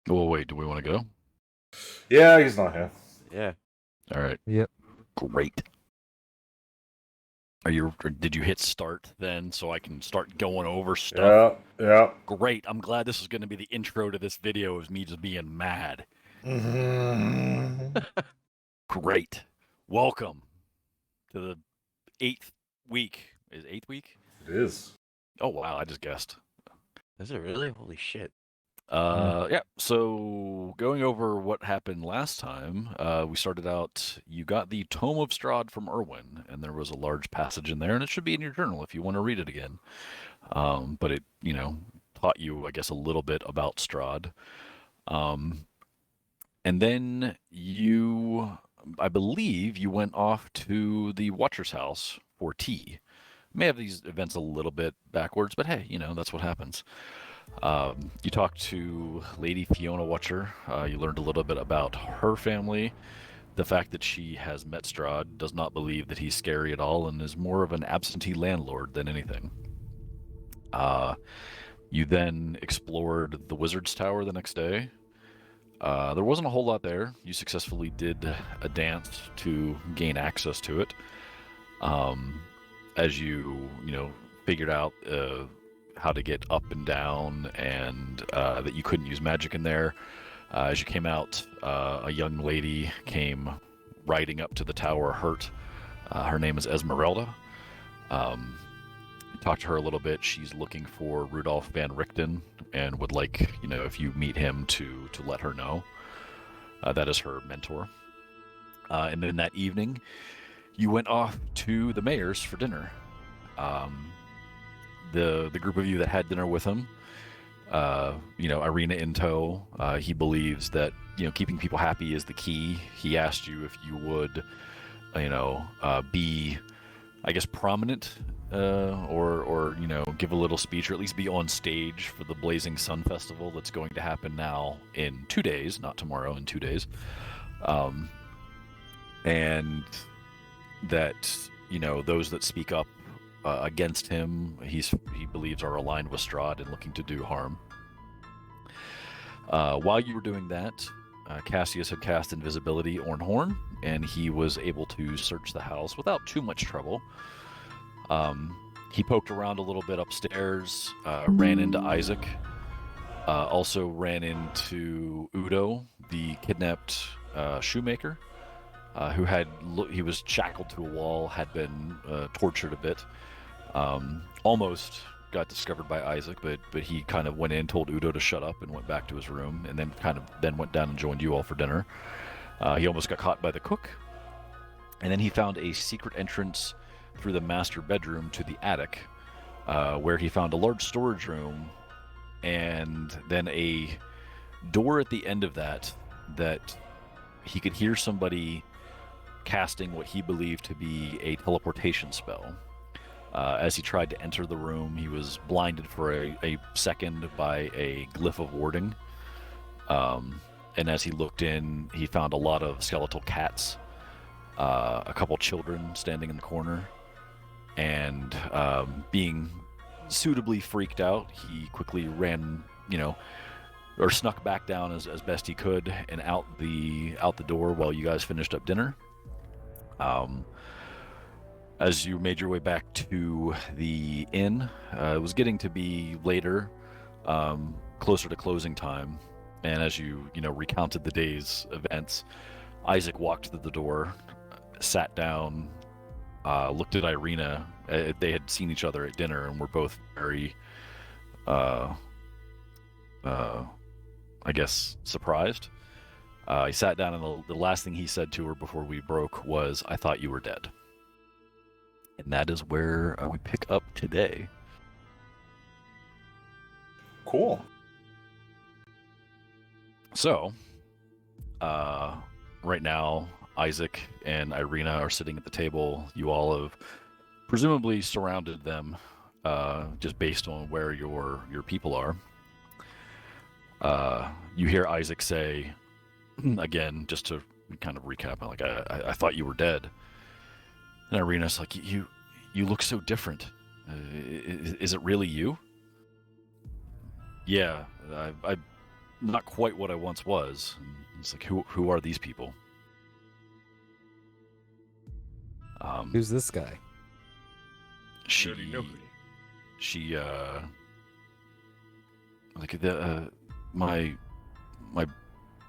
Oh, wait, do we want to go? Yeah, he's not here. Yeah. All right. Yep. Great. Did you hit start then so I can start going over stuff? Yeah. Great. I'm glad this is going to be the intro to this video of me just being mad. Mm-hmm. Great. Welcome to the 8th week. Is 8th week? It is. Oh, wow. I just guessed. Is it really? Holy shit. Yeah, so going over what happened last time, we started out, you got the Tome of Strahd from Irwin, and there was a large passage in there, and it should be in your journal if you want to read it again. But it, taught you, I guess, a little bit about Strahd. And then I believe you went off to the Watcher's house for tea. May have these events a little bit backwards, but hey, that's what happens. You talked to Lady Fiona Watcher. You learned a little bit about her family. The fact that she has met Strahd, does not believe that he's scary at all, and is more of an absentee landlord than anything. You then explored the Wizard's Tower the next day. There wasn't a whole lot there. You successfully did a dance to gain access to it. As you figured out how to get up and down, and that you couldn't use magic in there. As you came out, a young lady came riding up to the tower hurt. Her name is Esmeralda. Talked to her a little bit. She's looking for Rudolph Van Richten and would like, if you meet him, to let her know. That is her mentor. And then that evening, you went off to the mayor's for dinner. The group of you that had dinner with him, Irina in tow, he believes that, keeping people happy is the key. He asked you if you would, be, I guess, prominent, or give a little speech, or at least be on stage for the Blazing Sun Festival that's going to happen now in 2 days, not tomorrow, in 2 days. And that, those that speak up against him, he believes are aligned with Strahd and looking to do harm. While you were doing that, Cassius had cast Invisibility on Horn, and he was able to search the house without too much trouble. He poked around a little bit upstairs, ran into Isaac, also ran into Udo, the kidnapped shoemaker, he was shackled to a wall, had been tortured a bit. Almost got discovered by Isaac, but he kind of went in, told Udo to shut up, and went back to his room, and then went down and joined you all for dinner. He almost got caught by the cook, and then he found a secret entrance through the master bedroom to the attic, where he found a large storage room, and then a door at the end of that he could hear somebody casting what he believed to be a teleportation spell. As he tried to enter the room, he was blinded for a second by a glyph of warding. And as he looked in, he found a lot of skeletal cats, a couple children standing in the corner, and being suitably freaked out, he quickly ran, or snuck back down as best he could and out the door while you guys finished up dinner. As you made your way back to the inn, it was getting to be later, closer to closing time, and as you recounted the day's events, Isaac walked to the door, sat down, looked at Irina. They had seen each other at dinner and were both very, I guess, surprised. He sat down, and the last thing he said to her before we broke was, "I thought you were dead." And that is where we pick up today. Cool. So, right now, Isaac and Irina are sitting at the table. You all have presumably surrounded them, just based on where your people are. You hear Isaac say, again, just to kind of recap, like, I thought you were dead. And Irina's like, you look so different. Is it really you? Yeah, not quite what I once was. And it's like, who are these people? Who's this guy? She, already know who she, like my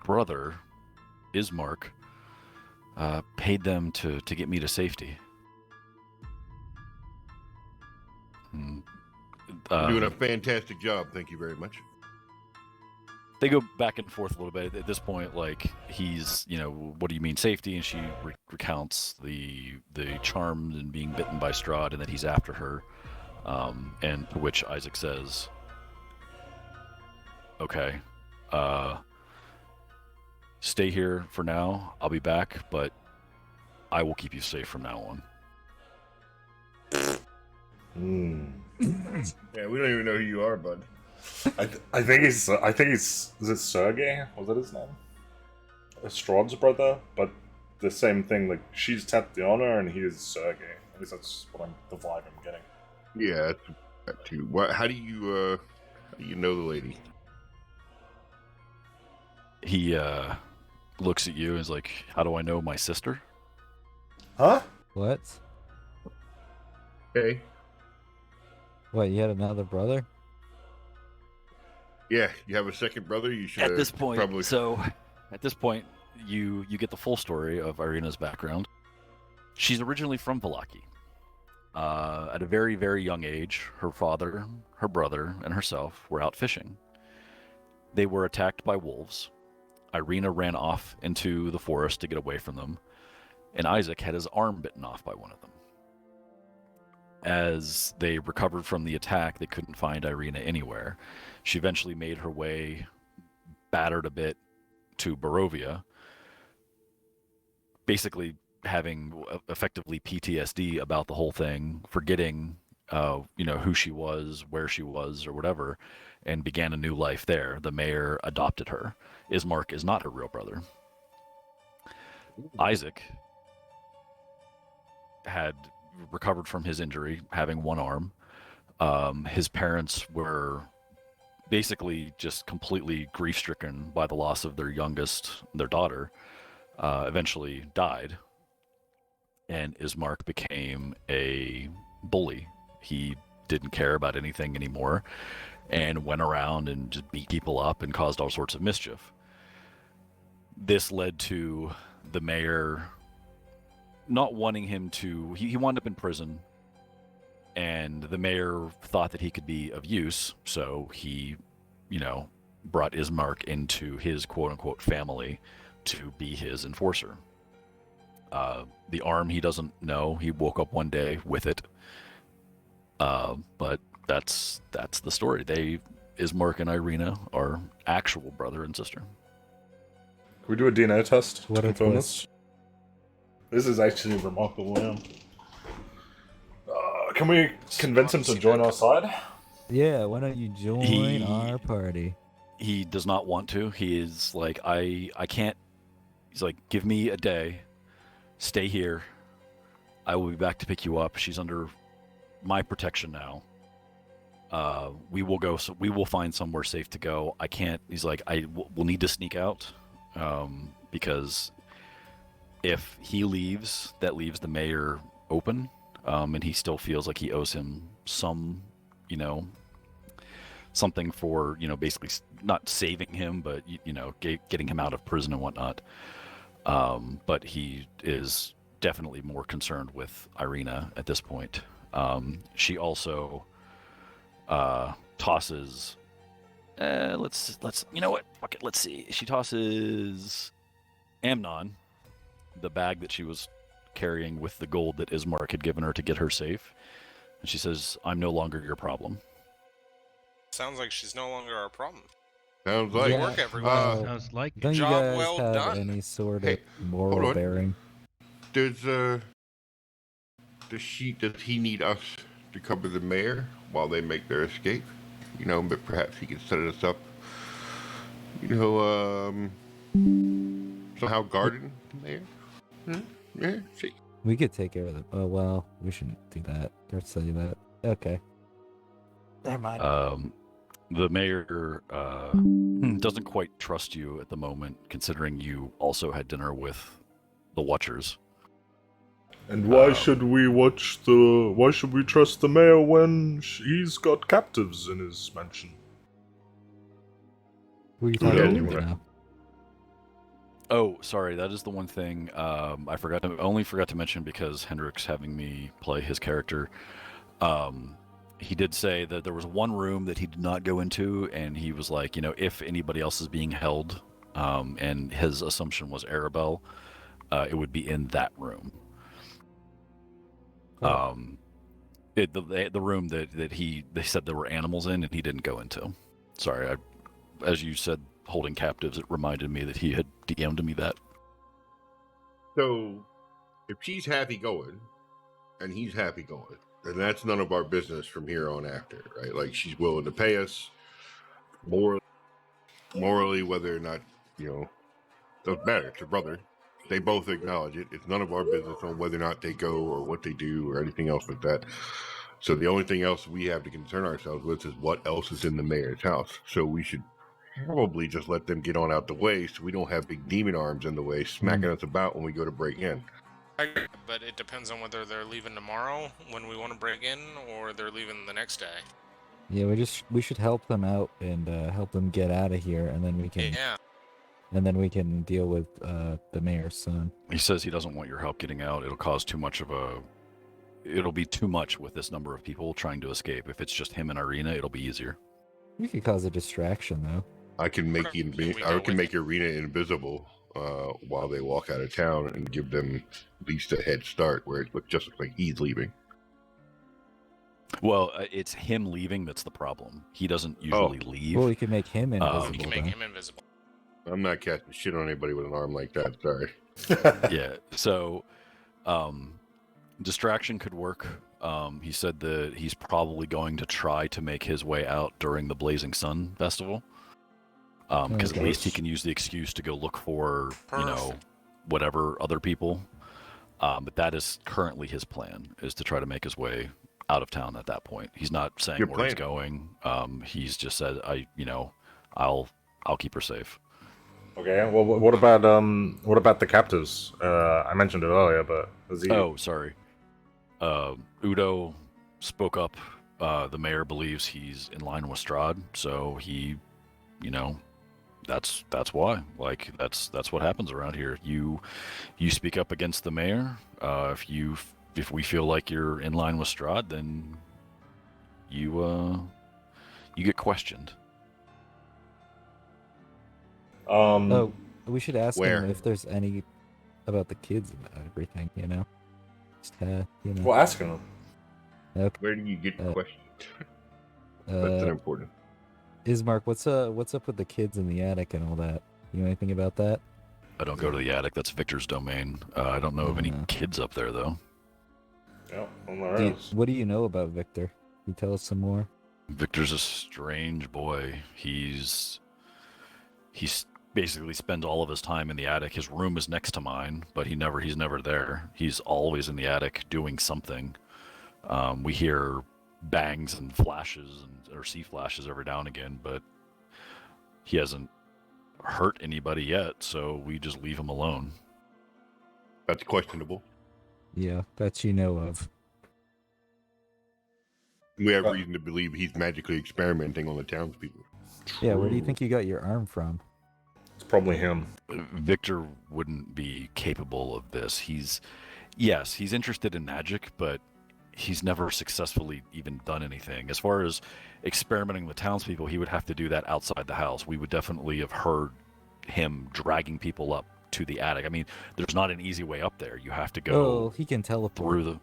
brother, Ismark, paid them to get me to safety. And, You're doing a fantastic job. Thank you very much. they go back and forth a little bit. At this point, like, he's, what do you mean safety? And she recounts the charm and being bitten by Strahd, and that he's after her. And to which Isaac says, "Okay, stay here for now. I'll be back, but I will keep you safe from now on." Yeah, we don't even know who you are, bud. I think he's is it Sergey? Was that his name? Strahd's brother, but the same thing. Like, she's Tatiana and he is Sergey. At least that's the vibe I'm getting. Yeah, that too. What? How do you know the lady? He looks at you and is like, "How do I know my sister?" Huh? What? Okay. What, you had another brother? Yeah, you have a second brother. You should. At this point, probably. you get the full story of Irina's background. She's originally from Vallaki. At a very, very young age, her father, her brother, and herself were out fishing. They were attacked by wolves. Irina ran off into the forest to get away from them, and Isaac had his arm bitten off by one of them. As they recovered from the attack, they couldn't find Irina anywhere. She eventually made her way, battered a bit, to Barovia, basically having effectively PTSD about the whole thing, forgetting who she was, where she was, or whatever, and began a new life there. The mayor adopted her. Ismark is not her real brother. Isaac had recovered from his injury, having one arm. His parents were basically just completely grief-stricken by the loss of their youngest, their daughter, eventually died. And Ismark became a bully. He didn't care about anything anymore and went around and just beat people up and caused all sorts of mischief. This led to the mayor not wanting him to... He wound up in prison, and the mayor thought that he could be of use, so he, brought Ismark into his quote-unquote family to be his enforcer. The arm, he doesn't know. He woke up one day with it. But that's the story. Ismark and Irina are actual brother and sister. Can we do a DNA test to What a confirm twist. this? This is actually remarkable, man. Can we convince him to join our side? Yeah, why don't you join our party? He does not want to. He is like, I can't. He's like, give me a day. Stay here. I will be back to pick you up. She's under my protection now. We will go. So we will find somewhere safe to go. I can't. He's like, we'll need to sneak out, because if he leaves, that leaves the mayor open, and he still feels like he owes him some, something for, basically not saving him, but getting him out of prison and whatnot. But he is definitely more concerned with Irina at this point. She also tosses. Let's you know what? Fuck it. Let's see. She tosses Amnon the bag that she was carrying with the gold that Ismark had given her to get her safe, and she says, "I'm no longer your problem." Sounds like she's no longer our problem. Sounds like. Yeah, work, everyone. well, Sounds like don't you Job guys well have done. any sort of Hey, hold moral on. bearing? Does he need us to cover the mayor while they make their escape? But perhaps he can set us up. Somehow guarding the mayor. Yeah. See. We could take care of them. Oh, well, we shouldn't do that. Or say that. Okay. Never mind. The mayor doesn't quite trust you at the moment, considering you also had dinner with the Watchers. And why should we Why should we trust the mayor when he's got captives in his mansion? Who are you Yeah, talking anyway. to now? Oh, sorry, that is the one thing I only forgot to mention because Hendrick's having me play his character. He did say that there was one room that he did not go into, and he was like, if anybody else is being held, and his assumption was Arabelle, it would be in that room. The room that they said there were animals in, and he didn't go into. Sorry, as you said, holding captives, it reminded me that he had DM'd me that. So, if she's happy going, and he's happy going, then that's none of our business from here on after, right? Like, she's willing to pay us morally, whether or not, doesn't matter. It's her brother. They both acknowledge it. It's none of our business on whether or not they go or what they do or anything else like that. So the only thing else we have to concern ourselves with is what else is in the mayor's house. So we should probably just let them get on out the way so we don't have big demon arms in the way smacking us about when we go to break in. But it depends on whether they're leaving tomorrow when we want to break in, or they're leaving the next day. Yeah, we should help them out and help them get out of here, and then we can deal with the mayor's son. He says he doesn't want your help getting out. It'll be too much with this number of people trying to escape. If it's just him and Irina, it'll be easier. We could cause a distraction, though. I can make Arena invisible while they walk out of town and give them at least a head start where it looks like he's leaving. Well, it's him leaving that's the problem. He doesn't usually leave. Well, we can make him invisible. We can make him invisible. I'm not casting shit on anybody with an arm like that. Sorry. Yeah. So, distraction could work. He said that he's probably going to try to make his way out during the Blazing Sun Festival. Because at least he can use the excuse to go look for, whatever other people. But that is currently his plan, is to try to make his way out of town at that point. He's not saying where he's going. He's just said, I'll keep her safe. Okay. Well, what about the captives? I mentioned it earlier, but is he... Oh, sorry. Udo spoke up. The mayor believes he's in line with Strahd, so he, that's why. Like that's what happens around here. You speak up against the mayor. If we feel like you're in line with Strahd, then you get questioned. Oh, we should ask Where? him if there's any about the kids and everything. Just Well, ask him. Where do you get questioned? That's Uh, important. Ismark, what's up with the kids in the attic and all that? You know anything about that? I don't go to the attic. That's Victor's domain. I don't know of any Uh-huh. kids up there though. Yeah, well, there is. What do you know about Victor? Can you tell us some more? Victor's a strange boy. He's basically spends all of his time in the attic. His room is next to mine, but he's never there. He's always in the attic doing something. We hear bangs and flashes or see flashes every now and again, but he hasn't hurt anybody yet, so we just leave him alone. That's questionable. Yeah, that you know of. We have reason to believe he's magically experimenting on the townspeople. Yeah, where do you think you got your arm from? It's probably him. Victor wouldn't be capable of this. He's interested in magic, but he's never successfully even done anything. As far as experimenting with townspeople, he would have to do that outside the house. We would definitely have heard him dragging people up to the attic. I mean, there's not an easy way up there. You have to go Oh, he can teleport. through the...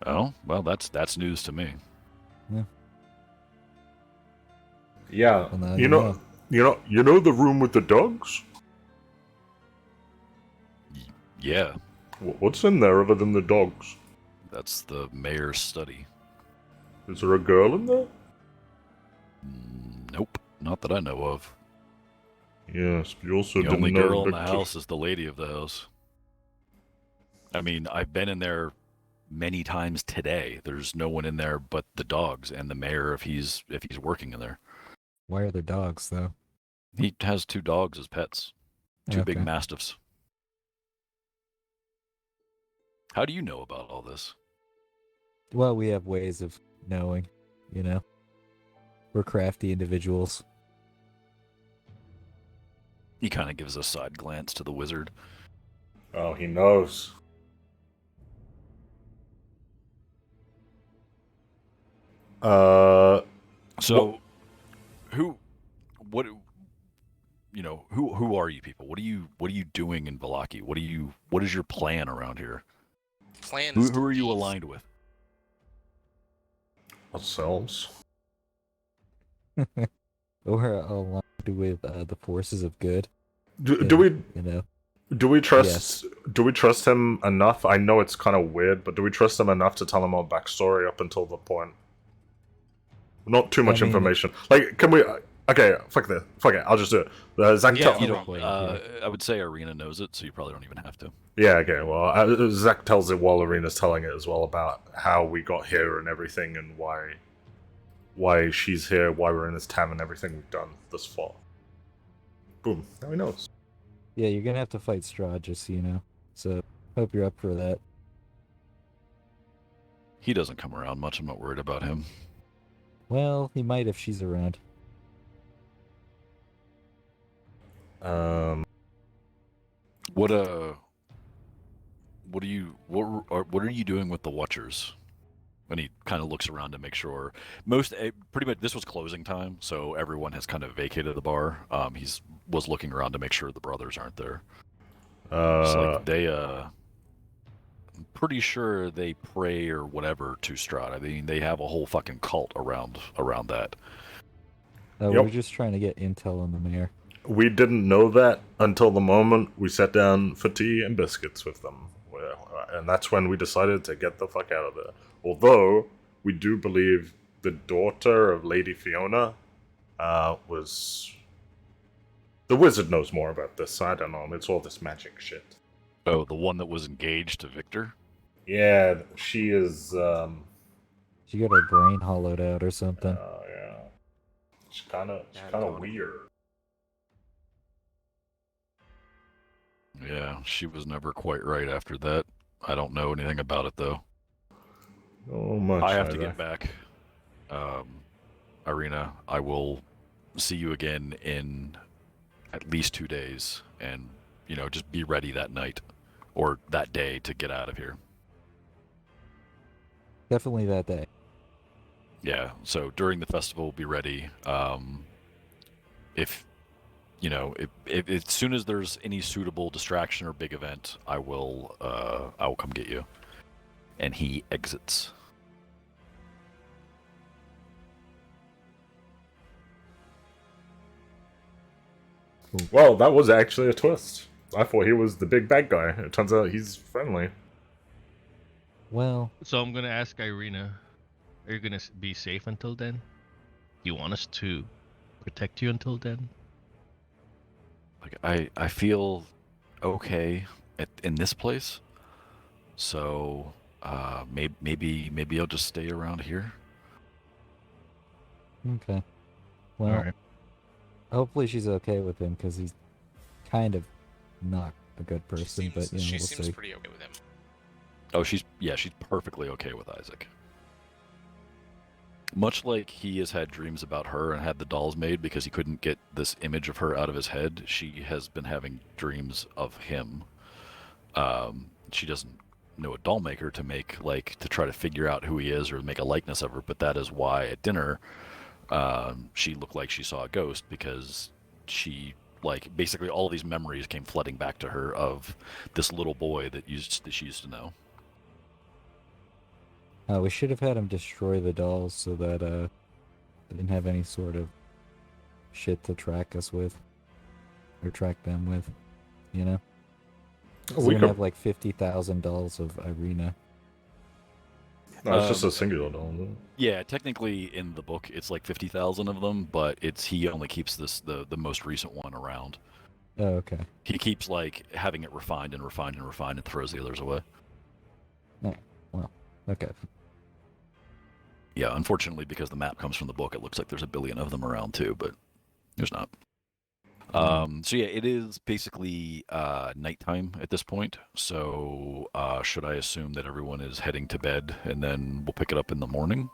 Oh, well, that's news to me. Yeah. Well, now you know the room with the dogs? Yeah, What's in there other than the dogs? that's the mayor's study. Is there a girl in there? Nope, not that I know of. Yes, but you also The didn't only know girl in the Victor- house is the lady of the house. I mean, I've been in there many times today. There's no one in there but the dogs and the mayor if he's working in there. Why are there dogs though? He has 2 dogs as pets, 2 big Okay. mastiffs. How do you know about all this? Well, we have ways of knowing, you know. We're crafty individuals. He kind of gives a side glance to the wizard. Oh, he knows. So, what, who are you people? What are you doing in Vallaki? What is your plan around here? Plans. Who are you to aligned with? Ourselves. We're aligned with the forces of good. Do and, we You know. do we trust do we trust him enough? I know it's kind of weird, but do we trust him enough to tell him our backstory up until the point? Not too much information. Like, can we? Okay, fuck this. Fuck it. I'll just do it. Zach, Yeah, You don't- don't. I would say Arena knows it, so you probably don't even have to. yeah. Okay. Well, Zach tells it while Arena's telling it as well about how we got here and everything, and why she's here, why we're in this town, and everything we've done thus far. Boom. Now he knows. Yeah, you're gonna have to fight Strahd, just so you know. So hope you're up for that. He doesn't come around much. I'm not worried about him. Well, he might if she's around. What are you doing with the Watchers? And he kind of looks around to make sure. Pretty much, this was closing time, so everyone has kind of vacated the bar. Was looking around to make sure the brothers aren't there. So I'm pretty sure they pray or whatever to Strahd. I mean, they have a whole fucking cult around that. We're just trying to get intel on the mayor. We didn't know that until the moment we sat down for tea and biscuits with them. And that's when we decided to get the fuck out of there. Although, we do believe the daughter of Lady Fiona was... The wizard knows more about this, so I don't know. It's all this magic shit. Oh, the one that was engaged to Victor? Yeah, she is... She got her brain hollowed out or something. yeah. She's kind of weird. Yeah, she was never quite right after that. I don't know anything about it, though. Oh, much. I have to get back. Irina, I will see you again in at least 2 days, and, just be ready that night, or that day to get out of here. Definitely that day. Yeah, so during the festival, be ready. If as soon as there's any suitable distraction or big event, I will come get you. And he exits. Well, that was actually a twist. I thought he was the big bad guy. It turns out he's friendly. Well, So I'm gonna ask Irina, are you gonna be safe until then? Do you want us to protect you until then? Like I feel okay in this place, so maybe I'll just stay around here. okay. Well, Alright. hopefully she's okay with him, because he's kind of not a good person, but, she we'll seems see. pretty okay with him. Oh, she's perfectly okay with Isaac. Much like he has had dreams about her and had the dolls made because he couldn't get this image of her out of his head, she has been having dreams of him. She doesn't know a doll maker to make, to try to figure out who he is or make a likeness of her, but that is why at dinner she looked like she saw a ghost, because she, basically all of these memories came flooding back to her of this little boy that she used to know. We should have had him destroy the dolls so that they didn't have any sort of shit to track us with, or track them with, So We we could... have like 50,000 dolls of Irina. No, it's just a singular doll, isn't it? Yeah, technically in the book it's like 50,000 of them, but he only keeps the most recent one around. Oh, okay. He keeps having it refined and refined and refined and throws the others away. Well, Okay. Yeah, unfortunately, because the map comes from the book, it looks like there's a billion of them around too, but there's not. So yeah, it is basically nighttime at this point. So should I assume that everyone is heading to bed and then we'll pick it up in the morning?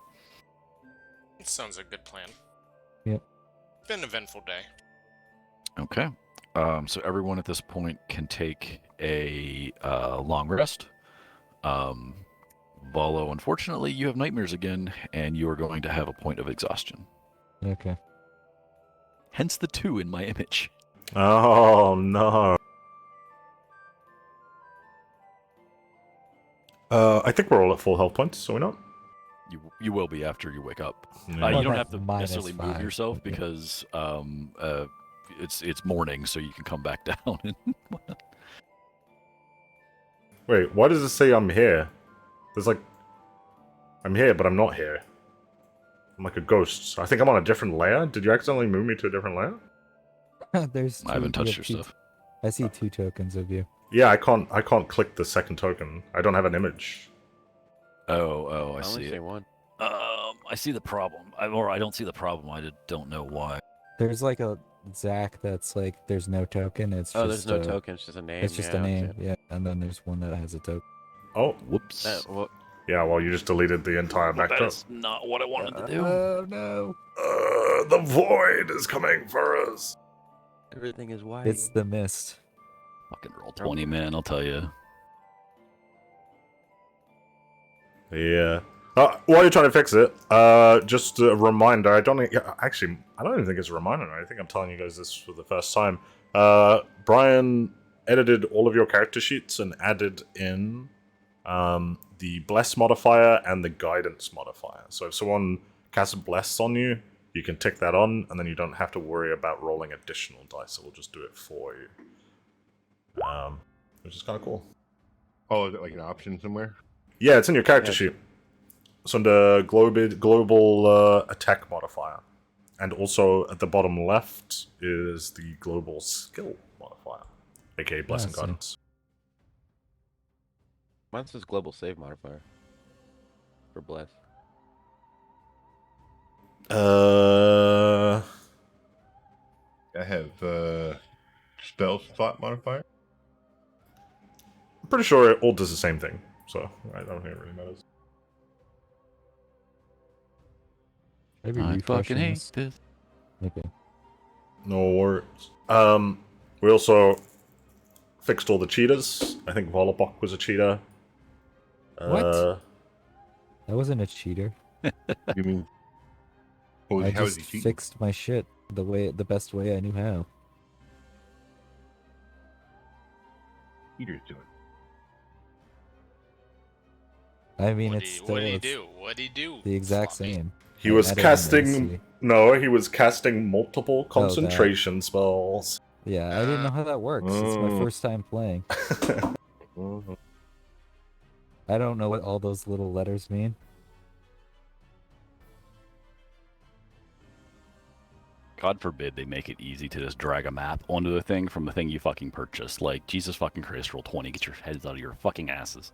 It sounds like a good plan. Yep. Been an eventful day. Okay. So everyone at this point can take a long rest. Valo, unfortunately, you have nightmares again, and you are going to have a point of exhaustion. Okay. Hence the 2 in my image. Oh no. I think we're all at full health points, so we're not. You will be after you wake up. Yeah. You don't That's have to minus necessarily move 5, yourself okay. because it's morning, so you can come back down. And Wait, why does it say I'm here? There's like, I'm here, but I'm not here. I'm like a ghost. I think I'm on a different layer. Did you accidentally move me to a different layer? There's I haven't you touched have your 2 stuff. I see 2 tokens of you. Yeah, I can't click the second token. I don't have an image. Oh, I I see only it. say one. I see the problem. Or I don't see the problem. I just don't know why. There's like a Zach that's like there's no token. It's Oh, just there's no token. It's just a name. It's just a name. Yeah, and then there's one that has a token. Oh, Whoops. Well, yeah, well, you just deleted the entire backdrop. That's not what I wanted to do. Oh no! The void is coming for us. everything is white. It's the mist. Fucking roll 20, man. I'll tell you. Yeah. While you're trying to fix it, just a reminder. I don't even think it's a reminder. I think I'm telling you guys this for the first time. Brian edited all of your character sheets and added in the bless modifier and the guidance modifier. So if someone casts bless on you, you can tick that on, and then you don't have to worry about rolling additional dice. It will just do it for you. Which is kind of cool. Oh, is it like an option somewhere? Yeah, it's in your character sheet. It's under global attack modifier. And also at the bottom left is the global skill modifier, aka blessing I see. guidance. Mine says global save modifier for bless. I have spell slot modifier. I'm pretty sure it all does the same thing, so I don't think it really matters. Maybe I fucking refreshing hate this. this. Okay. No worries. We also fixed all the cheaters. I think Volleybok was a cheater. What? I wasn't a cheater. You mean? Oh, I how is just he cheating? fixed my shit the best way I knew how. Peter's doing. I mean, What it's do still you it's do? What do you do? the exact Floppy? same. He I was added casting. an No, he was casting multiple concentration spells. Yeah, I didn't know how that works. It's my Oh. first time playing. Mhm. I don't know what all those little letters mean. God forbid they make it easy to just drag a map onto the thing from the thing you fucking purchased. Like, Jesus fucking Christ, roll 20, get your heads out of your fucking asses.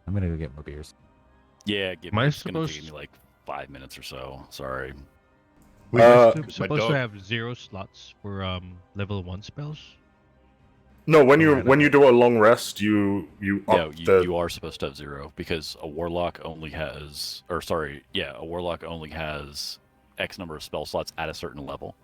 I'm gonna go get more beers. Yeah, Am I it's gonna take supposed- me like 5 minutes or so. Sorry. We're Uh, supposed dog- to have 0 slots for level 1 spells. No, when you Alright, do a long rest, you Yeah, up the. you are supposed to have 0 because a warlock only has, a warlock only has X number of spell slots at a certain level.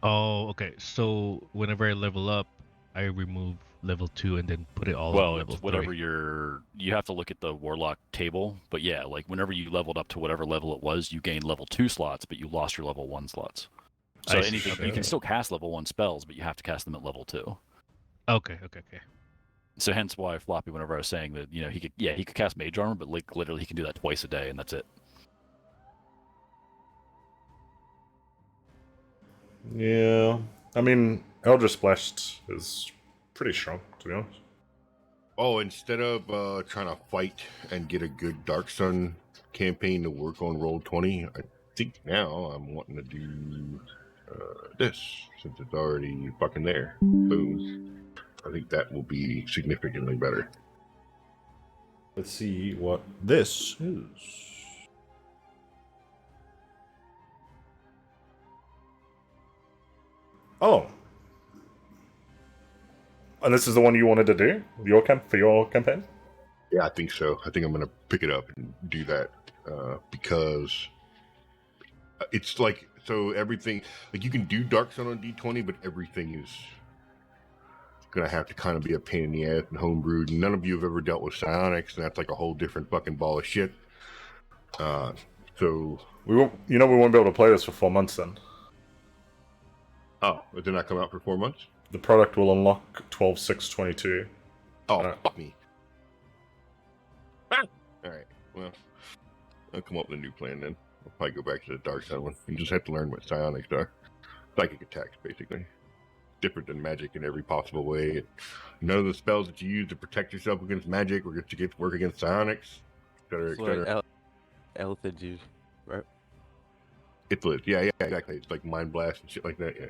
Oh, okay. So whenever I level up, I remove level 2 and then put it all on Well, level it's whatever 3. you have to look at the warlock table, but yeah, like whenever you leveled up to whatever level it was, you gained level 2 slots, but you lost your level 1 slots. So I see, anything okay. you can still cast level 1 spells, but you have to cast them at level 2. Okay. So hence why Floppy, whenever I was saying that, he could cast mage armor, but like literally he can do that twice a day and that's it. Yeah, I mean, Eldritch Blessed is pretty strong, to be honest. Oh, instead of trying to fight and get a good Dark Sun campaign to work on Roll20, I think now I'm wanting to do this since it's already fucking there. Boom. I think that will be significantly better. Let's see what this is. Oh. And this is the one you wanted to do? For your campaign? Yeah, I think so. I think I'm gonna pick it up and do that because it's like so everything. Like you can do Dark Sun on D20, but everything is gonna have to kind of be a pain in the ass and homebrewed. None of you have ever dealt with psionics, and that's like a whole different fucking ball of shit. So We won't be able to play this for 4 months then. oh, it did not come out for 4 months. The product will unlock 12/6/22. Oh, fuck me. All right. Well, I'll come up with a new plan then. I'll probably go back to the Dark Sun one. You just have to learn what psionics are. Psychic attacks, basically. Different than magic in every possible way. None of the spells that you use to protect yourself against magic or to work against psionics, etc., etc. Elephant juice, right? It's lit. Yeah, exactly. It's like mind blast and shit like that. Yeah.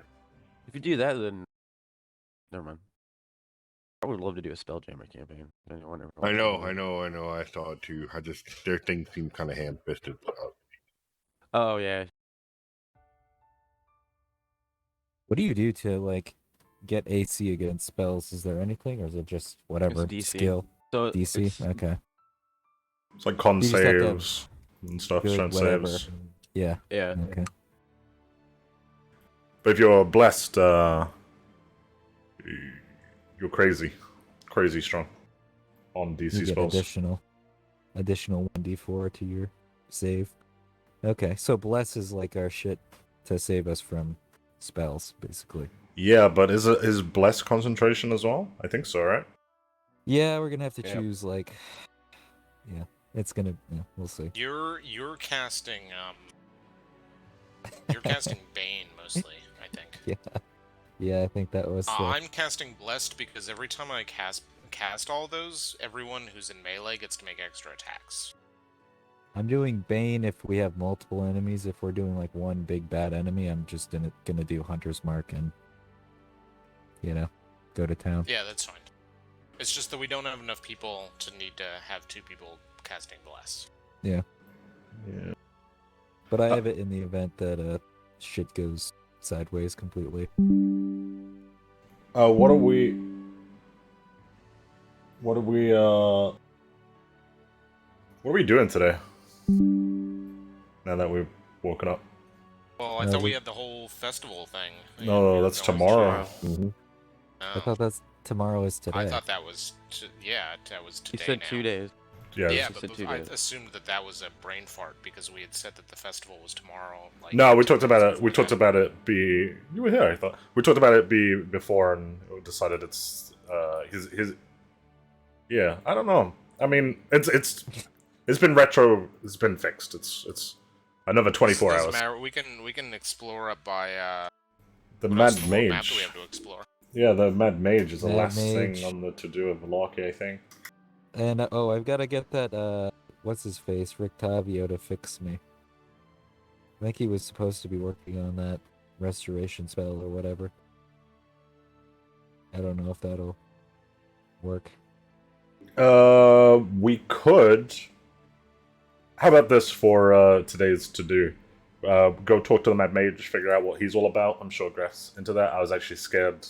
If you do that, then never mind. I would love to do a Spelljammer campaign. I know. I saw it too. Their things seem kind of ham-fisted. Oh yeah. What do you do to like get AC against spells? Is there anything, or is it just whatever It's DC. skill? So DC. Okay. It's like con You just have to saves and stuff, Good, strength whatever. saves. Yeah. Yeah. Okay. But if you're blessed, you're crazy strong on DC You get spells. additional 1d4 to your save. Okay, so bless is like our shit to save us from spells, basically. Yeah, but is bless concentration as well? I think so, right? Yeah, we're gonna have to Yeah. choose like. Yeah, it's gonna. Yeah, we'll see. You're casting you're casting Bane mostly, I think. Yeah, I think that was. I'm casting Blessed because every time I cast all those, everyone who's in melee gets to make extra attacks. I'm doing Bane if we have multiple enemies. If we're doing like one big bad enemy, I'm just gonna do Hunter's Mark and, go to town. Yeah, that's fine. It's just that we don't have enough people to need to have 2 people casting Bless. Yeah. Yeah. But I have it in the event that shit goes sideways completely. What are we doing today? Now that we've woken up. Well, I No, thought we we- had the whole festival thing. No, that's tomorrow. Mm-hmm. Oh, I thought tomorrow is today. I thought that was that was He today. said now. 2 days. Yeah. Yeah, He but said 2 I days. assumed that was a brain fart because we had said that the festival was tomorrow. Like, No, we 2 talked about days it. We before talked that. about it be. You were here, I thought. We talked about it be before, and we decided it's his. Yeah, I don't know. I mean, it's been retro. It's been fixed. It's another 24 Doesn't hours. matter. We can explore up by The what Mad else- what map do we Mage. have to explore? Yeah, the Mad Mage is the Mad last Mage. thing on the to-do of Vallaki, I think. And I've got to get that what's his face, Rick Tavio, to fix me. I think he was supposed to be working on that restoration spell or whatever. I don't know if that'll work. We could. How about this for today's to-do? Go talk to the Mad Mage, figure out what he's all about. I'm sure Graf's into that. I was actually scared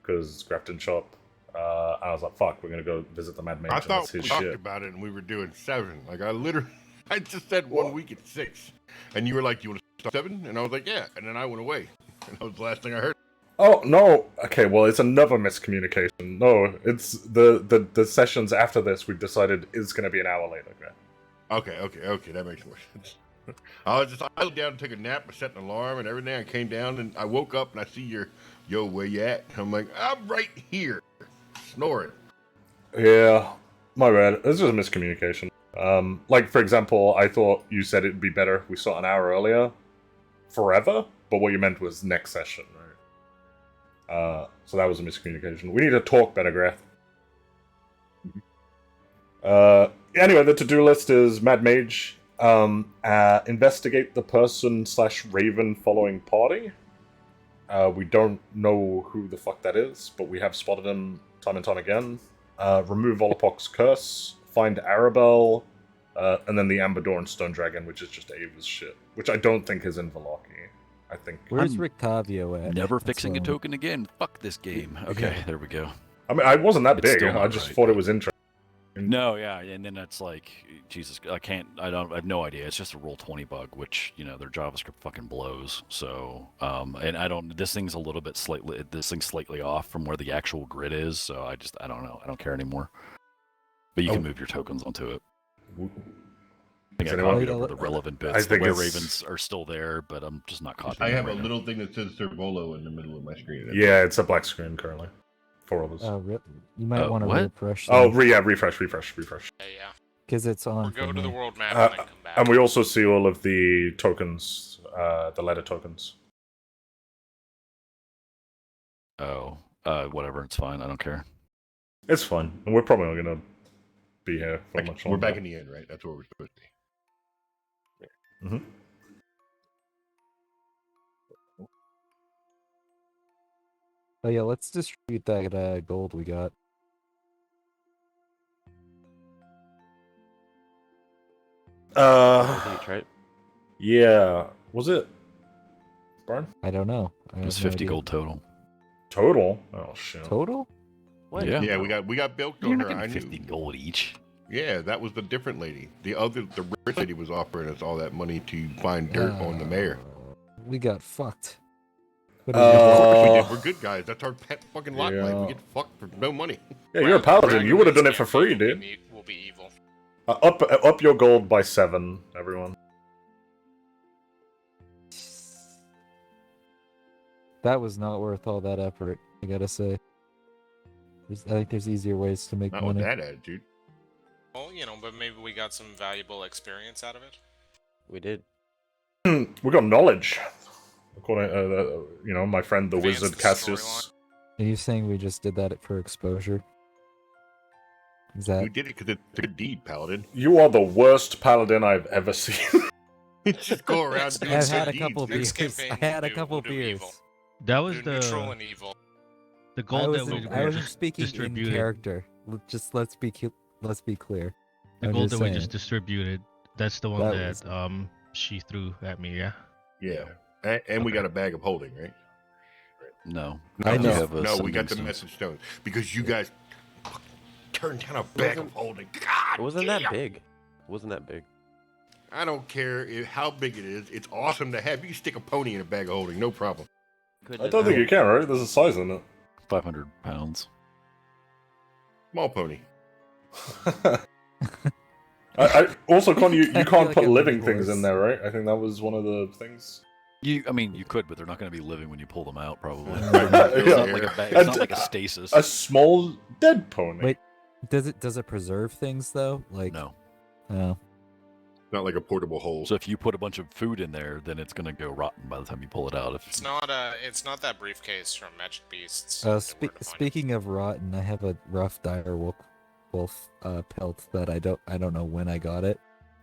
because Graf didn't show up. I was like, fuck, we're gonna go visit the Mad Mage. I and thought that's we his talked shit. about it and we were doing 7. Like I just said 1 week at 6, and you were like, "You want to start 7?" And I was like, "Yeah." And then I went away, and that was the last thing I heard. Oh no! Okay, well, it's another miscommunication. No, it's the sessions after this. We've decided is gonna be an hour later. Okay? Okay, that makes more sense. I laid down and took a nap, I set an alarm and everything. I came down and I woke up and I see yo, where you at? I'm like, I'm right here, snoring. Yeah, my bad. This is a miscommunication. Like for example, I thought you said it'd be better if we start an hour earlier, forever. But what you meant was next session, right? So that was a miscommunication. We need to talk better, Graf. Anyway, the to-do list is Mad Mage. Investigate the person/Raven following party. We don't know who the fuck that is, but we have spotted him time and time again. Remove Olapok's curse. find Arabelle, and then the Amber Door and Stone Dragon, which is just Ava's shit, which I don't think is in Vallaki. I think. Where's I'm Rictavio at? Never That's fixing a all. token again. Fuck this game. Okay, there we go. I mean, I wasn't that It's big. still I not just right, thought it but- was interesting. No, yeah, and then it's like, Jesus, I have no idea. It's just a roll 20 bug, which, their JavaScript fucking blows. So, and this thing's slightly off from where the actual grid is. So I don't know. I don't care anymore. But you can move your tokens onto it. I think Is I anyone- copied over the relevant I bits. The think were it's- ravens are still there, but I'm just not I copying have them a right now. little thing that says Servolo in the middle of my screen. That's Yeah, it's a black screen currently. 4 others. You might want to what? refresh. Refresh. Yeah. Because it's on. Or go for to the me. world map and then come back. And we also see all of the tokens, the letter tokens. Oh, whatever. It's fine. I don't care. It's fine, and we're probably not gonna be here for much we're longer. back in the end, right? That's where we're supposed to be. Mhm. Oh yeah, let's distribute that gold we got. Right? Yeah. Was it? Brian? I don't know. I It was have no 50 idea. gold total. Total? Oh shit. Total. What? Yeah. Yeah, we got bilked You're on not her. I getting 50 knew. gold each. Yeah, that was the different lady. The rich lady was offering us all that money to find dirt on the mayor. We got fucked. What Uh, is Of course we Uh, did. We're good guys. That's our pet fucking lot line. We yeah. get fucked for no money. Yeah, you're a paladin. You would have done it for free, dude. Will be evil. Up your gold by 7, everyone. That was not worth all that effort, I gotta say. I think there's easier ways to make Not with money. that attitude. Well, but maybe we got some valuable experience out of it. We did. We got knowledge. According, my friend the Advance wizard the Cassius. Are you saying we just did that for exposure? Is that We did it because it's a good deed, Paladin. You are the worst paladin I've ever seen. Just go around doing I've good had a deeds, couple dude. Next beers. campaign, I had a we'll couple do beers. evil. That was Do neutral the and evil. gold that I we was speaking in distributed. character. Let's be clear. The I'm gold just that we saying. just distributed. That's the one That that, was- she threw at me. Yeah. Yeah. And we Okay. got a bag of holding, right? No. I You know. have a No, we got the sending message stones. Because you guys turned down a bag of holding. God It wasn't that damn! big. It wasn't that big. I don't care how big it is. It's awesome to have. You can stick a pony in a bag of holding, no problem. I don't think you can, right? There's a size in it. 500 pounds. Small pony. I also can't. You I feel can't like put a living mini things in horse. there, right? I think that was one of the things. You could, but they're not going to be living when you pull them out, probably. Right. It's Yeah. not like a And- it's not like a stasis. A small dead pony. Wait, does it preserve things though? Like No. Oh. Not like a portable hole. So if you put a bunch of food in there, then it's going to go rotten by the time you pull it out. It's not that briefcase from Magic Beasts. Uh, that we're defining. speaking of rotten, I have a rough dire wolf pelt that I don't know when I got it,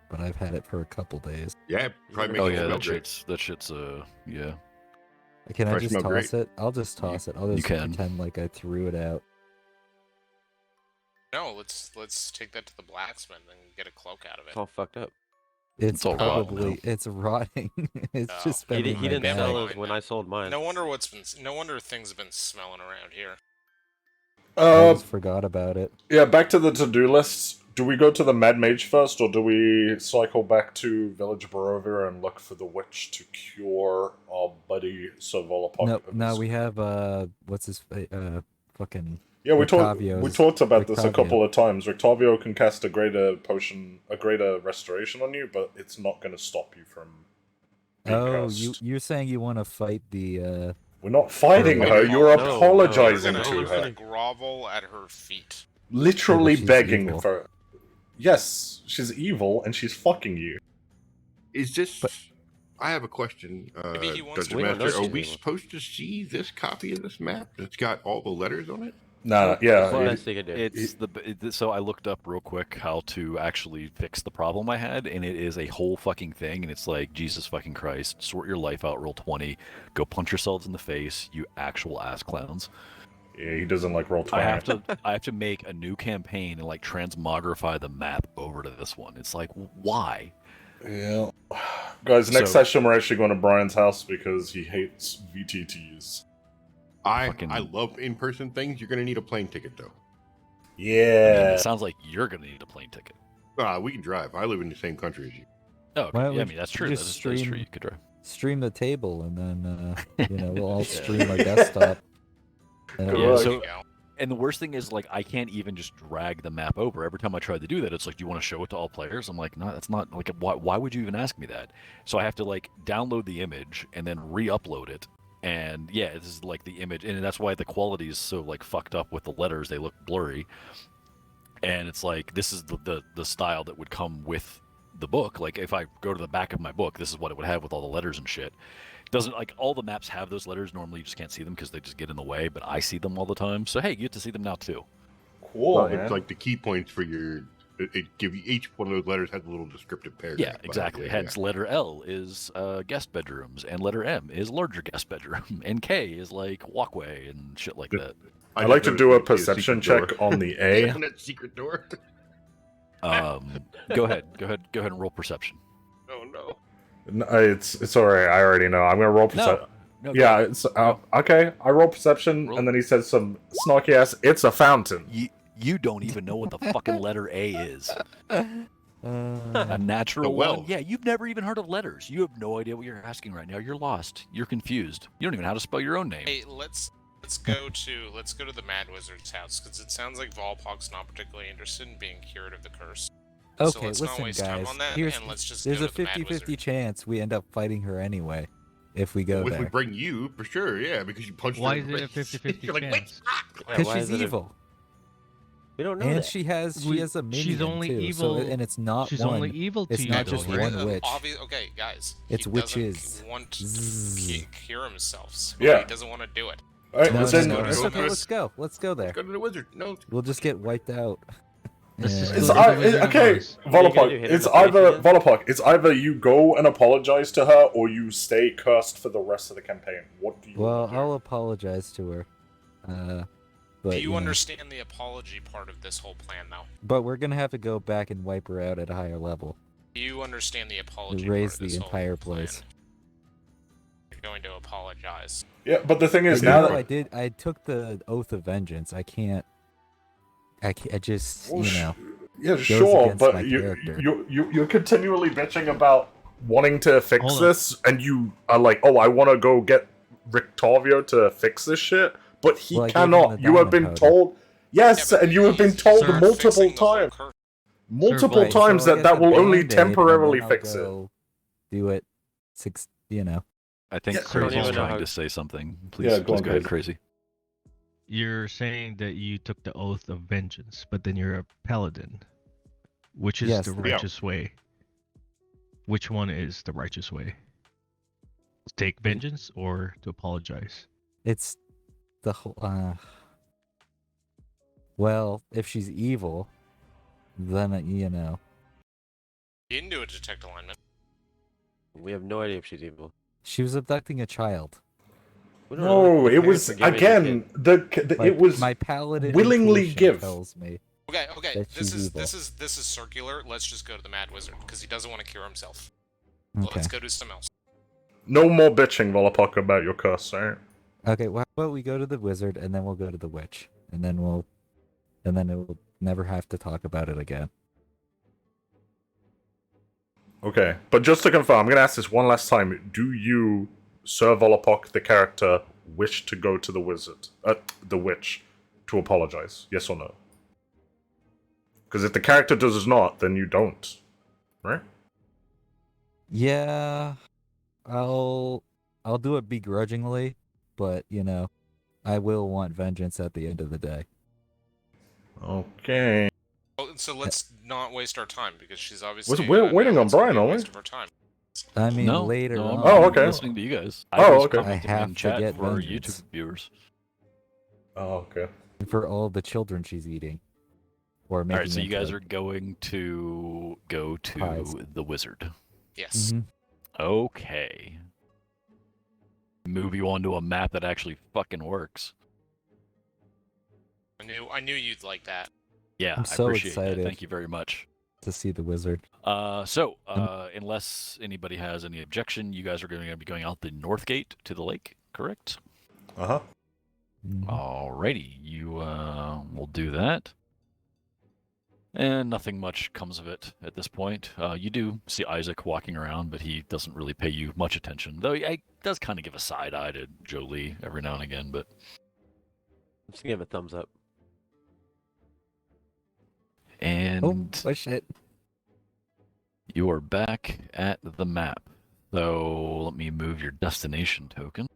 but I've had it for a couple days. Yeah, probably Oh make it yeah, smell that great. shit's yeah. Can I Probably just smell toss it? I'll just toss it. I'll you just can. pretend like I threw it out. No, let's take that to the blacksmith and get a cloak out of it. It's all fucked up. It's all rotten probably now. it's rotting. It's Oh. just been in He my didn't bag. sell bag. his when I sold mine. No wonder things have been smelling around here. I just forgot about it. Yeah, back to the to-do lists. Do we go to the Mad Mage first, or do we cycle back to Village Barovia and look for the witch to cure our buddy Sir Volapok? No, we have what's his fucking Yeah, we Rictavio's- talked about this a Rictavio. couple of times. Rictavio can cast a greater restoration on you, but it's not going to stop you from being Oh, cursed. you're saying you want to fight the We're not fighting Oh, her. no, You're no, no. apologizing We're to gonna her. grovel at her feet. Literally Yeah, but she's begging evil. for. Yes, she's evil and she's fucking you. Is this? But- I have a question, Maybe he wants Dungeon to- Master. We Are don't know we she's evil. supposed to see this copy of this map that's got all the letters on it? Nah, yeah. Well, it- best they could do. It's so I looked up real quick how to actually fix the problem I had, and it is a whole fucking thing. And it's like, Jesus fucking Christ, sort your life out, roll 20, go punch yourselves in the face, you actual ass clowns. Yeah, he doesn't like roll 20. I have to make a new campaign and like transmogrify the map over to this one. It's like, why? Yeah. Guys, next So- session we're actually going to Brian's house because he hates VTTs. I love in-person things. You're gonna need a plane ticket though. I mean, Yeah. it sounds like you're gonna need a plane ticket. We can drive. I live in the same country as you. Oh, okay. Why don't Yeah, I we mean that's just true. That is true. stream- You could drive. Stream the table, and then we'll all stream our desktop. And Good Yeah, luck. so- There you go. And the worst thing is, like, I can't even just drag the map over. Every time I try to do that, it's like, do you want to show it to all players? I'm like, no, that's not, like, why would you even ask me that? So I have to, like, download the image and then re-upload it. And, yeah, this is, like, the image. And that's why the quality is so, like, fucked up with the letters. They look blurry. And it's like, this is the style that would come with the book. Like, if I go to the back of my book, this is what it would have with all the letters and shit. Doesn't, like, all the maps have those letters. Normally you just can't see them because they just get in the way, but I see them all the time. So hey, you get to see them now too. Cool, Well, man. it's like the key points for your. It give you each one of those letters has a little descriptive paragraph. Yeah, behind exactly. it, Hence, letter L is guest bedrooms, and letter M is larger guest bedroom, and K is like walkway and shit like that. I like to do a noticed there'd be perception secret check door. on the A. Isn't that secret door? Go ahead and roll perception. Oh no. No, it's alright. I already know. I'm gonna roll perception. No, Yeah, it's okay. I roll perception, Roll. and then he says some snarky ass. It's a fountain. You don't even know what the fucking letter A is. A natural The well. one. Yeah, you've never even heard of letters. You have no idea what you're asking right now. You're lost. You're confused. You don't even know how to spell your own name. Hey, let's go to the Mad Wizard's house because it sounds like Volpog's not particularly interested in being cured of the curse. So Okay, let's not listen, waste time guys. on that, Here's, and let's just there's go a to the Mad 50-50 Wizard. chance we end up fighting her anyway if we go If we there. bring you, for sure, yeah, because you punched Why her is in the it a face. 50-50 You're like, wait, chance? Because why she's is it a- evil, We don't know and that. she has We- a minion she's only too. evil- So, and it's not She's one. only evil to it's you. not though, just right? one witch. Okay, guys. It's he witches. doesn't want to Zzz. cure himself. So Yeah. He doesn't want to do it. Alright, No, well, no, then, no, go that's to okay. the- Let's go. Let's go there. Go to the wizard. No. We'll just get wiped out. Let's just Yeah. It's go to the Wizard of okay, Oz. What are you gonna do, Volapok. hit him It's in the face either again? Volapok. It's either you go and apologize to her, or you stay cursed for the rest of the campaign. What do you? Well, want to do? I'll apologize to her. But, do you know, understand the apology part of this whole plan, though? But we're gonna have to go back and wipe her out at a higher level. Do you understand the apology Raise part of the this entire whole plan? place. You're going to apologize. Yeah, but the thing is, Even now though that I took the oath of vengeance. I can't. I just Well, you know. yeah, goes sure, against but my character. you're continually bitching about wanting to fix Hold on. this, and you are like, oh, I want to go get Rictavio to fix this shit, but he Well, I gave him cannot. the You have been diamond powder. told, yes, Yeah, but and you have been he's told Sir, multiple fixing the whole times, curse. multiple Right, times So I that get that the will only Band-Aid, and temporarily then I'll fix it. go Do it. I think Yeah, Crazy's I don't even know trying how- to say something. Please, Yeah, go please on, go ahead, Crazy. You're saying that you took the oath of vengeance, but then you're a paladin. Which is Yes. the Yeah. righteous way? Which one is the righteous way? To take vengeance or to apologize? It's the whole. Well, if she's evil, then You didn't do a detect alignment. We have no idea if she's evil. she was abducting a child. We don't know No, if the it was parents are giving again Like, it was my paladin willingly intuition give. tells me. Okay. That This she's is evil. this is circular. Let's just go to the Mad Wizard because he doesn't want to cure himself. Okay. Let's go do something else. no more bitching, Volapok, about your curse, alright? Okay. Well, how about we go to the wizard and then we'll go to the witch, and then we'll never have to talk about it again. Okay, but just to confirm, I'm gonna ask this one last time. Do you, Sir Volapok, the character, wish to go to the wizard, the witch, to apologize? Yes or no? Because if the character does not, then you don't, right? Yeah, I'll do it begrudgingly, but I will want vengeance at the end of the day. Okay. Oh, so let's not waste our time because she's obviously. We're waiting on it's gonna Brian, be a aren't we? waste of our time. I mean, No, later no, on. I'm Oh, okay. listening to you guys. Oh, was okay. commenting I have in to chat get for vengeance. YouTube viewers. Oh, okay. For all the children she's eating, or making. All right, so you into, guys like, are going to go to Pies. the wizard. Yes. Mhm. Okay. Move you onto a map that actually fucking works. I knew you'd like that. Yeah, I'm I so appreciate that. excited. Thank you very much. To see the wizard. Unless anybody has any objection, you guys are going to be going out the north gate to the lake, correct? Uh-huh. Mhm. Alrighty, you will do that. And nothing much comes of it at this point. You do see Isaac walking around, but he doesn't really pay you much attention. Though he does kind of give a side eye to Jolie every now and again, but I'm just gonna give a thumbs up. and Oh shit! you are back at the map. So let me move your destination token.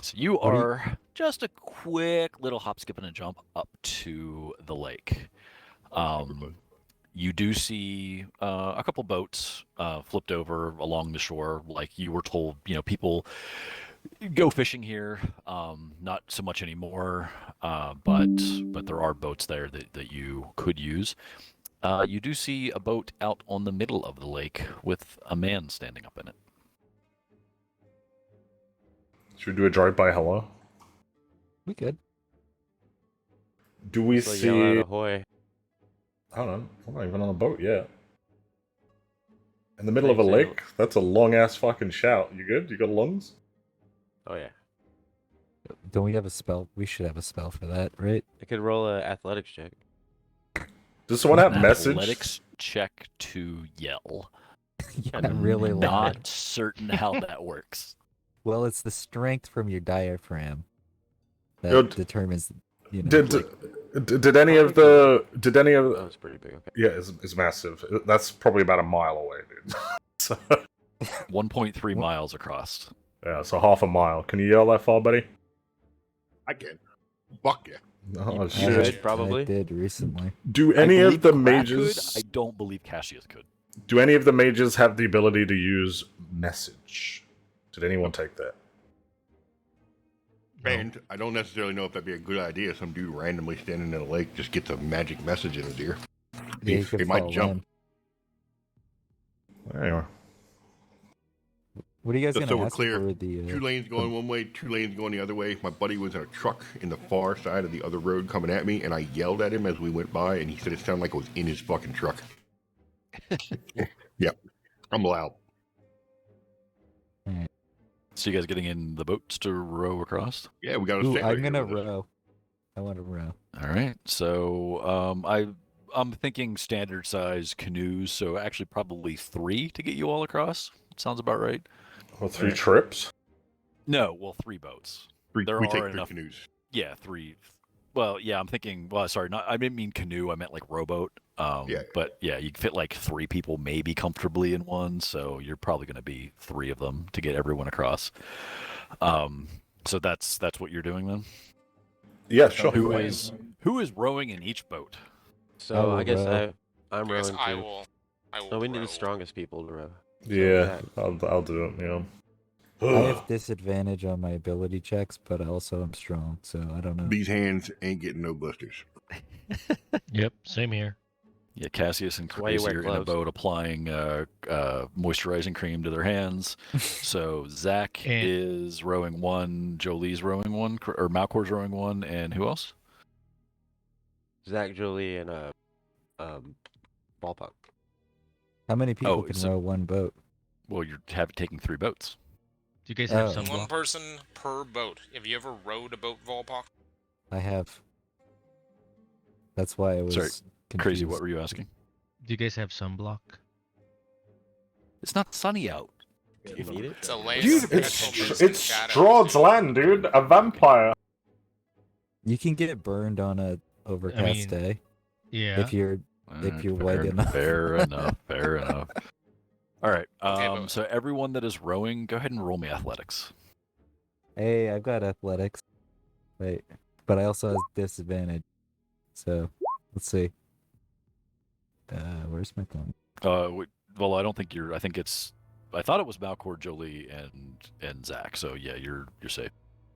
So you What do you- are just a quick little hop, skip, and a jump up to the lake. You do see a couple boats flipped over along the shore, like you were told. People go fishing here. Not so much anymore, but there are boats there that you could use. You do see a boat out on the middle of the lake with a man standing up in it. Should we do a drive-by hello? We could. Do we So yell out see... ahoy. Hold on, I'm not even on a boat yet. In the middle of a Thanks, Daniel. lake? That's a long-ass fucking shout. You good? You got lungs? Oh yeah. Don't we have a spell? We should have a spell for that, right? I could roll a athletics check. Does someone have An message? athletics check to yell. Yeah, I'm really I'm loud. not certain how that works. Well, it's the strength from your diaphragm that Yo, determines. Did any of the... Oh, it's pretty big. Okay. Yeah, it's massive. That's probably about a mile away, dude. So, 1.3 miles across. yeah, so half a mile. Can you yell that far, buddy? I can. Fuck yeah. Oh, You shit. should. Probably. I did recently. Do I any believe of the Crack mages... could. I don't believe Cassius could. Do any of the mages have the ability to use message? Did anyone take that? And I don't necessarily know if that'd be a good idea. Some dude randomly standing in a lake just gets a magic message in his ear. Yeah, you He can might follow jump. them. Anyway. What are you guys Just gonna so we're ask clear, for the? 2 lanes going one way, 2 lanes going the other way. My buddy was in a truck in the far side of the other road coming at me, and I yelled at him as we went by, and he said it sounded like I was in his fucking truck. Yep. I'm loud. So you guys getting in the boats to row across? Yeah, we got to Ooh, stay I'm right here gonna with us. row. I want to row. All right. So I'm thinking standard size canoes. So actually probably 3 to get you all across. Sounds about right. Well, 3 trips? No, well 3 boats. We There take are 3 enough- canoes. Yeah, 3. Well, yeah, I'm thinking. Well, sorry, I didn't mean canoe. I meant like rowboat. Yeah. But yeah, you can fit like 3 people maybe comfortably in one. So you're probably going to be 3 of them to get everyone across. So that's what you're doing then. Yeah, sure. Who is rowing in each boat? So I will I guess row. I'm I guess rowing I too. will. So we need row. the strongest people to row. Yeah, I'll do it, yeah. I have disadvantage on my ability checks, but I also am strong, so I don't know. These hands ain't getting no blisters. Yep, same here. Yeah, Cassius and That's why you Crazy wear are in a gloves. boat applying moisturizing cream to their hands. So Zach And- is rowing 1, Jolie's rowing 1, or Malcor's rowing 1, and who else? Zach, Jolie, and Ballpark. How many people Oh, can so- row one boat? Well, you're taking 3 boats. Do you guys have Oh. some One block? person per boat. Have you ever rowed a boat, Volpok? I have. That's why I was Sorry, confused. Crazy, what were you asking? Do you guys have sunblock? It's not sunny out. You need it? It's a land. Dude, perpetual it's shadow, Strahd's dude. land, dude. A vampire. You can get burned on a overcast mean, day Yeah. if you're If you're white fair, enough. Fair enough. Fair enough. All right. Okay, but- So everyone that is rowing, go ahead and roll me athletics. Hey, I've got athletics. Wait, but I also have disadvantage. So, let's see. Where's my thumb? Well, I don't think you're. I think it's. I thought it was Malcor, Jolie, and Zach. So yeah, you're safe.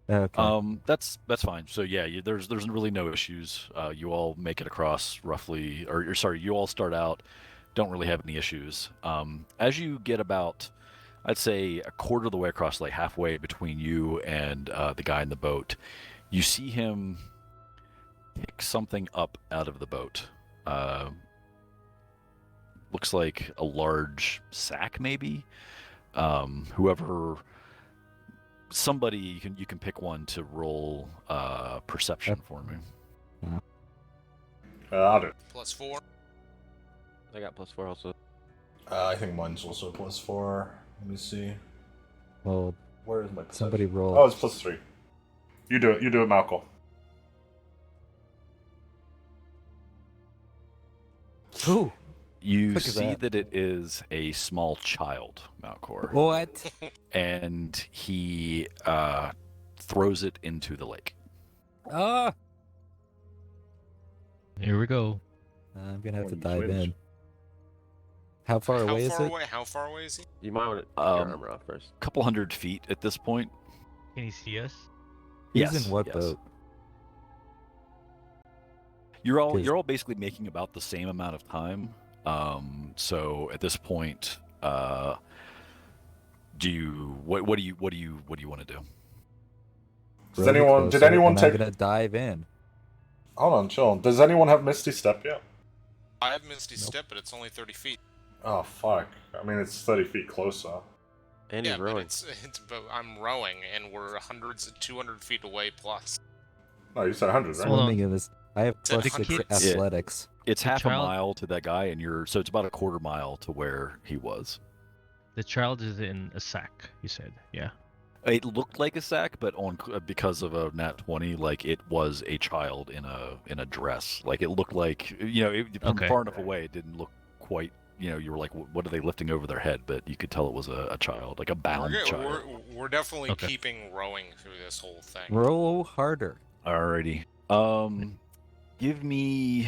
Okay. That's fine. So yeah, there's really no issues. You all make it across roughly, or you're sorry, you all start out, don't really have any issues. As you get about, I'd say a quarter of the way across, like halfway between you and the guy in the boat, You see him pick something up out of the boat. Looks like a large sack, maybe. Somebody you can pick one to roll perception for me. I'll do it. +4. I got +4 also. I think mine's also +4. Let me see. Well, Where is my perception? somebody roll. Oh, it's +3. You do it. You do it, Malcolm. Ooh, You Look at see that. that it is a small child, Malcor, what? and he throws it into the lake. Ah! Here we go. I'm gonna have to When you dive switch. in. How far away is it? How far away is he? You might want to take your Um, armor off first. Couple 100 feet at this point. Can he see us? He's Yes, in what yes. boat? You're 'Cause- all basically making about the same amount of time. So at this point, what do you want to do? Does Row me anyone? Did closer, anyone and take? I'm gonna dive in. Hold on, chill. Does anyone have Misty Step yet? I have Misty Step, but it's only 30 feet. Oh fuck! I mean, it's 30 feet closer. And Yeah, he's but rowing. but I'm rowing, and we're 200 feet away plus. No, you said 100, right? Hold on. Swimming in this. I have It's a +6 hundred. Yeah. athletics. It's The half child- a mile to that guy, and so it's about a quarter mile to where he was. The child is in a sack, you said. Yeah. It looked like a sack, but because of a nat 20, like it was a child in a dress. Like it looked like from Okay. far enough away, it didn't look quite. You were like, what are they lifting over their head? But you could tell it was a child, like a bound child. We're definitely Okay. keeping rowing through this whole thing. Roll harder. Alrighty. Give me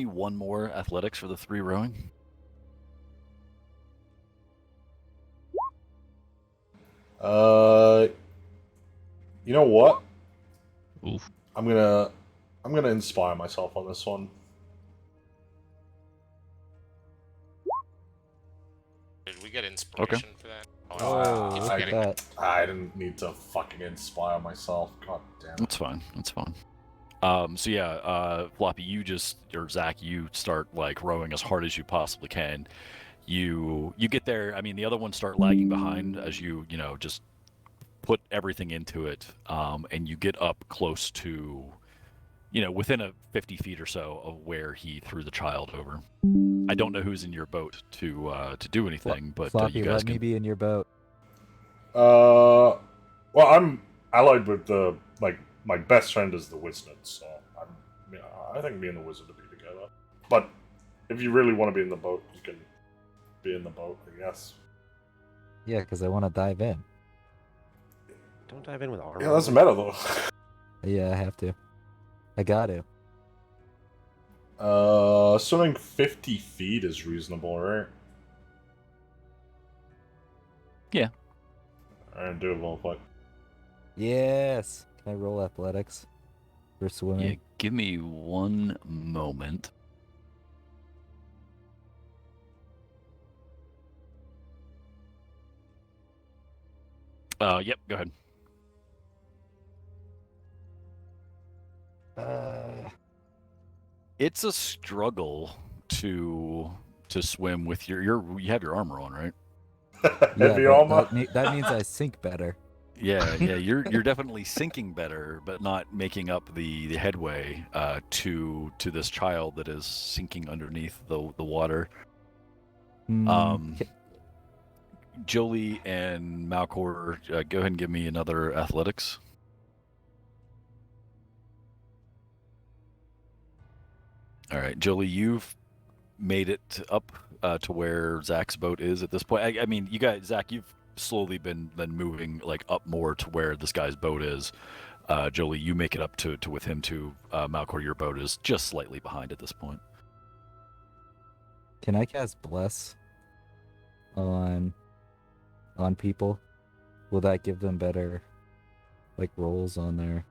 one more athletics for the 3 rowing. You know what? Oof. I'm gonna inspire myself on this one. Did we get inspiration for that? Oh, keep look at forgetting. that. I didn't need to fucking inspire myself. God damn it. That's fine. That's fine. So yeah, Floppy, or Zach, you start like rowing as hard as you possibly can. You get there. I mean, the other ones start lagging behind as you just put everything into it, and you get up close to, within a 50 feet or so of where he threw the child over. I don't know who's in your boat to do anything, but Floppy, you guys let me can. be in your boat. Well, I'm allied with my best friend is the wizard, so I think me and the wizard will be together. But if you really want to be in the boat, you can be in the boat, I guess. Yeah, because I want to dive in. Don't dive in with armor. Yeah, it doesn't matter though. Yeah, I have to. I got to. Swimming 50 feet is reasonable, right? Yeah. Alright, do it real quick. Yes. Can I roll athletics for Yeah, swimming? give me one moment. Yep, go ahead. It's a struggle to swim with you have your armor on, right? Heavy but armor. that means I sink better. Yeah, you're definitely sinking better, but not making up the headway to this child that is sinking underneath the water. Hmm, Jolie and Malcor, go ahead and give me another athletics. All right, Jolie, you've made it up to where Zach's boat is at this point. I mean, you guys, Zach, you've slowly been moving like up more to where this guy's boat is. Jolie, you make it up to with him too. Malcor, your boat is just slightly behind at this point. Can I cast Bless on people? Will that give them better rolls on their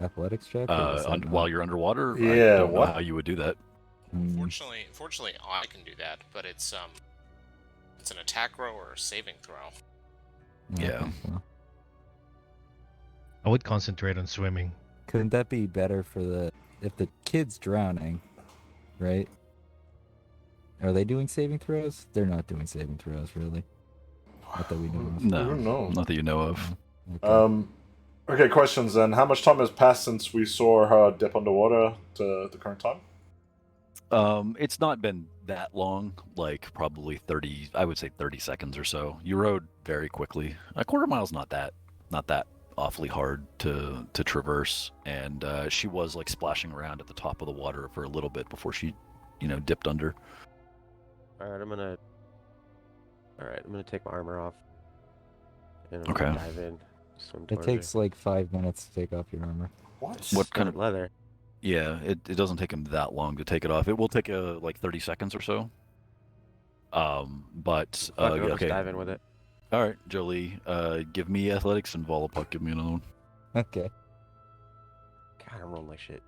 athletics check? or is that not? While you're underwater, I Yeah, don't know what? how you would do that. Hmm, Fortunately, I can do that, but it's an attack row or a saving throw. Yeah. okay, well. I would concentrate on swimming. Couldn't that be better for if the kid's drowning, right? Are they doing saving throws? They're not doing saving throws, really. Not that we know of. I No, don't know. not that you know of. Okay. Okay, questions then. How much time has passed since we saw her dip underwater to the current time? It's not been that long, like probably 30, I would say 30 seconds or so. You rode very quickly. A quarter mile's not that awfully hard to traverse, and she was like splashing around at the top of the water for a little bit before she, dipped under. All right, I'm gonna take my armor off. And I'm Okay. gonna dive in. Swim It towards takes like 5 minutes to take off your armor. What kind of leather? Yeah, it doesn't take him that long to take it off. It will take like 30 seconds or so. But Fuck it, yeah, I'll just okay. dive in with it. All right, Jolie, give me athletics, and Volapuk, give me another one. Okay. God, I'm rolling like shit.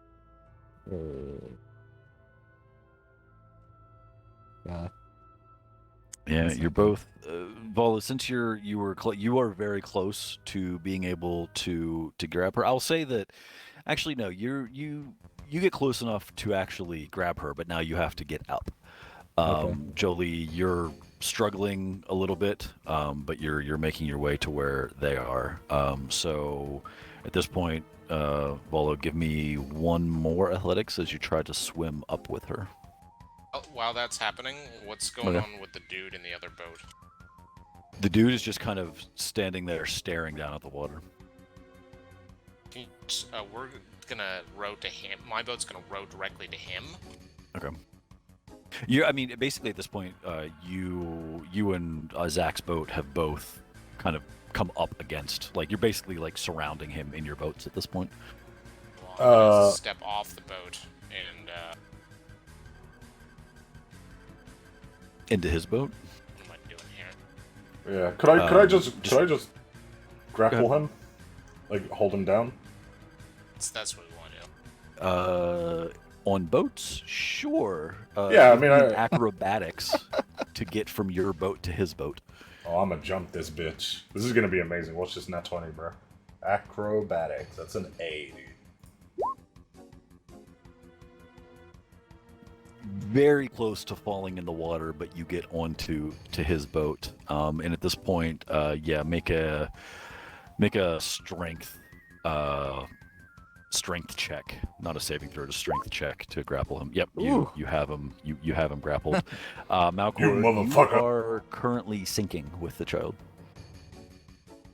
Yeah. Yeah, That's you're not bad. both Vola. Since you are very close to being able to grab her. I'll say that actually no, you get close enough to actually grab her, but now you have to get up. Okay. Jolie, you're struggling a little bit, but you're making your way to where they are. So at this point, Volo, give me one more athletics as you try to swim up with her. While that's happening, what's going Okay. on with the dude in the other boat? The dude is just kind of standing there staring down at the water. We're gonna row to him. My boat's gonna row directly to him. Okay. I mean, basically at this point, you and Zach's boat have both kind of come up against, like, you're basically like surrounding him in your boats at this point. Well, I'm gonna step off the boat and Into his boat. what am I doing here? Yeah. Could I just grapple him? Like hold him down? That's what we want to do. On boats, sure. Yeah, I you mean, need acrobatics to get from your boat to his boat. Oh, I'm gonna jump this bitch. This is gonna be amazing. Watch this nat 20, bro. Acrobatics. That's an A, dude. Very close to falling in the water, but you get onto his boat. And at this point, yeah, make a strength check, not a saving throw, just strength check to grapple him. Yep, you have him. You have him grappled. Malcor, You motherfucker. you are currently sinking with the child.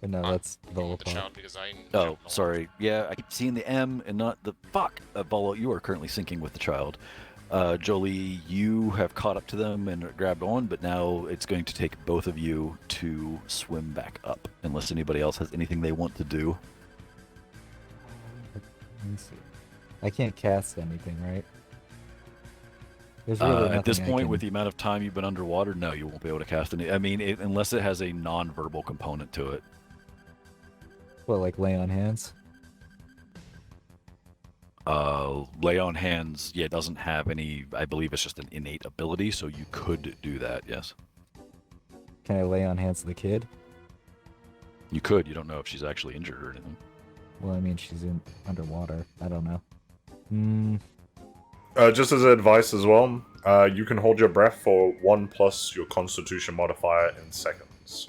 But no, that's The Volapuk. child because I. Oh, jumped off. sorry. Yeah, I keep seeing the M and not the fuck. Volo, you are currently sinking with the child. Jolie, you have caught up to them and grabbed on, but now it's going to take both of you to swim back up, unless anybody else has anything they want to do. Let me see. I can't cast anything, right? There's really At this nothing I point, can- with the amount of time you've been underwater, no, you won't be able to cast any. I mean, unless it has a non-verbal component to it. What, like lay on hands? Lay on hands, yeah, it doesn't have any. I believe it's just an innate ability, so you could do that. Yes, Can I lay on hands to the kid? you could. You don't know if she's actually injured or anything. Well, I mean, she's in underwater. I don't know. Just as advice as well, you can hold your breath for 1 plus your Constitution modifier in seconds.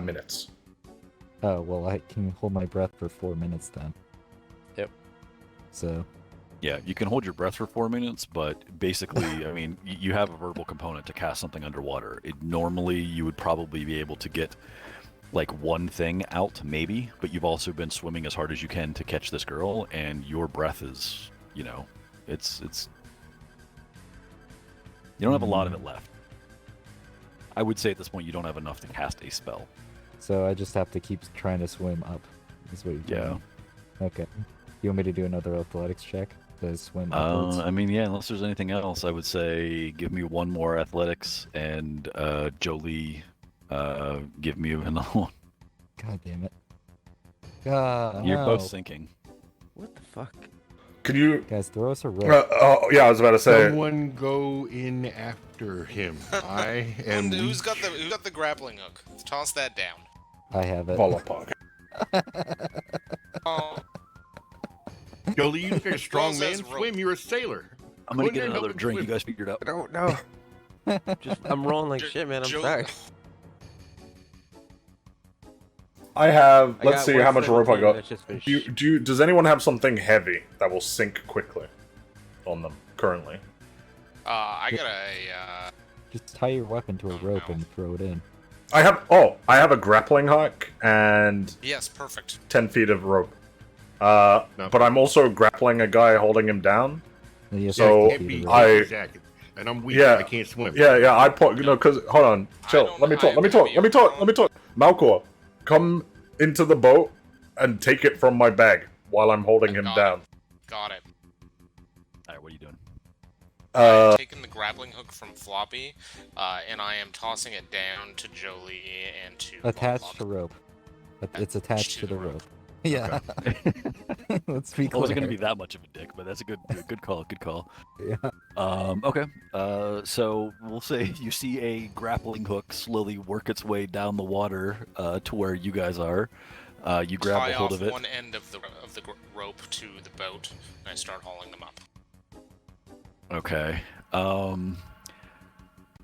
Minutes. Oh, well, I can hold my breath for 4 minutes then. Yep. So, Yeah, you can hold your breath for 4 minutes, but basically, I mean, you have a verbal component to cast something underwater. Normally, you would probably be able to get like one thing out, maybe, but you've also been swimming as hard as you can to catch this girl, and your breath is, it's. You don't have a lot of it left. I would say at this point you don't have enough to cast a spell. so I just have to keep trying to swim up. Is what you're Yeah. telling me. Okay. You want me to do another athletics check to swim upwards? I mean, yeah, unless there's anything else, I would say give me one more athletics, and Jolie, give me another one. God damn it. God, You're no. both sinking. What the fuck? Can you? Guys, throw us a rope. Oh, yeah, I was about to say. Someone go in after him. I am. Who's got the grappling hook? Toss that down. I have it. Volapuk. Oh, Jolie, you look like a strong Well, man. says rope. Swim, you're a sailor. I'm gonna Go in get there and another help him drink. You swim. guys figured out. I don't know. Just I'm rolling like Jo- shit, man. I'm Jo- sorry. I have. I Let's got see how much rope I 117, got. that's just been Does anyone have something heavy that will sink quickly on them currently? I got a. Just tie your weapon to a Oh, rope no. and throw it in. I have a grappling hook and Yes, perfect. 10 feet of rope. No. But I'm also grappling a guy holding him down. And you have So, to Can't be feet of I- rope. exact. And I'm weak. Yeah. I can't swim. Yeah, I put because hold on, chill. don't- Let me talk. I Let me will talk. be Let me talk. around. Let me talk. Malcor, come into the boat and take it from my bag while I'm holding him Got down. Got it. All right, what are you doing? I'm taking the grappling hook from Floppy, and I am tossing it down to Jolie and to Attached Volpok. to rope. It's attached to the rope. rope. Yeah. Let's be I clear. wasn't gonna be that much of a dick, but that's a good call. Good call. Yeah. Okay. So we'll say you see a grappling hook slowly work its way down the water to where you guys are. You grab Tie a hold off of it. one end of the rope to the boat, and I start hauling them up. Okay.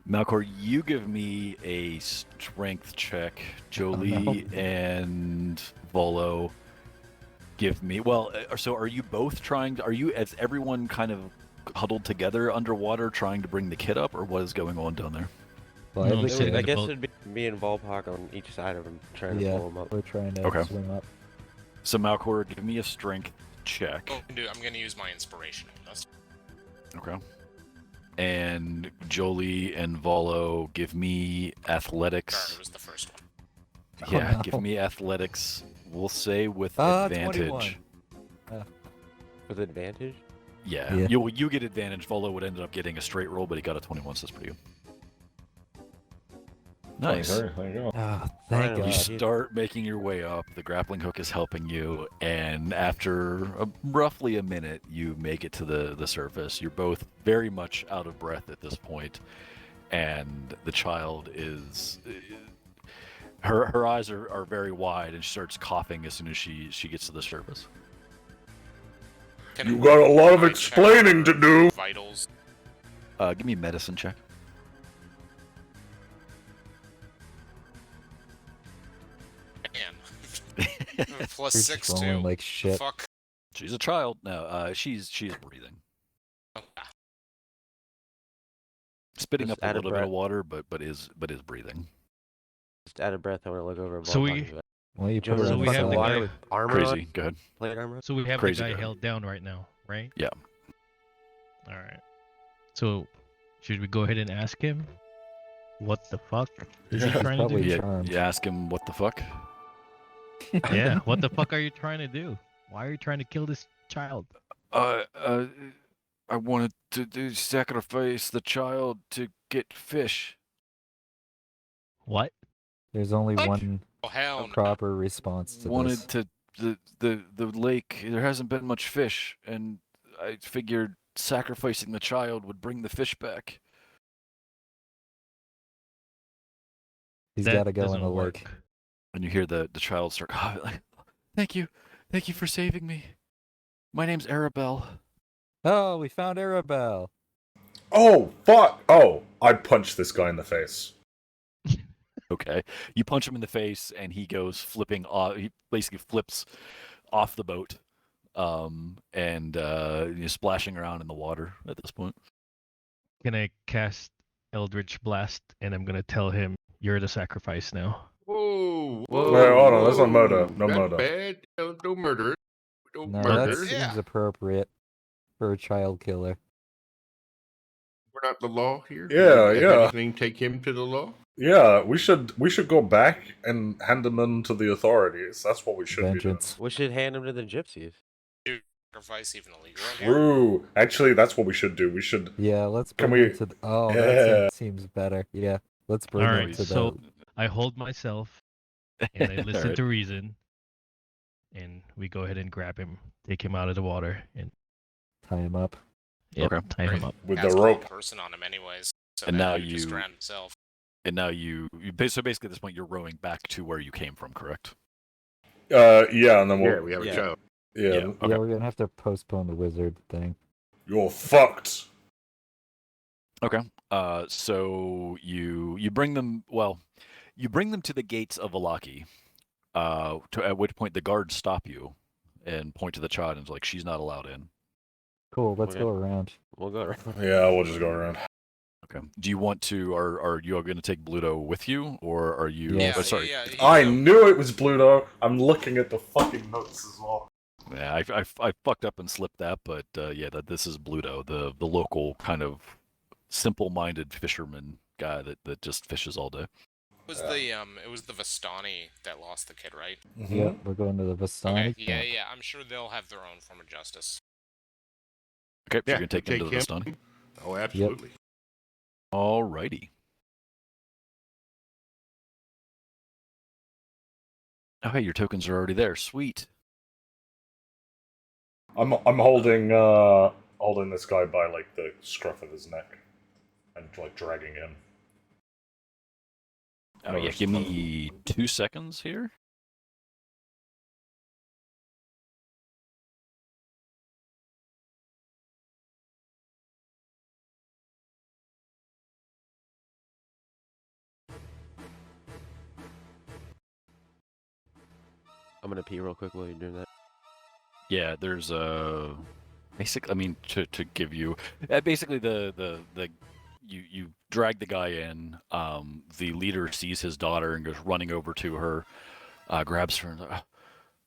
Malcor, you give me a strength check. Jolie and Volo give me. Well, so are you both trying? Are you, as everyone kind of huddled together underwater, trying to bring the kid up, or what is going on down there? Well, No, I I'm think sitting I in the guess boat. it'd be me and Volpok on each side of him trying to yeah, pull him up. we're trying to Okay. swim up. So Malcor, give me a strength check. Oh, I'm gonna use my inspiration. That's Okay. And Jolie and Volo, give me athletics. sorry, it was the first one. Yeah, no. give me athletics. We'll say with 21. advantage. With advantage? Yeah, Yeah. you get advantage. Volo would end up getting a straight roll, but he got a 21, so that's pretty good. Nice. There you go. Ah, thank Finally. You God. start making your way up. The grappling hook is helping you, and after roughly a minute, you make it to the surface. You're both very much out of breath at this point, and the child is. Her eyes are very wide, and she starts coughing as soon as she gets to the surface. Can You got a lot of I check explaining to her do. Vitals. Give me a medicine check. Man. Plus You're 6 trolling too. like shit. Fuck. She's a child. No, she's breathing, Okay. spitting Just up a out of little bit of breath. water, but is breathing. Just out of breath, I want to look over at So Volpok. we- and be like, Well, you Joe, put her So on we the have the side. guy- with armor Crazy. on? Go ahead. Plate armor? So we have Crazy the guy guy. held down right now, right? Yeah. All right. So should we go ahead and ask him what the fuck is he Yeah, trying to probably- do? Yeah. Charmed. You ask him what the fuck. Yeah. What the fuck are you trying to do? Why are you trying to kill this child? I wanted to sacrifice the child to get fish. What? There's only What? one Oh, hell no. proper response to Wanted this. to the lake. There hasn't been much fish, and I figured sacrificing the child would bring the fish back. He's That got to go in doesn't the work. lake. And you hear the child start coughing like, thank you for saving me. My name's Arabelle. Oh, we found Arabelle. Oh, fuck! Oh, I punched this guy in the face. Okay. You punch him in the face, and he goes flipping off. He basically flips off the boat, and he's splashing around in the water at this point. Can I cast Eldritch Blast and I'm gonna tell him you're the sacrifice now? Whoa, Wait, hold on, that's not murder. No That's murder. bad. No murder. No No, murder. that Yeah. seems appropriate for a child killer. We're not the law here. Yeah, If yeah. anything, take him to the law. Yeah, we should go back and hand him in to the authorities. That's what we should Vengeance. We should hand him to the gypsies. Sacrifice even illegal be in doing. here. True. Actually, that's what we should do. We should. Yeah, let's Can bring we- him to. Oh, Yeah. that seems better. Yeah, let's bring him Alright, to so the. I hold myself and I listen Alright. to reason, and we go ahead and grab him, take him out of the water, and Tie him up. yep, Okay. tie him up. with Cast the one rope. person on him anyways. So And now he would just you- drown himself. And now so basically at this point you're rowing back to where you came from, correct? Yeah, and then Yeah, we'll. we have Yeah. a child. Yeah, Yeah. Yeah, Okay. we're gonna have to postpone the wizard thing. you're fucked. Okay. So you bring them. Well, you bring them to the gates of Vallaki. At which point the guards stop you and point to the child and is like, she's not allowed in. Cool, let's Okay. go around. We'll go around. Yeah, we'll just go around. Okay. Do you want to? Are you going to take Bluto with you, or are you? Yes. Oh, sorry. Yeah, he's I no- knew it was Bluto. I'm looking at the fucking notes as well. Yeah, I fucked up and slipped that, but yeah, this is Bluto, the local kind of simple-minded fisherman guy that just fishes all day. it was the Vistani that lost the kid, right? Mm-hmm. Yep, we're going to the Vistani Okay, yeah, camp. yeah. I'm sure they'll have their own form of justice. Okay, so Yeah, you're gonna take them to the him. Vistani. Oh, absolutely. Alrighty. Oh, hey, your tokens are already there. Sweet. I'm holding holding this guy by like the scruff of his neck and like dragging him. Oh yeah, give me 2 seconds here. I'm gonna pee real quick while you're doing that. Yeah, there's a basically. I mean, to give you basically the you drag the guy in. The leader sees his daughter and goes running over to her, grabs her,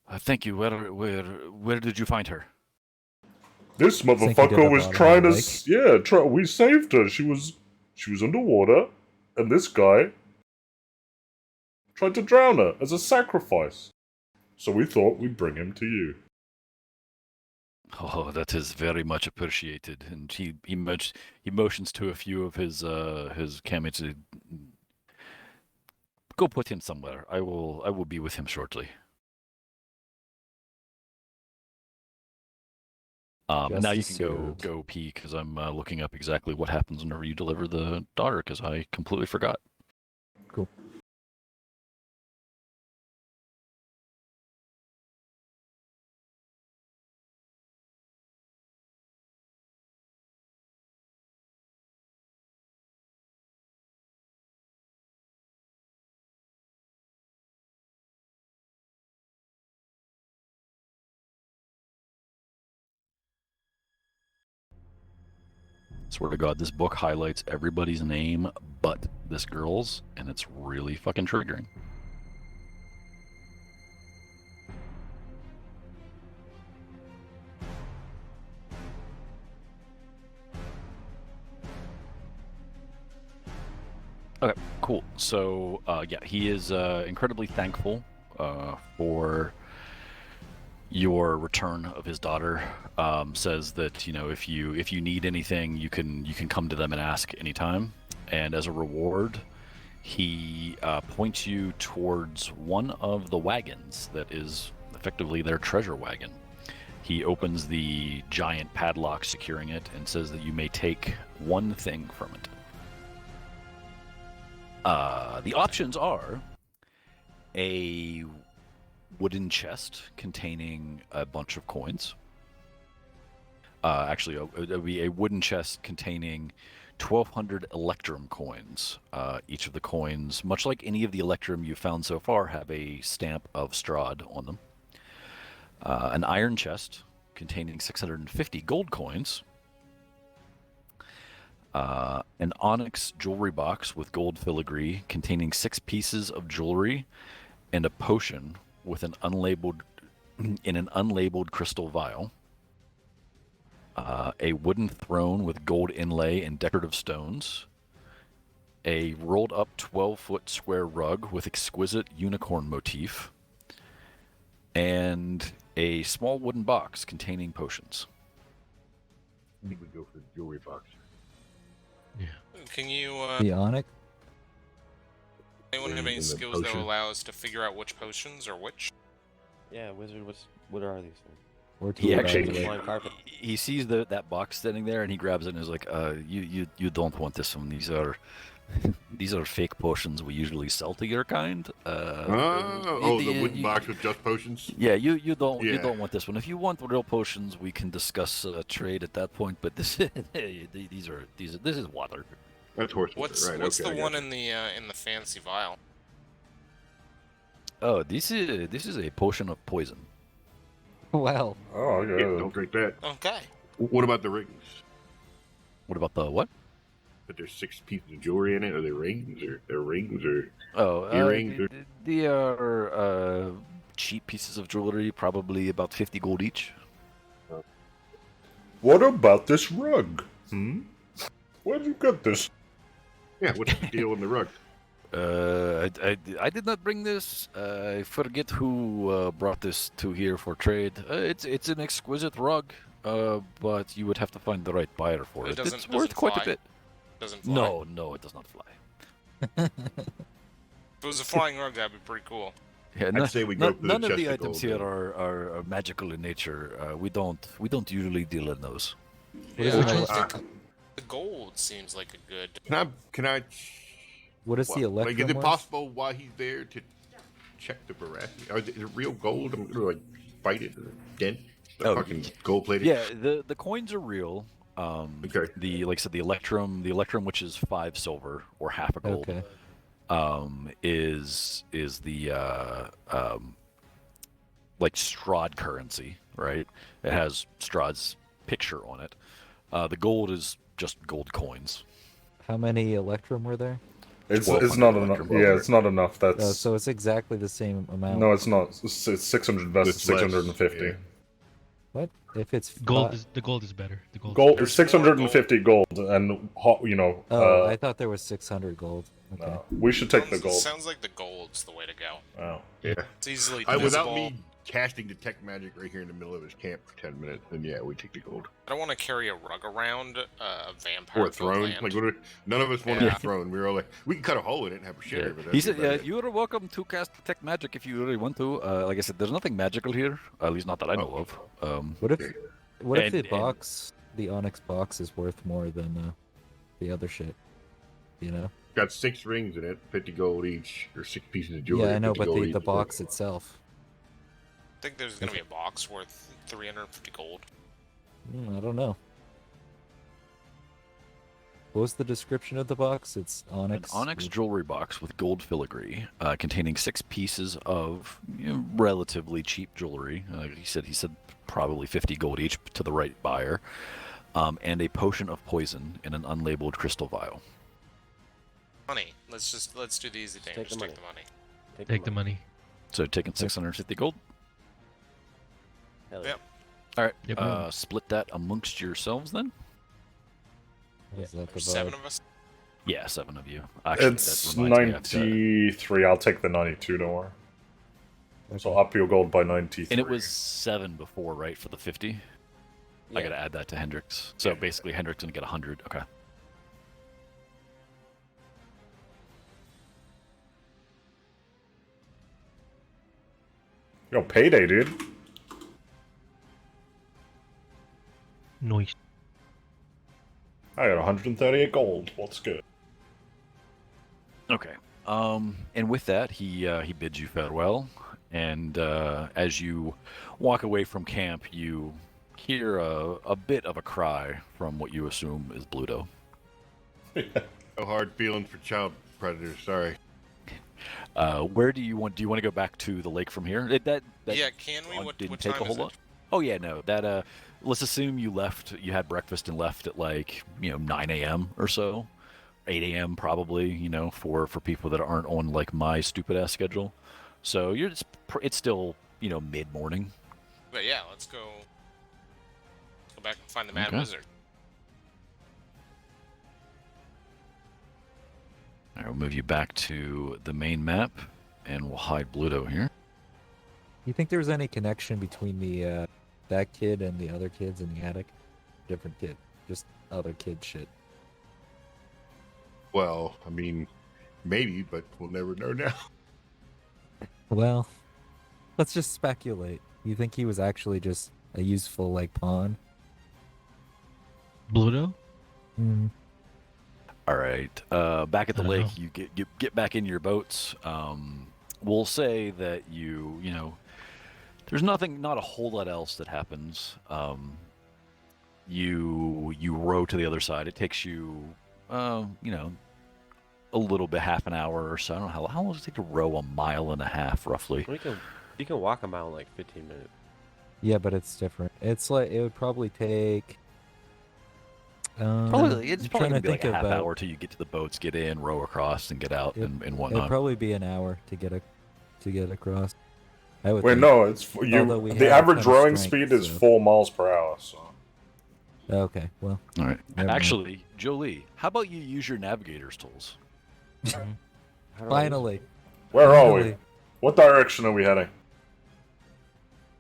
and thank you. Where did you find her? This Think you did motherfucker a was bottom trying of to. the lake? We saved her. She was underwater, and this guy tried to drown her as a sacrifice. So we thought we'd bring him to you. Oh, that is very much appreciated. And he motions to a few of his cammates to go put him somewhere. I will be with him shortly. Now you Justice can served. go pee because I'm looking up exactly what happens whenever you deliver the daughter because I completely forgot. Cool. Swear to God, this book highlights everybody's name but this girl's, and it's really fucking triggering. Okay, cool. So, yeah, he is incredibly thankful for your return of his daughter. Says that if you need anything, you can come to them and ask anytime. And as a reward, he points you towards one of the wagons that is effectively their treasure wagon. He opens the giant padlock securing it and says that you may take one thing from it. The options are a wooden chest containing a bunch of coins. Actually, it would be a wooden chest containing 1,200 Electrum coins. Each of the coins, much like any of the Electrum you've found so far, have a stamp of Strahd on them. An iron chest containing 650 gold coins. An onyx jewelry box with gold filigree containing 6 pieces of jewelry and a potion with an unlabeled crystal vial. A wooden throne with gold inlay and decorative stones. A rolled up 12-foot square rug with exquisite unicorn motif. And a small wooden box containing potions. I think we go for the jewelry box. Can you, The onyx? anyone have any And the skills that potion? will allow us to figure out which potions are which? Yeah, wizard. What are these things? Or to He a actually bag of- Flying carpet. he sees that box standing there and he grabs it and is like, you don't want this one. These are fake potions we usually sell to your kind. The wooden box with just potions. Yeah, you don't Yeah. want this one. If you want real potions, we can discuss trade at that point. But this this is water. That's horse What's right? what's okay, the I one gotcha. in the fancy vial? Oh, this is a potion of poison. Well, Oh, Yeah, okay. don't drink that. Okay. What about the rings? What about the what? But there's 6 pieces of jewelry in it. Are they rings or they're rings or? Oh, Earrings they are cheap pieces of jewelry, probably about 50 gold each. What about this rug? Where'd you get this? Yeah, what's the deal on the rug? I did not bring this. I forget who brought this to here for trade. It's an exquisite rug, but you would have to find the right buyer for it. Doesn't- It's doesn't worth quite a fly? bit. Doesn't fly. No, it does not fly. If it was a flying rug, that'd be pretty cool. Yeah, I'd say we go for the none of chest the of items gold, here then. are magical in nature. We don't usually deal in those. What is Yeah, it I called? think the gold seems like a good. Can I? what is the Like, electrum is it worth? possible while he's there to check the veracity? Is it real gold? I'm gonna like bite it or dent. The Oh, fucking gold plated. Yeah, the coins are real. Okay. The like I said, the electrum, which is 5 silver or half a gold, Okay. is the like Strahd currency, right? It has Strahd's picture on it. The gold is just gold coins. How many electrum were there? It's 1200 not enough. electrum Yeah, over it's not enough. That's Oh, so it's exactly the same amount. no, it's not. It's 600 versus It's less, 650. yeah. What? If it's Gold fi- is better. The gold. Gold There's is 650 gold, and Oh, I thought there was 600 gold. Okay. no, we should take the gold. Sounds like the gold's the way to go. Oh. Yeah. It's easily Without divisible. me casting detect magic right here in the middle of his camp for 10 minutes, then yeah, we take the gold. I don't want to carry a rug around a vampire Or a throne. land. Like, none of us wanted Yeah. a throne. We were all like, we can cut a hole in it and have a Yeah. shitter. But He that's said, about it. "You are welcome to cast detect magic if you really want to." Like I said, there's nothing magical here, at least not that I know of. What if And- the and- box, the onyx box, is worth more than the other shit? You know? Got 6 rings in it, 50 gold each, or 6 pieces of jewelry. Yeah, I know, 50 but gold the each. box itself. I think there's going to be a box worth 350 gold. I don't know. What was the description of the box? It's An onyx. onyx jewelry box with gold filigree, containing 6 pieces of relatively cheap jewelry. He said probably 50 gold each to the right buyer, and a potion of poison in an unlabeled crystal vial. Money. Let's do the easy thing. take Just the take the money. Take the money. So taking 650 gold. Hell Yep. All right. Yep. Split that amongst yourselves then. Is that the There's 7 vibe? of us. Yeah, 7 of you. Actually, It's that reminds me, I have to- 93. I'll take the 92. Don't worry. So Okay. up your gold by 93. And it was 7 before, right, for the 50? I gotta add that to Hendrix. So basically, Hendrix gonna get 100. Okay. Yo, payday, dude. Noise. I got 138 gold. What's good? Okay. And with that, he bids you farewell, and as you walk away from camp, you hear a bit of a cry from what you assume is Bluto. No hard feelings for child predators. Sorry. Where do you want? Do you want to go back to the lake from here? That Yeah, can we? one What didn't what take time a whole is lot. it? Oh yeah, no. That let's assume you left. You had breakfast and left at like 9 a.m. or so, 8 a.m. probably. For people that aren't on like my stupid ass schedule. So it's still mid morning. But yeah, let's go. Let's go back and find the Mad Okay. Wizard. All right, we'll move you back to the main map, and we'll hide Bluto here. You think there was any connection between the that kid and the other kids in the attic? Different kid, just other kid shit. Well, I mean, maybe, but we'll never know now. Well, let's just speculate. You think he was actually just a useful pawn? Bluto? Hmm. All right. Back at the I don't lake, know. you get back in your boats. We'll say that there's not a whole lot else that happens. You row to the other side. It takes you, a little bit, half an hour or so. I don't know how long does it take to row a mile and a half, roughly. You can walk a mile in like 15 minutes. Yeah, but it's different. It's like it would probably take. It's I'm probably trying gonna to be like think a half about- hour till you get to the boats, get in, row across, and get out and It'd whatnot. probably be an hour to get across. I would Wait, think. no, it's Although we the have a average ton of rowing strength, speed is so- 4 miles per hour. So Okay, well, All right. Never mind. Actually, Jolie, how about you use your navigator's tools? How do I use it? finally. where are we? Finally. What direction are we heading?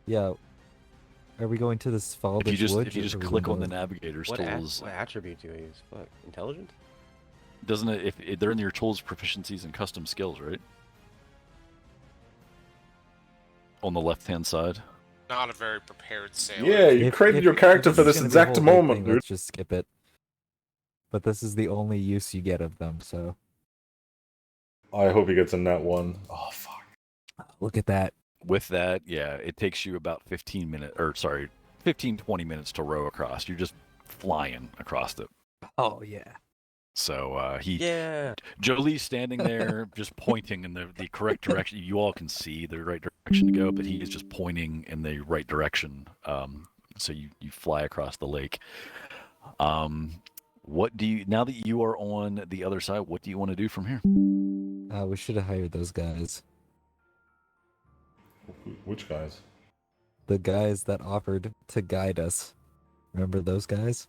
Yeah. Are we going to this Faldich If you Woods? just or are we click going on the to- navigator's What tools, attribute do I use? Fuck, intelligence? doesn't it? If they're in your tools, proficiencies, and custom skills, right? On the left-hand side. Not a very prepared sailor. Yeah, you created your character if for this this is gonna be a exact whole big moment, thing, dude. Let's just skip it. But this is the only use you get of them, so I hope he gets a net one. Oh fuck. look at that. With that, yeah, it takes you about 15 minutes, 20 minutes to row across. You're just flying across it. Oh yeah. So Yeah. Jolie's standing there just pointing in the correct direction. You all can see the right direction to go, but he is just pointing in the right direction. So you fly across the lake. Now that you are on the other side, what do you want to do from here? We should have hired those guys. Which guys? The guys that offered to guide us. Remember those guys?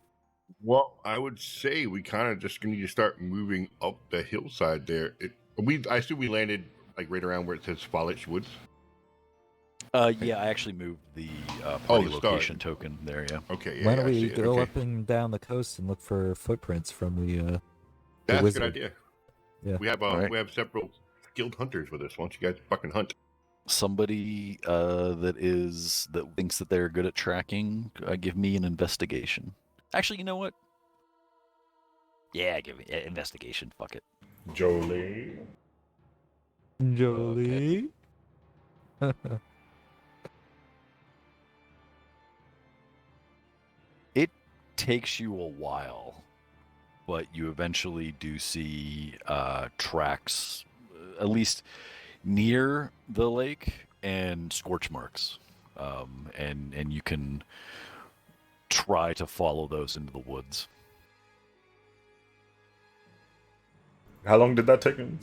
Well, I would say we kind of just need to start moving up the hillside there. I assume we landed like right around where it says Vallaki Woods. Yeah, I actually moved the party the star. location token there. Yeah. Okay, yeah, Why yeah, don't I we see it. go Okay. up and down the coast and look for footprints from the That's a wizard? good idea. Yeah. We have Alright. we have several skilled hunters with us. Why don't you guys fucking hunt? Somebody that thinks that they're good at tracking, give me an investigation. Actually, you know what? Yeah, give me investigation. Fuck it. Jolie. Jolie. It takes you a while, but you eventually do see tracks, at least near the lake, and scorch marks, and you can try to follow those into the woods. How long did that take him?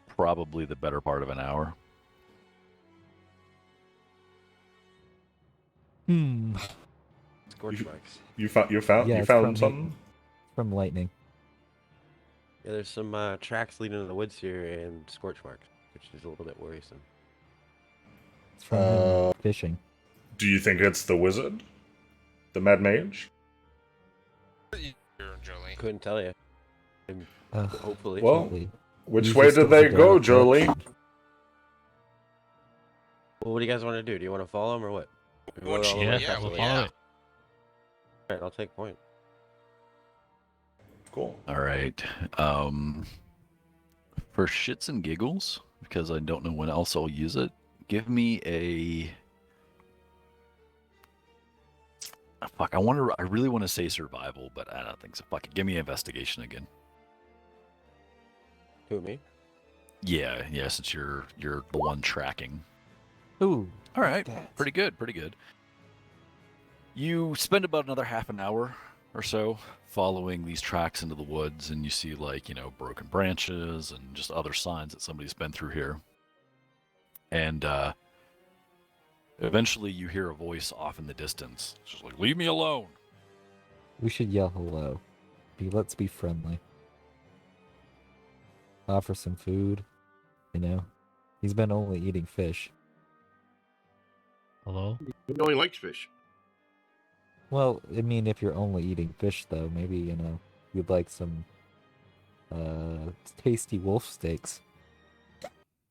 Probably the better part of an hour. Scorch marks. You found Yeah, you it's found from something? From lightning. Yeah, there's some tracks leading to the woods here and scorch marks, which is a little bit worrisome. It's from him fishing. Do you think it's the wizard? The mad mage? Here, Jolie. Couldn't tell you. Hopefully. Well, Jolie. Which Use way your did skills they to go, direct Jolie? direction. Well, what do you guys want to do? Do you want to follow him or what? We What go you- all the way Yeah, across we'll the follow lake? it. Alright, I'll take point. Cool. All right. For shits and giggles, because I don't know when else I'll use it, give me a. Fuck, I really want to say survival, but I don't think so. Fuck it, give me investigation again. Who, me? Yeah, since you're the one tracking. Ooh. All right, That. pretty good. You spend about another half an hour or so following these tracks into the woods, and you see broken branches and just other signs that somebody's been through here. And eventually you hear a voice off in the distance. It's just like, leave me alone. We should yell hello. Let's be friendly. Offer some food. He's been only eating fish. Hello? He only likes fish. Well, I mean, if you're only eating fish, though, maybe, you'd like some tasty wolf steaks.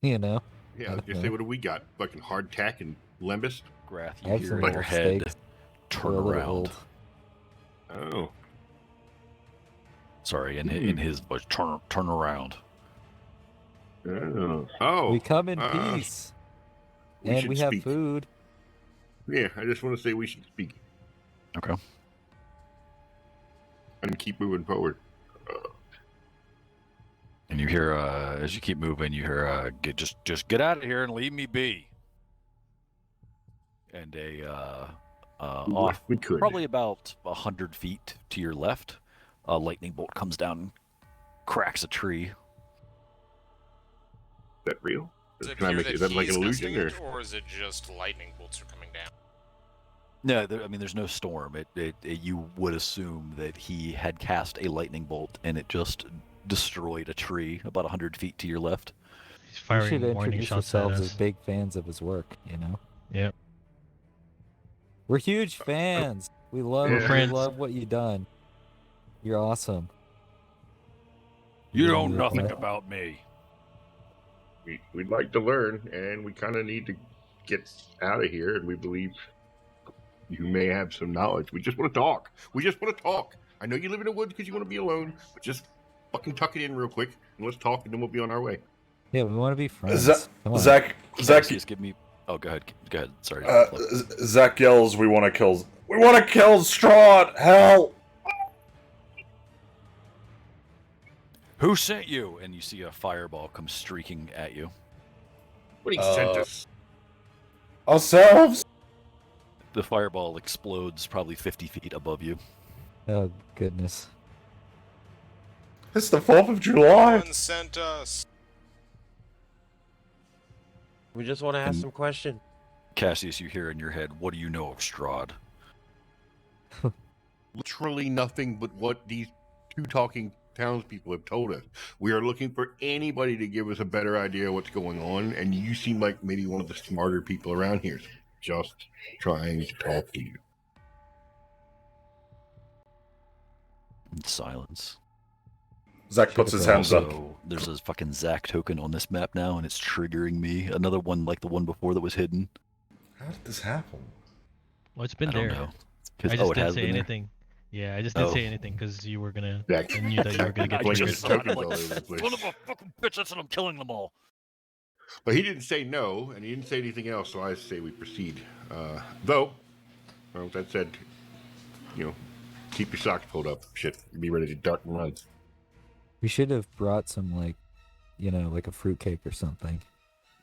Yeah, I I don't just say, know. what do we got? Fucking hardtack and lembas? Grath, I you have hear some in your wolf head steaks. turn They're a little around. old. Oh, Sorry, in his voice, turn around. Oh. We come in peace. we And should we have speak. food. Yeah, I just want to say we should speak Okay. and keep moving forward. And you hear, as you keep moving, you hear, just get out of here and leave me be. And off, We could. probably about 100 feet to your left, a lightning bolt comes down and cracks a tree. Is that real? Does it Can I appear make is that that like he's an gusting illusion, it, or is it just lightning bolts are coming down? No, there's no storm. You would assume that he had cast a lightning bolt and it just destroyed a tree about 100 feet to your left. He's We should firing warning introduce shots at ourselves us. as big fans of his work, you know? Yep. We're huge fans. We love We're friends. what you done. You're awesome. You Yeah, know yeah, nothing yeah. about me. We'd like to learn, and we kind of need to get out of here, and we believe you may have some knowledge. We just want to talk. I know you live in the woods because you want to be alone, but just fucking tuck it in real quick, and let's talk, and then we'll be on our way. Yeah, we want to be friends. Come on. Zach, Just give me. Oh, go ahead. Sorry. Zach yells, "We want to kill Strahd! Hell!" Who sent you? And you see a fireball come streaking at you. What he sent us? Ourselves. The fireball explodes probably 50 feet above you. Oh, goodness. It's the 4th of July. Someone sent us. We just want to ask some questions. Cassius, you hear in your head, what do you know of Strahd? Literally nothing but what these two talking townspeople have told us. We are looking for anybody to give us a better idea of what's going on, and you seem like maybe one of the smarter people around here. Just trying to talk to you. Silence. Zach puts his hands up. Also, there's a fucking Zach token on this map now, and it's triggering me. Another one like the one before that was hidden. How did this happen? Well, it's been I don't there. know. I just it didn't has say been there? anything. Yeah, I just didn't Oh. say anything because you were gonna. Zach. I knew that you were gonna get I Like triggered. his just thought, tokens like, all over the place. son of a fucking bitch, that's what I'm killing them all. But he didn't say no, and he didn't say anything else, so I say we proceed. Though, well, that said, keep your socks pulled up. Shit, be ready to duck and run. We should have brought some, like a fruitcake or something.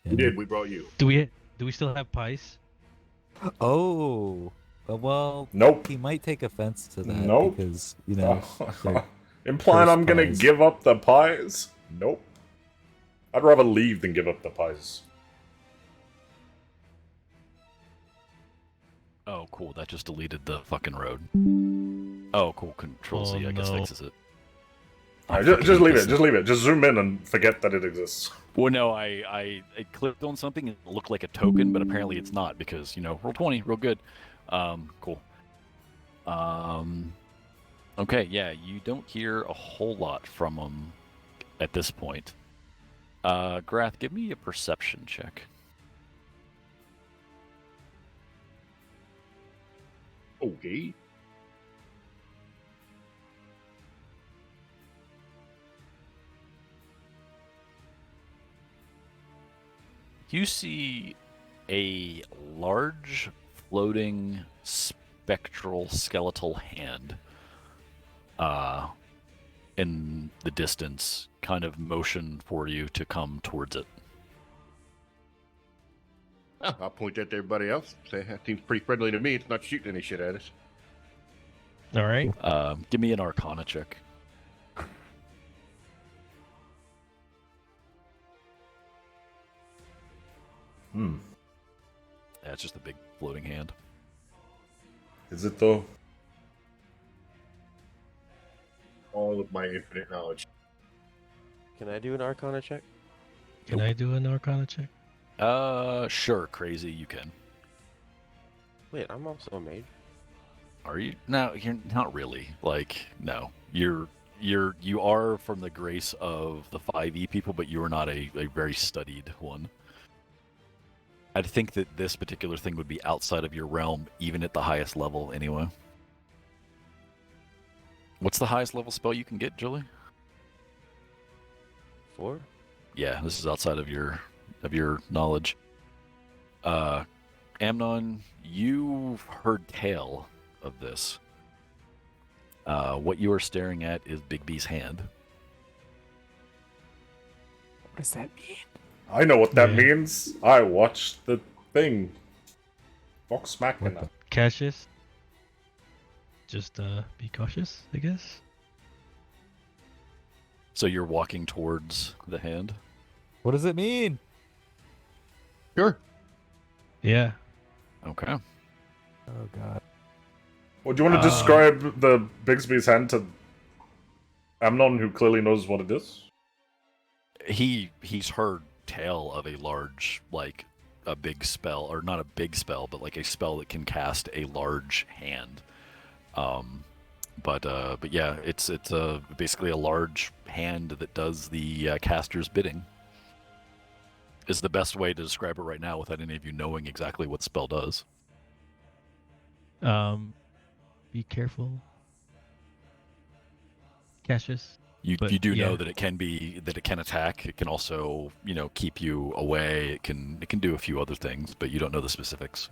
We you know? did. We brought you. Do we still have pies? Oh. Well, Nope. he might take offense to that Nope. because, they're Implying cursed I'm gonna pies. give up the pies? Nope. I'd rather leave than give up the pies. Oh, cool. That just deleted the fucking road. Oh, cool. Control Z, Oh, I guess no. fixes it. Alright, just leave it. Just leave it. Just zoom in and forget that it exists. Well, no, I clicked on something and it looked like a token, but apparently it's not because, roll 20, real good. Cool. Okay, yeah, you don't hear a whole lot from them at this point. Grath, give me a perception check. Okay. You see a large floating spectral skeletal hand in the distance kind of motion for you to come towards it. I'll point that to everybody else. Say that seems pretty friendly to me. It's not shooting any shit at us. All right. Give me an Arcana check. Hmm. Yeah, it's just a big floating hand. Is it though? All of my infinite knowledge. Can I do an Arcana check? Can I do an Arcana check? Sure, crazy, you can. Wait, I'm also a mage. Are you? No, you're not really. Like, no. You are from the grace of the 5e people, but you are not a very studied one. I'd think that this particular thing would be outside of your realm, even at the highest level, anyway. What's the highest level spell you can get, Julie? 4? Yeah, this is outside of your knowledge. Amnon, you've heard tale of this. What you are staring at is Bigby's hand. What does that mean? I know what that Yeah. means. I watched the thing. Vox Machina. Cassius. Just be cautious, I guess. So you're walking towards the hand. What does it mean? Sure. Yeah. Okay. Oh god. Well, do you want to describe the Bigsby's hand to Amnon, who clearly knows what it is? He's heard tale of a large, like a big spell, or not a big spell, but like a spell that can cast a large hand. But yeah, it's basically a large hand that does the caster's bidding. Is the best way to describe it right now without any of you knowing exactly what the spell does. Be careful, Cassius. You But, do know yeah. that it can attack. It can also, keep you away. It can do a few other things, but you don't know the specifics.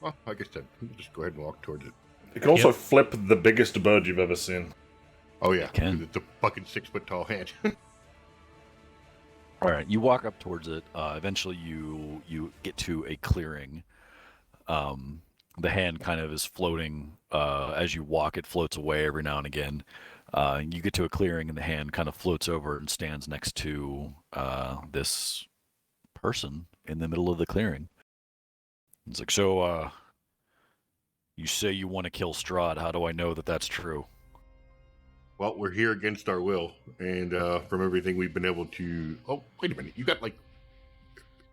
Well, like I said, just go ahead and walk towards it. It can also flip the biggest bird you've ever seen. Oh yeah, can. 'cause it's a fucking 6-foot tall hand. All right, you walk up towards it. Eventually, you get to a clearing. The hand kind of is floating as you walk. It floats away every now and again. You get to a clearing, and the hand kind of floats over and stands next to this person in the middle of the clearing. It's like, so, you say you want to kill Strahd. How do I know that that's true? Well, we're here against our will, and from everything we've been able to... Oh, wait a minute. You got, like,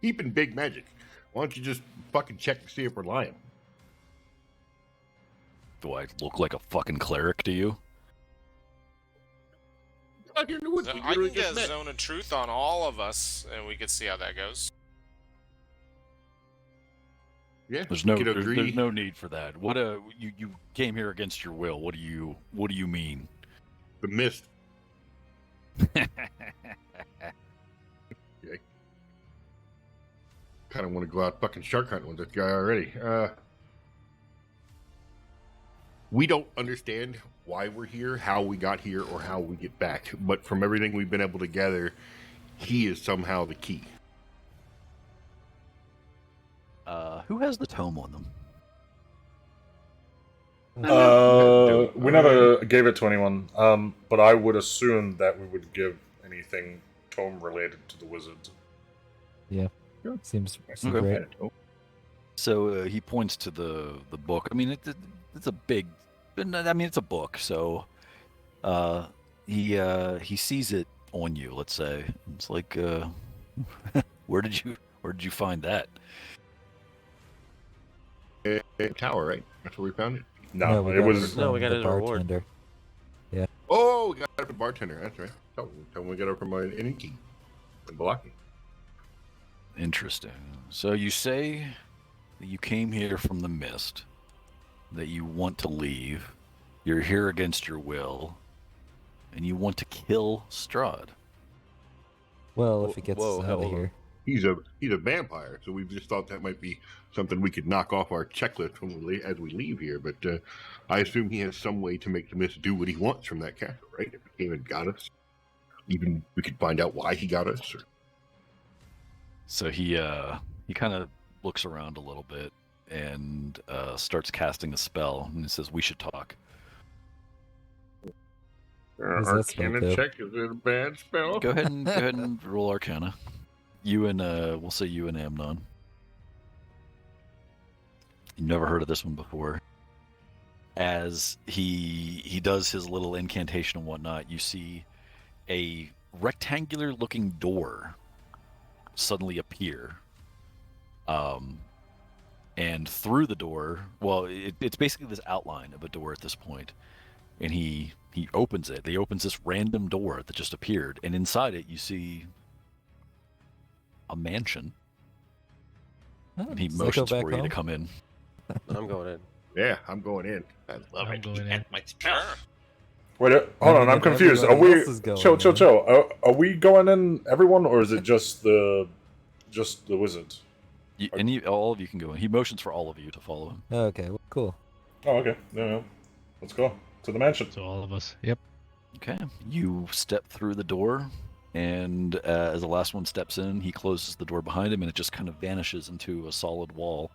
heaping big magic. Why don't you just fucking check to see if we're lying? Do I look like a fucking cleric to you? Out here in the woods. So we I literally can get just a met. zone of truth on all of us, and we can see how that goes. Yeah, There's we no could agree. there's no need for that. What you came here against your will. What do you mean? The mist. Kind of want to go out fucking shark hunting with this guy already. We don't understand why we're here, how we got here, or how we get back. But from everything we've been able to gather, he is somehow the key. Who has the tome on them? We never gave it to anyone, but I would assume that we would give anything tome related to the wizard. Seems Okay. great. So he points to the book. I mean, it's a big. I mean, it's a book. So he sees it on you. Let's say it's like, where did you find that? Tower, right? That's where we found it. No, we it got was. from No, we got the it as a reward. bartender. Oh, we got it from bartender. That's right. Tell me we got it from an Inky in Vallaki. Interesting. So you say that you came here from the mist, that you want to leave, you're here against your will, and you want to kill Strahd. Well, if he gets Whoa, us out of hold on. here. He's a vampire, so we've just thought that might be something we could knock off our checklist as we leave here. But I assume he has some way to make the mist do what he wants from that castle, right? If he came and got us, even we could find out why he got us. Or... So he kind of looks around a little bit and starts casting a spell, and he says, "We should talk." does that spell Arcana do? check, is it a bad spell? Go ahead and roll Arcana. You and we'll say you and Amnon. You never heard of this one before. As he does his little incantation and whatnot, you see a rectangular-looking door suddenly appear. And through the door, well, it's basically this outline of a door at this point. And he opens it. He opens this random door that just appeared, and inside it you see a mansion. Oh, And he does that go motions back for you to home? come in. I'm going in. Yeah, I'm going in. I love I'm it. going He in. had my smell. Sure. Wait, hold on, I'm if confused. Are everybody we else is going chill? in. Are we going in, everyone, or is it just the wizard? All of you can go in. He motions for all of you to follow him. Okay, well, cool. Oh, okay. Yeah. Let's go to the mansion. So all of us. Yep. Okay. You step through the door, and as the last one steps in, he closes the door behind him, and it just kind of vanishes into a solid wall.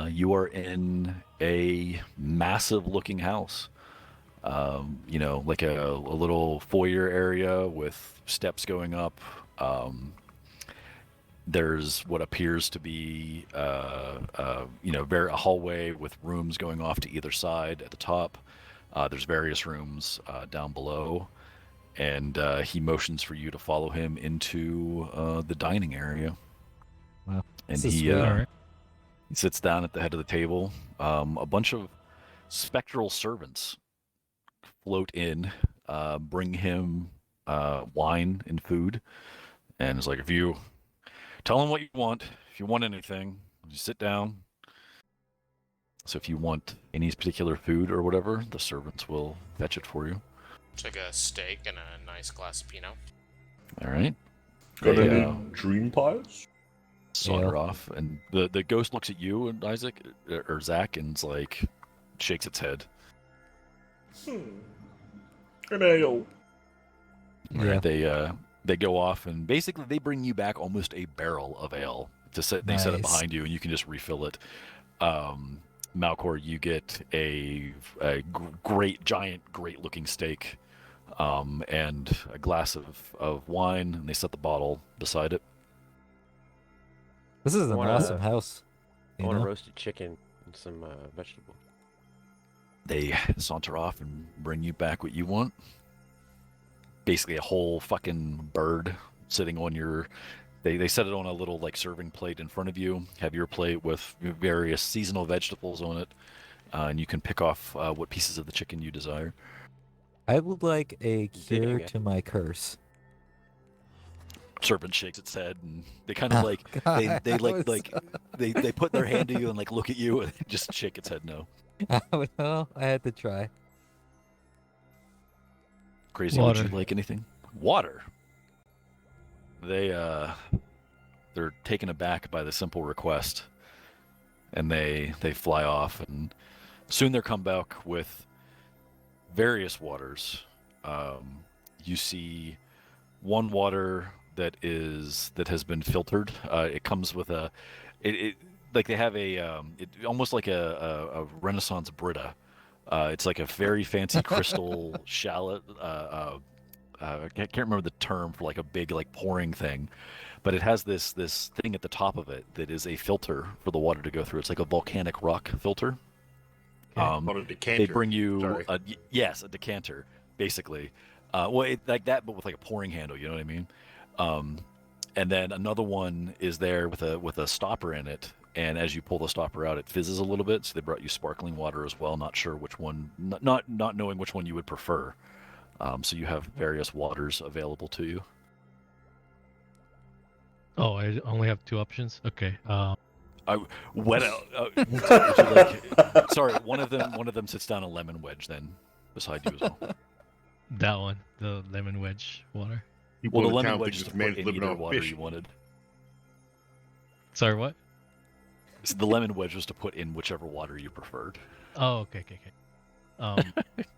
You are in a massive-looking house. Like a little foyer area with steps going up. There's what appears to be, a hallway with rooms going off to either side at the top. There's various rooms down below, and he motions for you to follow him into the dining area. Wow. And This is he sweet. Alright. he sits down at the head of the table. A bunch of spectral servants float in, bring him wine and food, and it's like, if you tell him what you want, if you want anything, you sit down. So if you want any particular food or whatever, the servants will fetch it for you. Took a steak and a nice glass of Pinot. All right. Got They, any dream pies? saunter off, and the ghost looks at you and Isaac or Zach, and it's like shakes its head. An ale. All Yeah. right, they go off, and basically they bring you back almost a barrel of ale. They set it Nice. behind you, and you can just refill it. Malcor, you get a great looking steak, and a glass of wine, and they set the bottle beside it. This is an Wanna- awesome house. I You want a know? roasted chicken and some vegetable. They saunter off and bring you back what you want. Basically a whole fucking bird sitting on your... They set it on a little like serving plate in front of you. Have your plate with various seasonal vegetables on it. And you can pick off what pieces of the chicken you desire. I would like a cure Dang it. to my curse. Servant shakes its head, and they kind of Oh, like God, they I like was- like they put their hand to you and like look at you and just shake its head no. Well, I had to try. Crazy, would you Water. like anything? Water. They're taken aback by the simple request, and they fly off, and soon they come back with various waters. You see one water that has been filtered. It comes with it like they have almost like a Renaissance Brita. It's like a very fancy crystal shallot. I can't remember the term for like a big like pouring thing, but it has this thing at the top of it that is a filter for the water to go through. It's like a volcanic rock filter. Called a decanter. They bring you Sorry. a decanter, basically. Like that, but with like a pouring handle. You know what I mean? And then another one is there with a stopper in it. And as you pull the stopper out, it fizzes a little bit. So they brought you sparkling water as well. Not sure which one, not knowing which one you would prefer. So you have various waters available to you. Oh, I only have two options. Okay. Would you like, sorry, one of them sits down a lemon wedge then beside you as well. That one, the lemon wedge water. People Well, the in lemon town wedge think is this to man's put in living either on water fish. you wanted. Sorry, what? So the lemon wedge was to put in whichever water you preferred. Oh, okay. I'll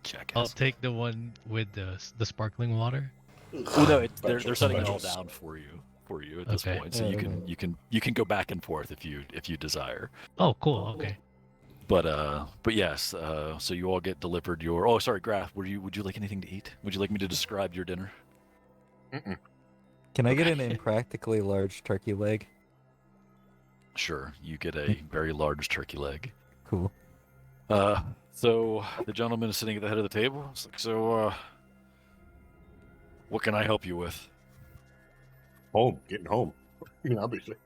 Jackass. take the one with the sparkling water. Well, no, they're Special, setting it all special. down for you at this Okay. point, so you can go back and forth if you desire. Oh, cool. Okay. But yes, so you all get delivered your. Oh, sorry, Graf. Would you like anything to eat? Would you like me to describe your dinner? Mm-mm. Can I get an impractically large turkey leg? Sure, you get a very large turkey leg. Cool. So the gentleman is sitting at the head of the table. It's like, so, what can I help you with? Home, getting home. I mean, obviously.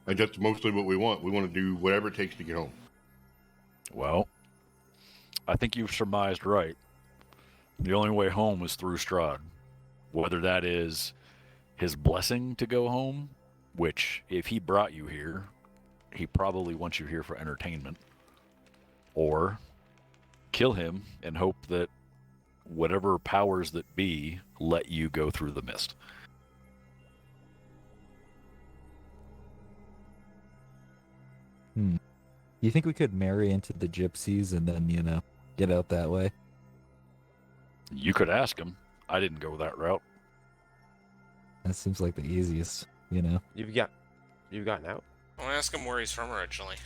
And that's mostly what we want. We want to do whatever it takes to get home. Well, I think you've surmised right. The only way home is through Strahd. Whether that is his blessing to go home, which, if he brought you here, he probably wants you here for entertainment. or kill him and hope that whatever powers that be let you go through the mist. You think we could marry into the gypsies and then, get out that way? You could ask him. I didn't go that route. That seems like the easiest, You've gotten out. I'll ask him where he's from originally.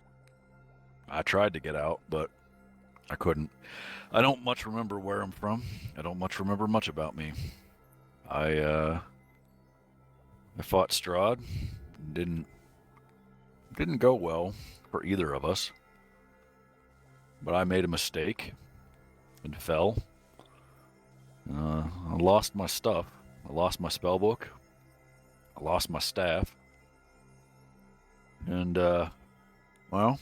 I tried to get out, but I couldn't. I don't much remember where I'm from. I don't much remember much about me. I fought Strahd. Didn't go well for either of us. But I made a mistake and fell. I lost my stuff. I lost my spell book. I lost my staff. And, well,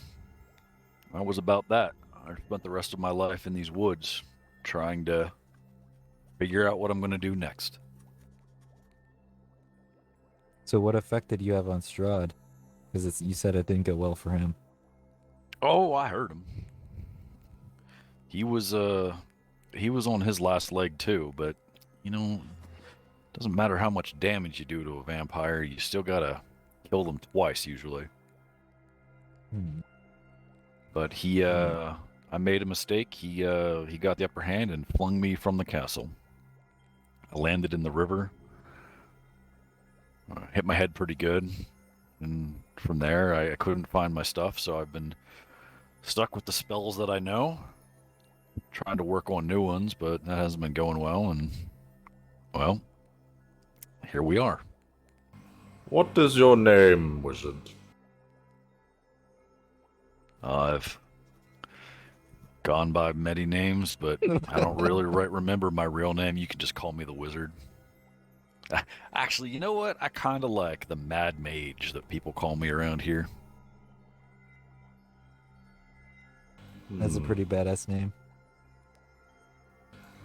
that was about that. I spent the rest of my life in these woods trying to figure out what I'm going to do next. So what effect did you have on Strahd? Because you said it didn't go well for him. Oh, I heard him. He was on his last leg too, but doesn't matter how much damage you do to a vampire, you still gotta kill them twice usually. But I made a mistake. He got the upper hand and flung me from the castle. I landed in the river, hit my head pretty good, and from there I couldn't find my stuff, so I've been stuck with the spells that I know, trying to work on new ones, but that hasn't been going well, and, well, here we are. What is your name, wizard? I've gone by many names, but I don't really remember my real name. You can just call me the wizard. Actually, you know what? I kind of like the Mad Mage that people call me around here. That's a pretty badass name.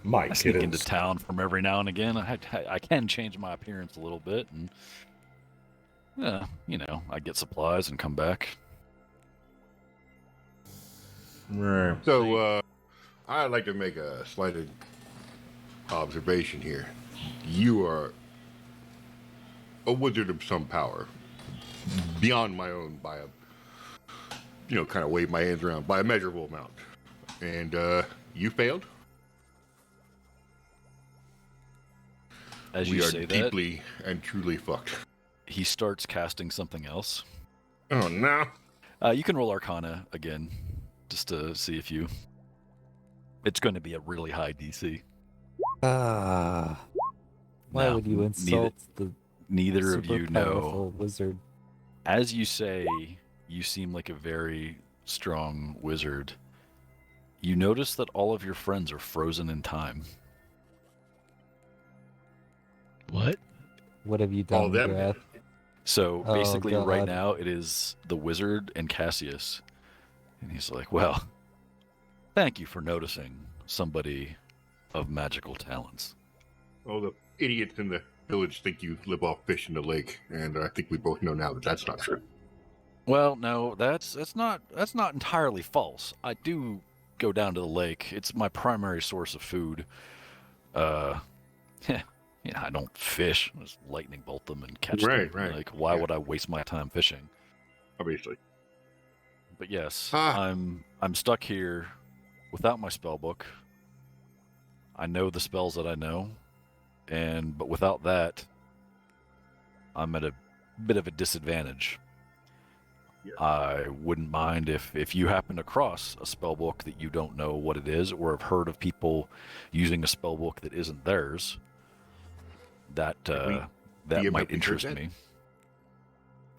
Mike, I sneak into town from every now and again. I can change my appearance a little bit, and I get supplies and come back. Right. So, I'd like to make a slight observation here. You are a wizard of some power, beyond my own by a, kind of wave my hands around, by a measurable amount. And, you failed? As we you are say that, deeply and truly fucked. he starts casting something else. Oh, no. You can roll Arcana again, just to see if you... It's going to be a really high DC. Why No, would you insult the Neither of super you know. powerful wizard? As you say, you seem like a very strong wizard. You notice that all of your friends are frozen in time. What? What have you done, All them. Grath? So Oh, basically, right God. now, it is the wizard and Cassius. And he's like, well, thank you for noticing somebody of magical talents. All the idiots in the village think you live off fish in the lake, and I think we both know now that that's not true. Well, no, that's not entirely false. I do go down to the lake. It's my primary source of food. I don't fish. I just lightning bolt them and catch them. Right. Like, why would I waste my time fishing? Obviously. But yes, Ah. I'm stuck here without my spell book. I know the spells that I know, but without that, I'm at a bit of a disadvantage. Yeah. I wouldn't mind if you happen across a spell book that you don't know what it is, or have heard of people using a spell book that isn't theirs. That be might able to interest do that? me.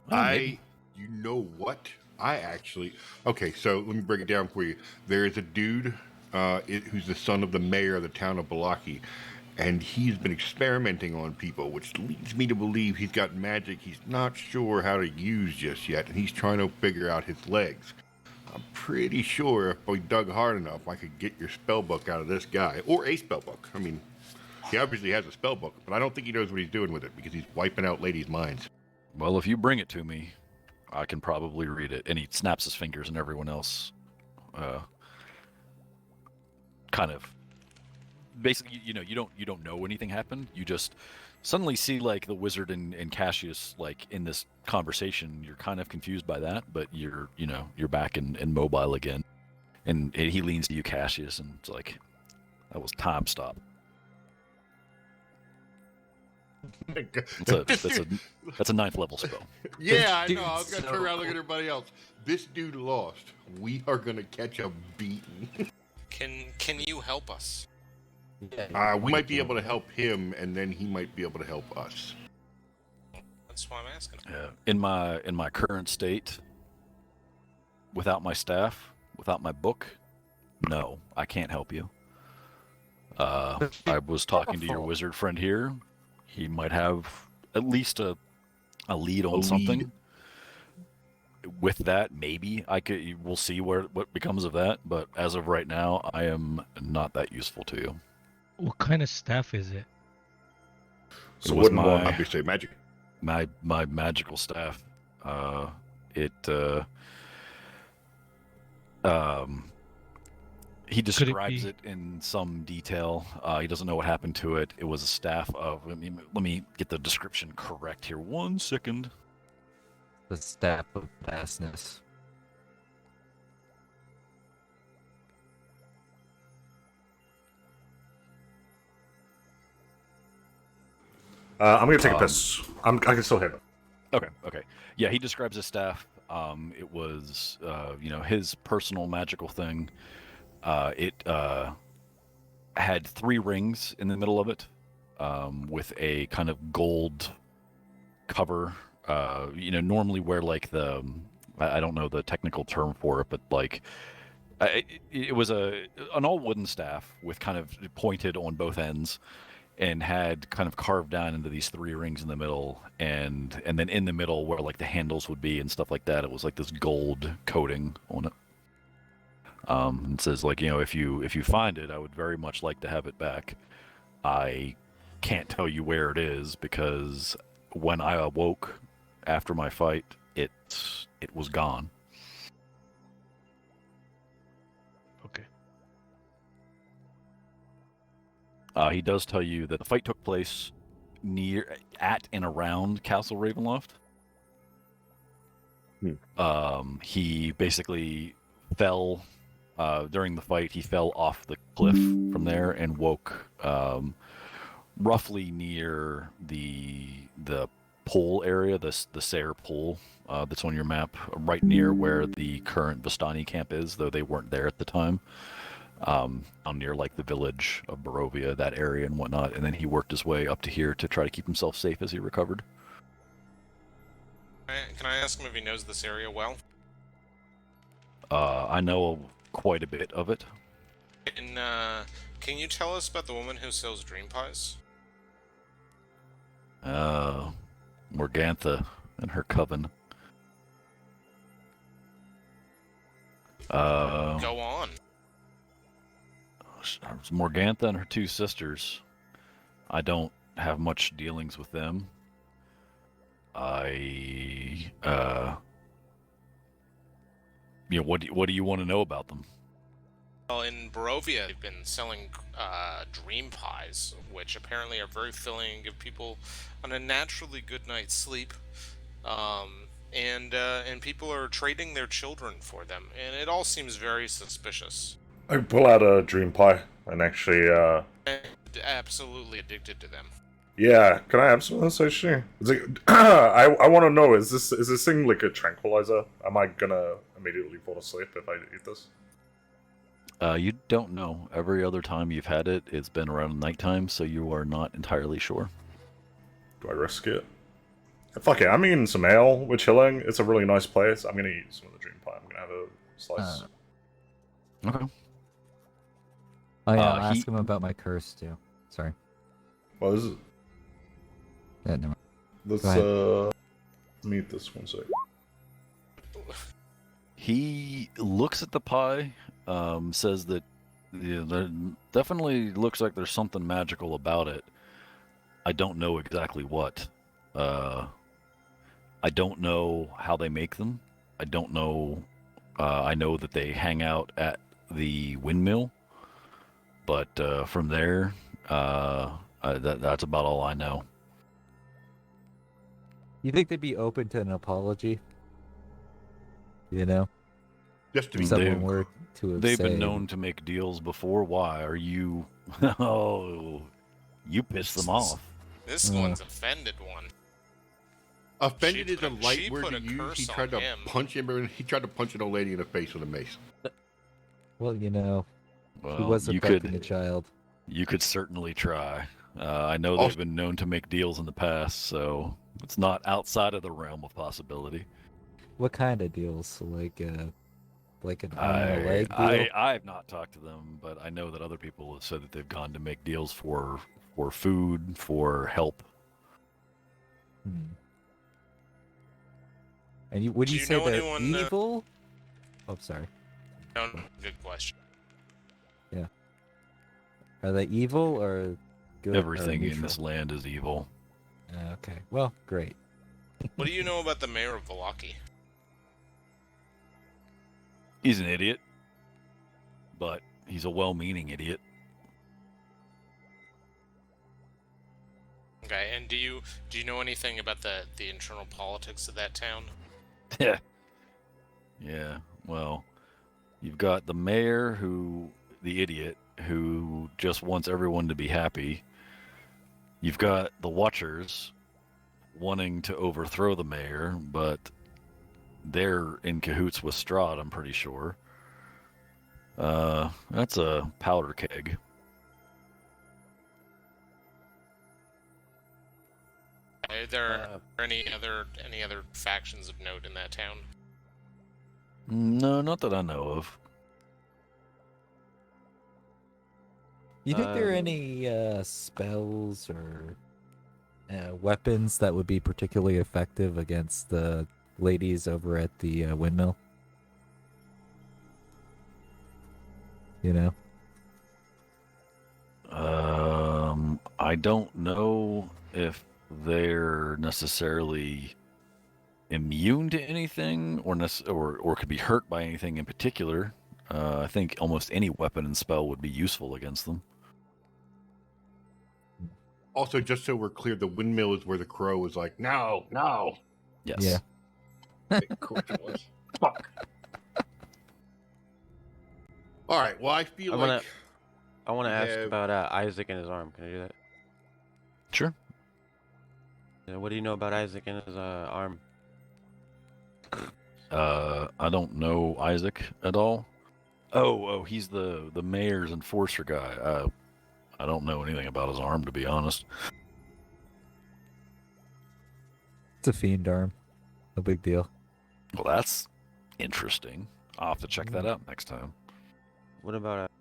Well, maybe. You know what? Okay, so let me break it down for you. There is a dude who's the son of the mayor of the town of Vallaki, and he's been experimenting on people, which leads me to believe he's got magic he's not sure how to use just yet, and he's trying to figure out his legs. I'm pretty sure if we dug hard enough, I could get your spell book out of this guy, or a spell book. I mean, he obviously has a spell book, but I don't think he knows what he's doing with it because he's wiping out ladies' minds. Well, if you bring it to me, I can probably read it. And he snaps his fingers, and everyone else kind of basically, you don't know anything happened. You just suddenly see like the wizard and Cassius like in this conversation. You're kind of confused by that, but you're back in mobile again. And he leans to you, Cassius, and it's like, that was time stop. That's a 9th level spell. Yeah, I This know. I was dude's gonna turn so around and look at everybody else. This dude lost. We are gonna catch a beating. Can you help us? Yeah, We might be able to help him, and then he might be able to help us. That's why I'm asking. In my current state, without my staff, without my book, no, I can't help you. I was talking to your wizard friend here. He might have at least a lead on something. With that, maybe we'll see what becomes of that. But as of right now, I am not that useful to you. What kind of staff is it? So It was wouldn't want Obviously, magic. my magical staff. He describes it in some detail. He doesn't know what happened to it. It was a staff of. Let me get the description correct here. 1 second. the staff of vastness. I'm gonna take a piss. I can still hit it. Okay. Yeah, he describes his staff. It was, his personal magical thing. It had 3 rings in the middle of it, with a kind of gold cover. Normally where like I don't know the technical term for it, but like it was an all wooden staff with kind of pointed on both ends. And had kind of carved down into these 3 rings in the middle, and then in the middle where like the handles would be and stuff like that, it was like this gold coating on it. It says like, if you find it, I would very much like to have it back. I can't tell you where it is because when I awoke after my fight, it was gone. Okay. He does tell you that the fight took place at and around Castle Ravenloft. He basically fell during the fight. He fell off the cliff from there and woke roughly near the pool area, the Sayre pool that's on your map, right near where the current Vistani camp is, though they weren't there at the time. Down near like the village of Barovia, that area and whatnot, and then he worked his way up to here to try to keep himself safe as he recovered. Can I ask him if he knows this area well? I know quite a bit of it. And can you tell us about the woman who sells dream pies? Morgantha and her coven. Go on. Morgantha and her 2 sisters. I don't have much dealings with them. What do you want to know about them? Well, in Barovia, they've been selling dream pies, which apparently are very filling and give people an unnaturally good night's sleep. And people are trading their children for them, and it all seems very suspicious. I pull out a dream pie and actually, Absolutely addicted to them. yeah. Can I have some of this? Actually, it's like, I want to know: is this thing like a tranquilizer? Am I gonna immediately fall asleep if I eat this? You don't know. Every other time you've had it, it's been around nighttime, so you are not entirely sure. Do I risk it? Fuck it. I'm eating some ale. We're chilling. It's a really nice place. I'm gonna eat some of the dream pie. I'm gonna have a slice. Okay. Oh yeah, Uh, I'll he- ask him about my curse too. Sorry. Well, this is. Yeah, never mind. Let's Go meet this one sec. He looks at the pie, says that there definitely looks like there's something magical about it. I don't know exactly what. I don't know how they make them. I don't know. I know that they hang out at the windmill. But from there, that's about all I know. You think they'd be open to an apology? You know, Just to I be mean, someone were to have They've been said, known to make deals before. Why are you? Oh, you pissed them off. This Uh. one's offended one. offended She is put a a- light she word put to a use. He curse tried on to him. punch him, and he tried to punch an old lady in the face with a mace. well, you know, he Well, was you affecting could a child. certainly try. I know Also- they've been known to make deals in the past, so it's not outside of the realm of possibility. What kind of deals? Like an arm and a leg deal? I have not talked to them, but I know that other people have said that they've gone to make deals for food, for help. Hmm. And would Do you you say know they're anyone, evil? Oh, sorry. No, good question. Are they evil or good? or Everything in neutral? this land is evil. Okay. Well, great. What do you know about the mayor of Vallaki? He's an idiot, but he's a well-meaning idiot. Okay, and do you know anything about the internal politics of that town? Yeah. Well, you've got the mayor the idiot, who just wants everyone to be happy. You've got the Watchers wanting to overthrow the mayor, but they're in cahoots with Strahd, I'm pretty sure. That's a powder keg. Are there any other factions of note in that town? No, not that I know of. You think there are any spells or weapons that would be particularly effective against the ladies over at the windmill? You know? I don't know if they're necessarily immune to anything or could be hurt by anything in particular. I think almost any weapon and spell would be useful against them. Also, just so we're clear, the windmill is where the crow was like, no. Yes. Yeah. Of course it was. Fuck. All right. Well, I feel like I want to ask have- about Isaac and his arm. Can I do that? Sure. What do you know about Isaac and his arm? I don't know Isaac at all. Oh, he's the mayor's enforcer guy. I don't know anything about his arm, to be honest. It's a fiend arm. No big deal. Well, that's interesting. I'll have to check that out next time. What about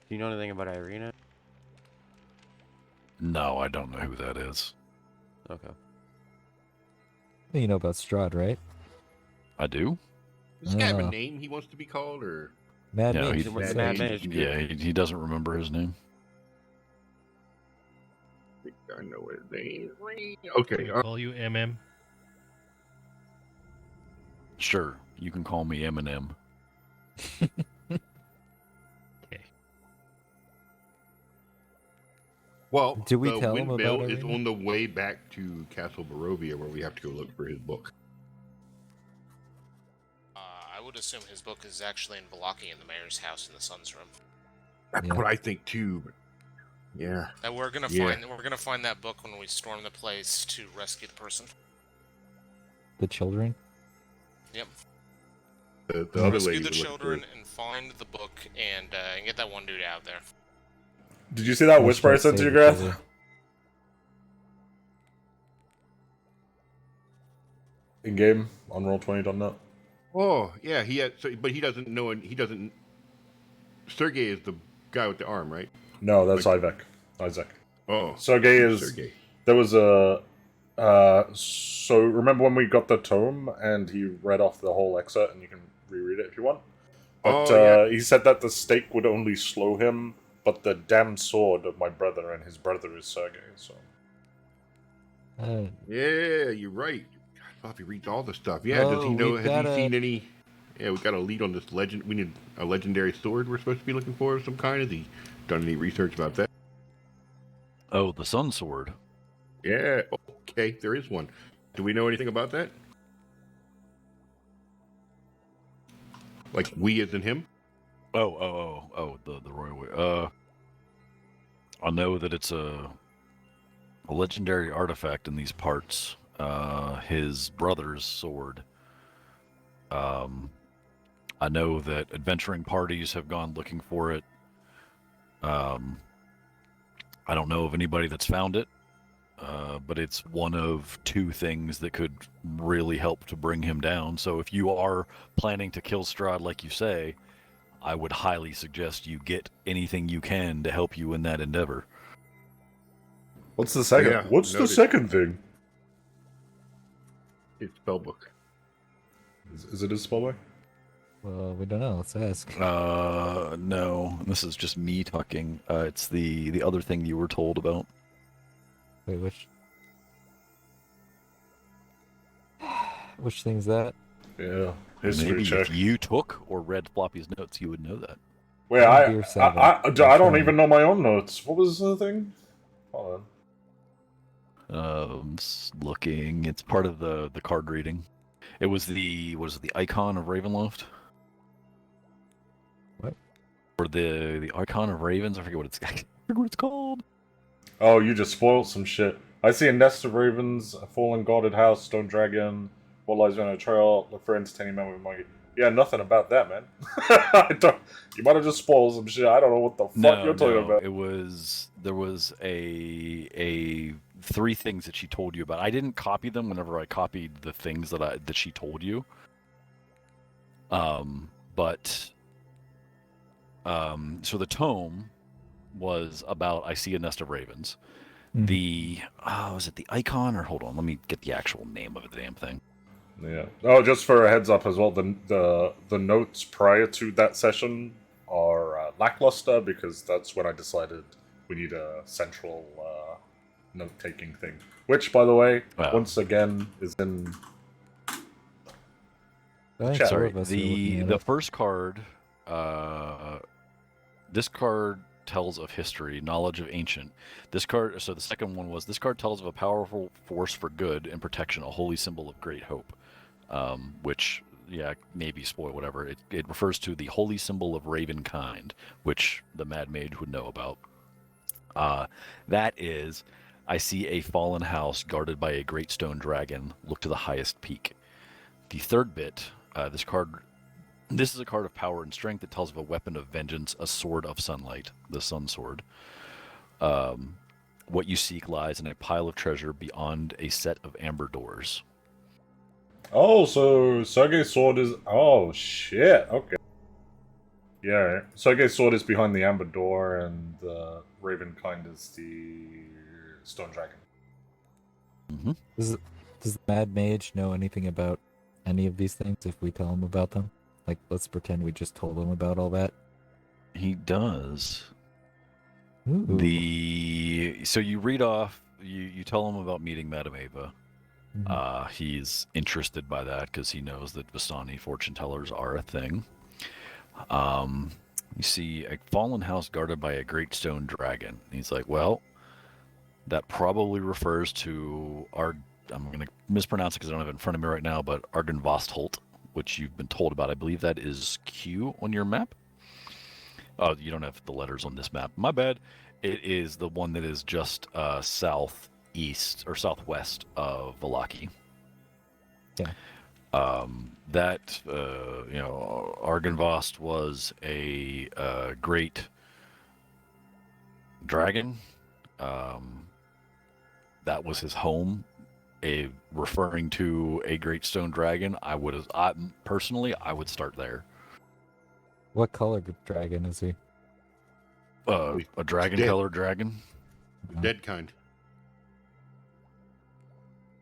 do you know anything about Irina? No, I don't know who that is. Okay. You know about Strahd, right? I do? Does this guy have a Ah. name he wants to be called, or Mad No, Mage. he's Mad Mad Mage. Yeah, he doesn't remember his name. I think I know his name? Okay. Can we call you MM? Sure, you can call me Eminem. Okay. Well, Did we the tell him windmill about is Irina? on the way back to Castle Barovia, where we have to go look for his book. I would assume his book is actually in Vallaki in the mayor's house in the Sun's room. That's Yeah. what I think too. But yeah, That we're gonna Yeah. find that book when we storm the place to rescue the person. The children? Yep. the other Rescue lady the was looking for children it. and find the book and get that one dude out there. Did you see that Let's whisper I try to sent to save you, each Greth? other. In game on roll20.net. Oh yeah, he had. So, but he doesn't know, and he doesn't. Sergey is the guy with the arm, right? No, that's Isaac. Oh, Sergey is. Sergey. There was a. So remember when we got the tome and he read off the whole excerpt, and you can reread it if you want. But Oh, yeah. he said that the stake would only slow him, but the damned sword of my brother and his brother is Sergey. So Yeah, you're right. God, Bobby reads all the stuff. Yeah, does he Oh, know? we've Has he gotta- seen any Yeah, we got a lead on this legend. We need a legendary sword we're supposed to be looking for of some kind. Has he done any research about that? Oh, the Sun Sword. Yeah, okay, there is one. Do we know anything about that? Like we as in him? Oh, the royal way. I know that it's a legendary artifact in these parts. His brother's sword. I know that adventuring parties have gone looking for it. I don't know of anybody that's found it, but it's one of two things that could really help to bring him down. So if you are planning to kill Strahd like you say, I would highly suggest you get anything you can to help you in that endeavor. What's the second? Yeah, What's the noted. second thing? It's spellbook. Is it a spellbook? Well, we don't know. Let's ask. No, this is just me talking. It's the other thing you were told about. Wait, which thing's that? Yeah, history Maybe check. if you took or read Floppy's notes, you would know that. Wait, I'm I Gear 7. I don't even know my own notes. What was the thing? Hold on. Just looking. It's part of the card reading. It was the icon of Ravenloft. What? Or the icon of ravens. I forget what it's called. Oh, you just spoiled some shit. I see a nest of ravens, a fallen guarded house, stone dragon, what lies on a trail, look for entertaining memory monkey. Yeah, nothing about that, man. You might have just spoiled some shit. I don't know what the fuck you're talking about. There was a three things that she told you about. I didn't copy them whenever I copied the things that she told you. So the tome was about I see a nest of ravens. Mhm. Was it the icon or hold on, let me get the actual name of the damn thing. Yeah. Oh, just for a heads up as well, the notes prior to that session are lackluster because that's when I decided we need a central note-taking thing. Which, by the way, Wow. once again is in. I think Chat. all Sorry, of us are looking at the it. first card, this card tells of history, knowledge of ancient. This card, so the second one was this card tells of a powerful force for good and protection, a holy symbol of great hope. Which, yeah, maybe spoil whatever. It refers to the holy symbol of Ravenkind, which the Mad Mage would know about. That is, I see a fallen house guarded by a great stone dragon. Look to the highest peak. The third bit, this is a card of power and strength that tells of a weapon of vengeance, a sword of sunlight, the sun sword. What you seek lies in a pile of treasure beyond a set of amber doors. Oh, so Sergei's sword is. Oh shit. Okay. Yeah, Sergei's sword is behind the amber door, and Ravenkind is the stone dragon. Mm-hmm. Does the Mad Mage know anything about any of these things if we tell him about them? Like, let's pretend we just told him about all that. He does. Ooh. So you read off. You tell him about meeting Madame Ava. Mhm. He's interested by that because he knows that Vistani fortune tellers are a thing. You see a fallen house guarded by a great stone dragon. He's like, well, that probably refers to I'm going to mispronounce it because I don't have it in front of me right now, but Argenvostholt, which you've been told about. I believe that is Q on your map. Oh, you don't have the letters on this map. My bad. It is the one that is just southeast or southwest of Vallaki. Yeah. Argenvost was a great dragon. That was his home. Referring to a great stone dragon, I would start there. What color dragon is he? A dragon dead. color dragon. The dead kind.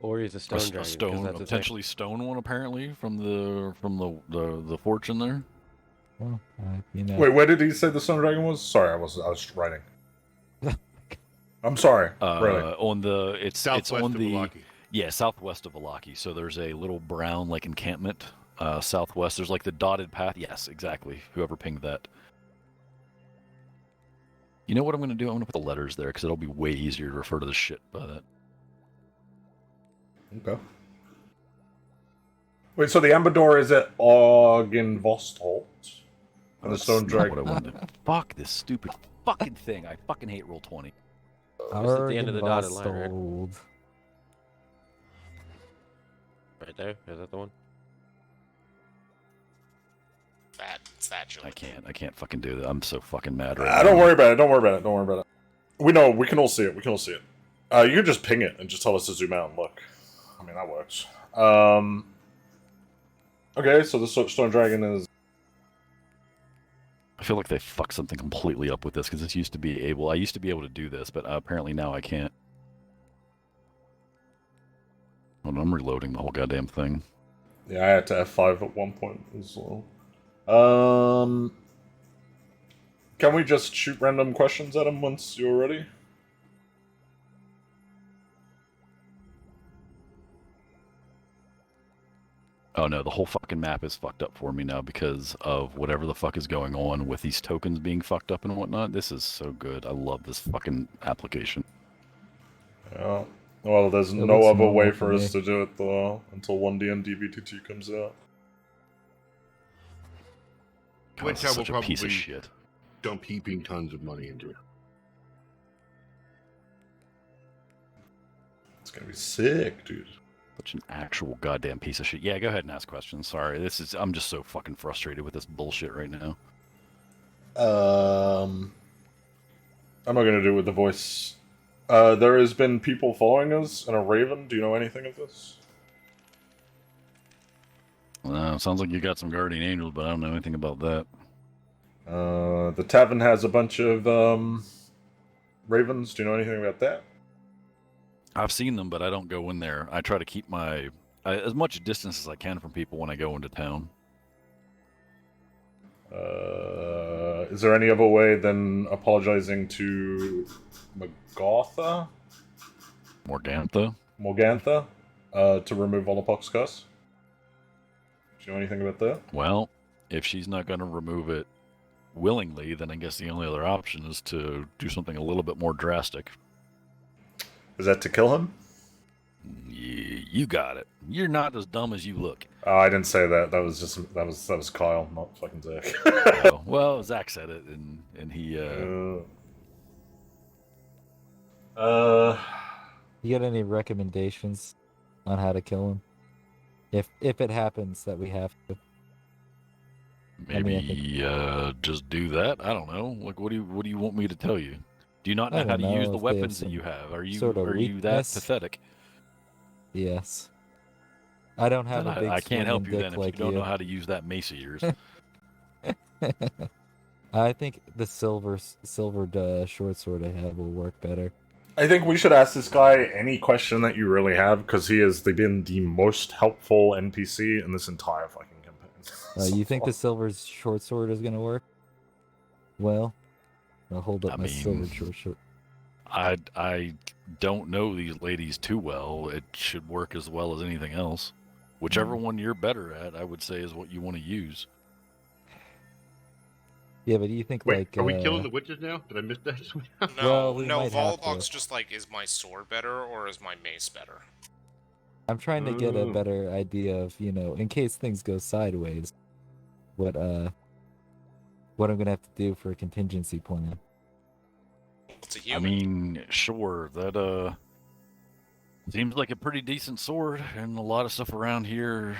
Or he's a stone A dragon. 'cause stone, that's his potentially stone one apparently from the fortune there. Well, you know. Wait, where did he say the stone dragon was? Sorry, I was writing. I'm sorry. Really. It's Southwest on of the Vallaki. southwest of Vallaki. So there's a little brown like encampment southwest. There's like the dotted path. Yes, exactly. Whoever pinged that. You know what I'm going to do? I'm going to put the letters there because it'll be way easier to refer to the shit by that. Okay. Wait, so the Amber Door is at Argenvostolt? And the That's Stone not Dragon. what I wanted to... Fuck this stupid fucking thing. I fucking hate Roll20. It's at the end of the dotted line, right? Argenvostold. Right there. Is that the one? It's that, Julie. I can't fucking do that. I'm so fucking mad right Don't now. worry about it. Don't worry about it. Don't worry about it. We know. We can all see it. We can all see it. You can just ping it and just tell us to zoom out and look. I mean, that works. Okay, so the Stone Dragon is... I feel like they fucked something completely up with this because this used to be able. I used to be able to do this, but apparently now I can't. Hold on, I'm reloading the whole goddamn thing. Yeah, I had to F5 at one point as well. Can we just shoot random questions at him once you're ready? Oh no, the whole fucking map is fucked up for me now because of whatever the fuck is going on with these tokens being fucked up and whatnot. This is so good. I love this fucking application. Yeah. Well, there's It no looks other normal way to for us me. to do it until 1D&D VT2 comes out. God, Which this I is will such a piece of probably- shit. Dump heaping tons of money into it. It's gonna be sick, dude. Such an actual goddamn piece of shit. Yeah, go ahead and ask questions. Sorry, I'm just so fucking frustrated with this bullshit right now. I'm not gonna do it with the voice. There has been people following us and a raven. Do you know anything of this? Sounds like you got some guardian angels, but I don't know anything about that. The tavern has a bunch of ravens. Do you know anything about that? I've seen them, but I don't go in there. I try to keep as much distance as I can from people when I go into town. Is there any other way than apologizing to Morgantha to remove Volapok's curse? Do you know anything about that? Well, if she's not going to remove it willingly, then I guess the only other option is to do something a little bit more drastic. Is that to kill him? You got it. You're not as dumb as you look. Oh, I didn't say that. That was Kyle, not fucking Zach. Well, Zach said it, and he. You got any recommendations on how to kill him? If it happens that we have to. Maybe I think- just do that. I don't know. Like, what do you want me to tell you? Do you not know I how don't to use know the if they have weapons that some you have? Are you sort of that weakness. pathetic? Yes. I don't have Then a big I can't help swinging you dick then if like you don't know how to use that mace of yours. I think the silvered short sword I have will work better. I think we should ask this guy any question that you really have, because he has been the most helpful NPC in this entire fucking campaign. You think the silver short sword is gonna work? Well, I'll hold up I my mean, silver short sword. I don't know these ladies too well. It should work as well as anything else. Whichever one you're better at, I would say, is what you want to use. Yeah, but do you think Wait, like are we killing the witches now? Did I miss that? No, Well, we no, might have to. Volbok's just like, is my sword better or is my mace better? I'm trying to get a Oh. better idea of, in case things go sideways, what I'm gonna have to do for a contingency plan. It's a I human. mean, sure, that seems like a pretty decent sword, and a lot of stuff around here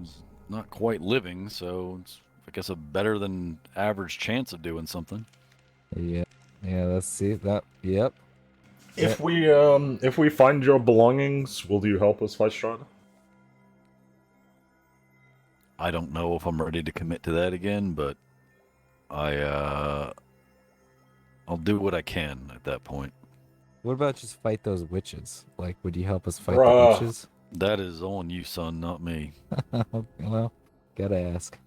is not quite living, so it's, I guess, a better than average chance of doing something. Yeah, let's see that. Yep. If we find your belongings, will you help us fight Strahd? I don't know if I'm ready to commit to that again, but I'll do what I can at that point. What about just fight those witches? Like, would you help us fight Bruh. the witches? That is on you, son, not me. Well, gotta ask.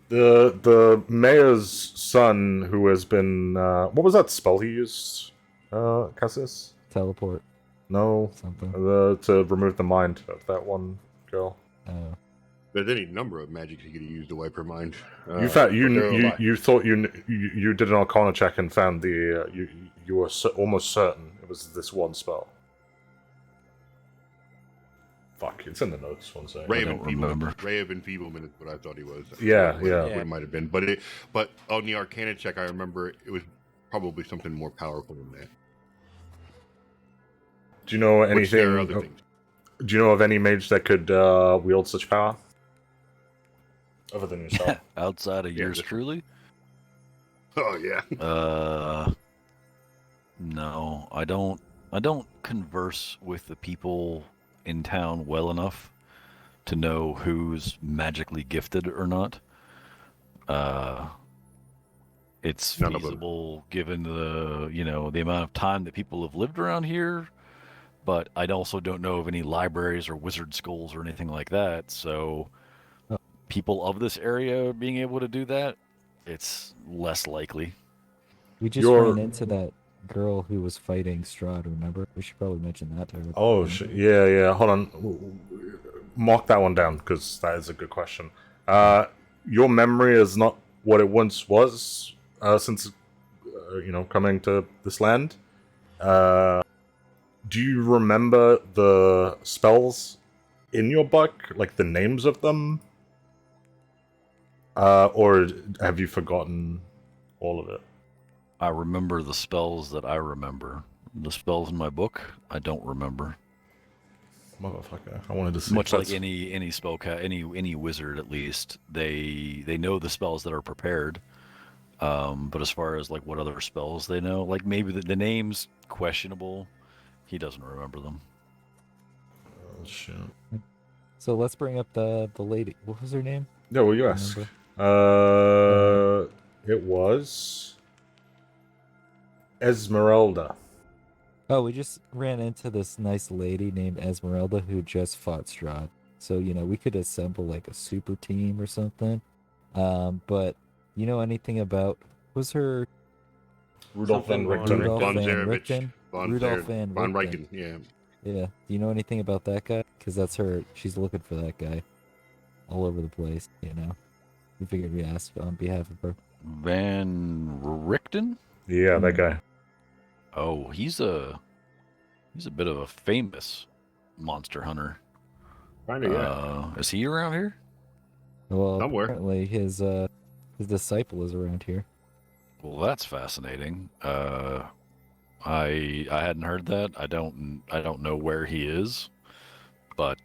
The mayor's son, who has been what was that spell he used? Cassius? Teleport No, something. to remove the mind of that one girl. Oh. There's any number of magics you could use to wipe her mind. You found but there are a lot. you thought you did an Arcana check and found the you were almost certain it was this one spell. Fuck, it's in the notes. One second. Ray I of don't remember. Enfeeblement is what I thought he was. Yeah, What yeah. it might have been, but on the Arcana check, I remember it was probably something more powerful than that. Do you know Which there are anything? other things. Do you know of any mage that could wield such power? Other than yourself. Outside of Yeah, yours this one. truly? Oh yeah. No, I don't. I don't converse with the people in town well enough to know who's magically gifted or not. It's None of them. feasible given the amount of time that people have lived around here, but I also don't know of any libraries or wizard schools or anything like that. So, people of this area being able to do that, it's less likely. We just ran into that girl who was fighting Strahd, remember? We should probably mention that to her. Oh, yeah. Hold on. Mark that one down, because that is a good question. Your memory is not what it once was since, coming to this land. Do you remember the spells in your book? Like the names of them? Or have you forgotten all of it? I remember the spells that I remember. The spells in my book, I don't remember. Motherfucker, I wanted to see. Much like any any wizard, at least they know the spells that are prepared. But as far as like what other spells they know, like maybe the names questionable, he doesn't remember them. Oh shit. So let's bring up the lady. What was her name? Yeah, well, you ask. Remember? It was Esmeralda. Oh, we just ran into this nice lady named Esmeralda who just fought Strahd. So, we could assemble like a super team or something. But you know anything about was her Rudolph Van Something Richten. Rudolph Von Van Zarevich. Richten? Von Rudolph Zarevich. Van Von Richten. Richten, yeah. Yeah. Do you know anything about that guy? Because that's her. She's looking for that guy all over the place, We figured we'd ask on behalf of her. Van Richten? Yeah, that guy. Oh, he's a bit of a famous monster hunter. Kinda, yeah. Is he around here? Well, Somewhere. apparently his disciple is around here. Well, that's fascinating. I hadn't heard that. I don't know where he is, but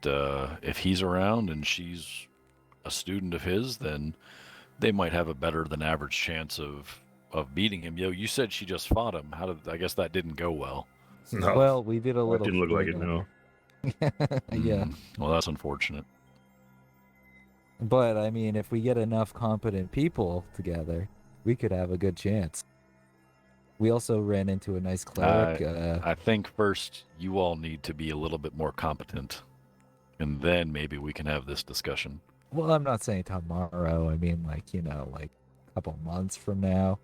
if he's around and she's a student of his, then they might have a better than average chance of beating him. You said she just fought him. I guess that didn't go well. No. Well, we did a That little. didn't look like fight it, on no. her. Yeah, Well, that's unfortunate. but I mean, if we get enough competent people together, we could have a good chance. We also ran into a nice cleric. I think first you all need to be a little bit more competent, and then maybe we can have this discussion. Well, I'm not saying tomorrow. I mean, like a couple months from now.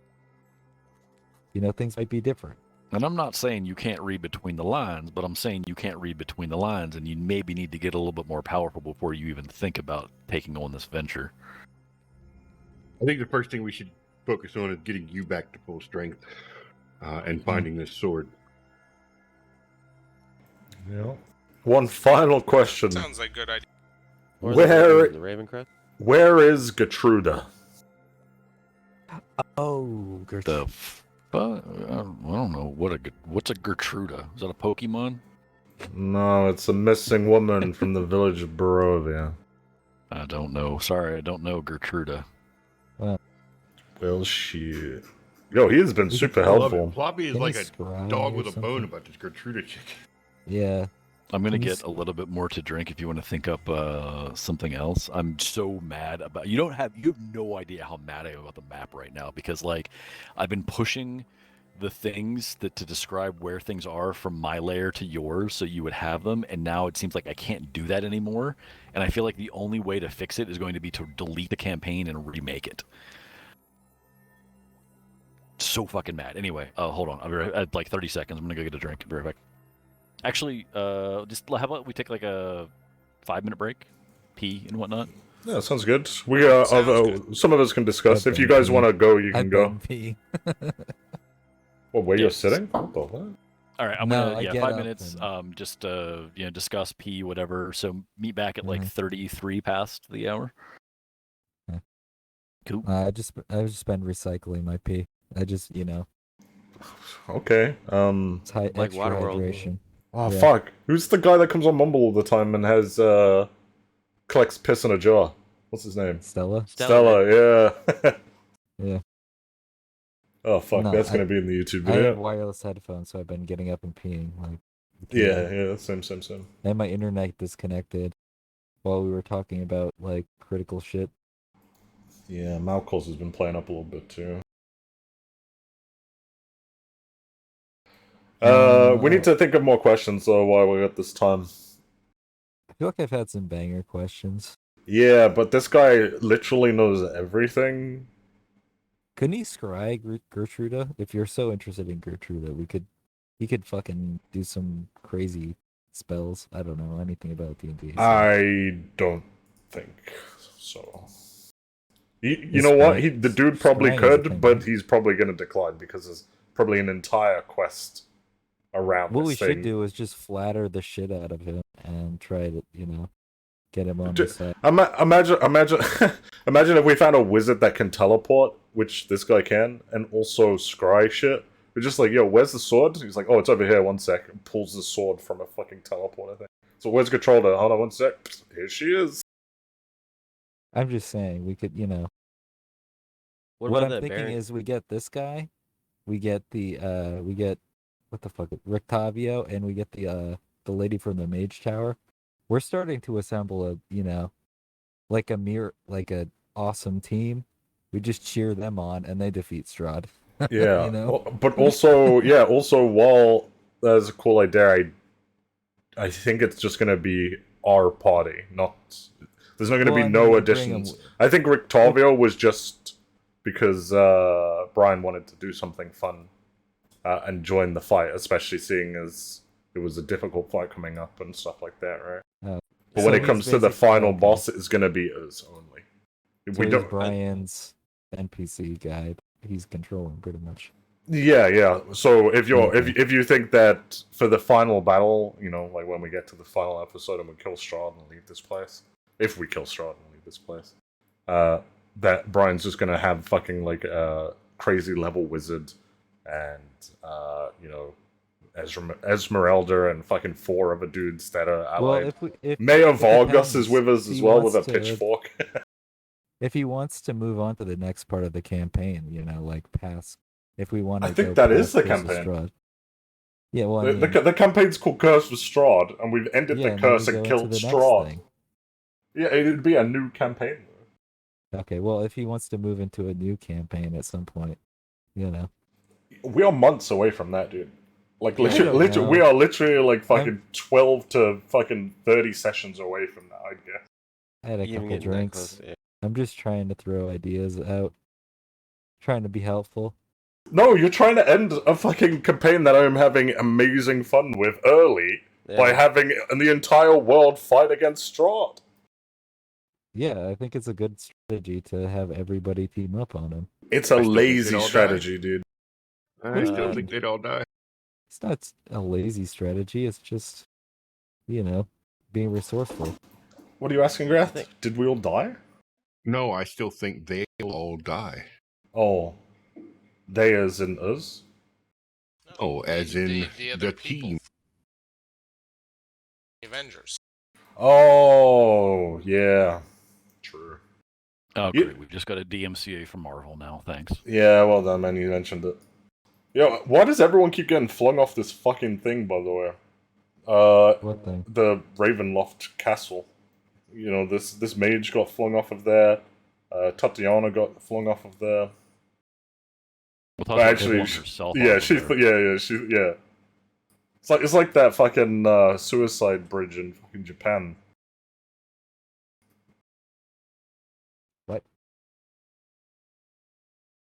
Things might be different. And I'm not saying you can't read between the lines, but I'm saying you can't read between the lines, and you maybe need to get a little bit more powerful before you even think about taking on this venture. I think the first thing we should focus on is getting you back to full strength and finding this sword. Yeah. One final question. Sounds like a good idea. Or Where- the Ravencrest? Where is Gertruda? Oh, The I don't know what's a Gertruda? Is that a Pokemon? No, it's a missing woman from the village of Barovia. I don't know. Sorry, I don't know Gertruda. Well, shit. Yo, he has been super I love helpful. it. Floppy is Can like you a scribe dog or with a bone something? about this Gertruda chick. Yeah. I'm gonna Can you get a little bit more to drink if you want to think up something else. I'm so mad about you have no idea how mad I am about the map right now because like I've been pushing the things to describe where things are from my layer to yours so you would have them, and now it seems like I can't do that anymore, and I feel like the only way to fix it is going to be to delete the campaign and remake it. So fucking mad. Anyway, hold on. I'll be right, at like 30 seconds. I'm gonna go get a drink. I'll be right back. Actually, just how about we take like a 5-minute break, pee and whatnot. Yeah, sounds good. We Sounds although some of us can discuss. I've If you been guys want to go, you I've can go. been pee. Well, where you're Yes. sitting? What the fuck? All right, I'm No, gonna I get 5 up minutes. and- Just discuss pee whatever. So meet back at like Mhm. 33 past the hour. Okay. Cool. I've just been recycling my pee. I just Okay. it's Like extra Waterworld. hydration. Oh Yeah. fuck! Who's the guy that comes on Mumble all the time and has collects piss in a jar? What's his name? Stella. Stella. Yeah. Yeah. Oh fuck! No, That's gonna be in the YouTube I have video. wireless headphones, so I've been getting up and peeing. Like, Yeah. Same. And my internet disconnected while we were talking about like critical shit. Yeah, Malcol's has been playing up a little bit too. We need to think of more questions though while we're at this time. I feel like I've had some banger questions. Yeah, but this guy literally knows everything. Couldn't he scry Gertruda? If you're so interested in Gertruda, he could fucking do some crazy spells. I don't know anything about D&D. So. I don't think so. You His know what? strength- The dude probably strength is a could, thing, but right? he's probably going to decline because there's probably an entire quest around What we this thing. should do is just flatter the shit out of him and try to, get him on the side. Imagine, imagine if we found a wizard that can teleport, which this guy can, and also scry shit. We're just like, yo, where's the sword? He's like, oh, it's over here. 1 sec. And pulls the sword from a fucking teleporter thing. So where's Controller? Hold on 1 sec. Here she is. I'm just saying we could, What What about I'm the thinking Baron? is we get this guy, we get what the fuck, Rictavio, and we get the lady from the Mage Tower. We're starting to assemble like a awesome team. We just cheer them on and they defeat Strahd. Yeah. You But also, while there's a cool idea, I think it's just going to be our party, not... There's not going to Well, be I no mean, we bring 'em- additions. I think Rictavio was just because Brian wanted to do something fun and join the fight, especially seeing as it was a difficult fight coming up and stuff like that, right? But So when it he's comes to the basically final like- boss, it's going to be us only. So We he's don't. Brian's NPC guy. He's controlling pretty much. Yeah. So if you're Okay. if you think that for the final battle, like when we get to the final episode and we kill Strahd and leave this place, if we kill Strahd and leave this place, that Brian's just gonna have fucking like a crazy level wizard, and Esmeralda and fucking 4 other dudes that are allied. Well, if Mayor it Vargas is depends. with us If as he well with a wants to- pitchfork. If he wants to move on to the next part of the campaign, like past, if we want to, I think that is the campaign. Strahd. Yeah, well, The campaign's called Curse with Strahd, and we've ended yeah, the and then curse we and go killed into the next Strahd. thing. Yeah, it'd be a new campaign. Okay, well, if he wants to move into a new campaign at some point, We are months away from that, dude. Like, I don't literally, know. we are literally like fucking 12 to fucking 30 sessions away from that, I guess. I had a Even couple getting that drinks. close, yeah. I'm just trying to throw ideas out, trying to be helpful. No, you're trying to end a fucking campaign that I'm having amazing fun with early by Yeah. having the entire world fight against Strahd. Yeah, I think it's a good strategy to have everybody team up on him. It's a I still think they'd lazy all die. strategy, dude. I still Um, think they'd all die. It's not a lazy strategy. It's just, being resourceful. What are you asking, Grath? Did we all die? No, I still think they'll all die. Oh. They as in us? Oh, as in other the people. team. Avengers. Oh, yeah. True. Oh, You- great. We've just got a DMCA from Marvel now. Thanks. Yeah, well done, man. You mentioned it. Yo, why does everyone keep getting flung off this fucking thing, by the way? What thing? The Ravenloft castle. This mage got flung off of there. Tatiana got flung off of there. We'll talk Well, about actually, Dawn herself. Yeah, over there. It's like that fucking suicide bridge in fucking Japan. What?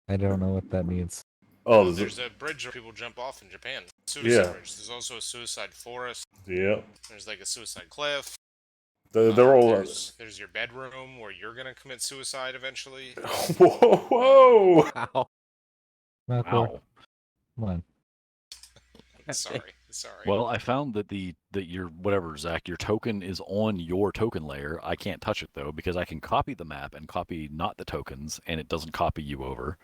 I don't know what that means. Oh, There's a bridge where people jump off in Japan. Suicide Yeah. bridge. There's also a suicide forest. yeah. There's like a suicide cliff. They're all. There's your bedroom where you're gonna commit suicide eventually. Whoa, whoa! Wow. Malcor, Wow. come on. Sorry. Well, I found that that your whatever, Zach, your token is on your token layer. I can't touch it though because I can copy the map and copy not the tokens, and it doesn't copy you over.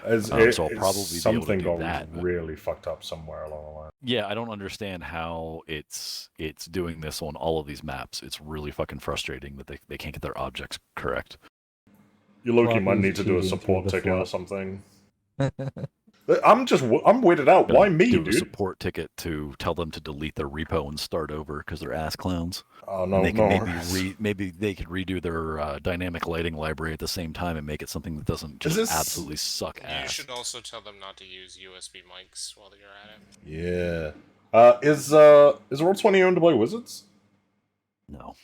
So I'll probably be able to Something do got that. But really fucked up somewhere along the line. yeah, I don't understand how it's doing this on all of these maps. It's really fucking frustrating that they can't get their objects correct. You Loki might Floppy's need to do a cheating support through the ticket or flop. something. I'm weirded out. Why Gonna me, do a dude? support ticket to tell them to delete their repo and start over because they're ass clowns. Oh And no, they can no. maybe they could redo their dynamic lighting library at the same time and make it something that doesn't just this- absolutely suck You ass. should also tell them not to use USB mics while you're at it. Yeah. Is Roll20 owned by Wizards? No,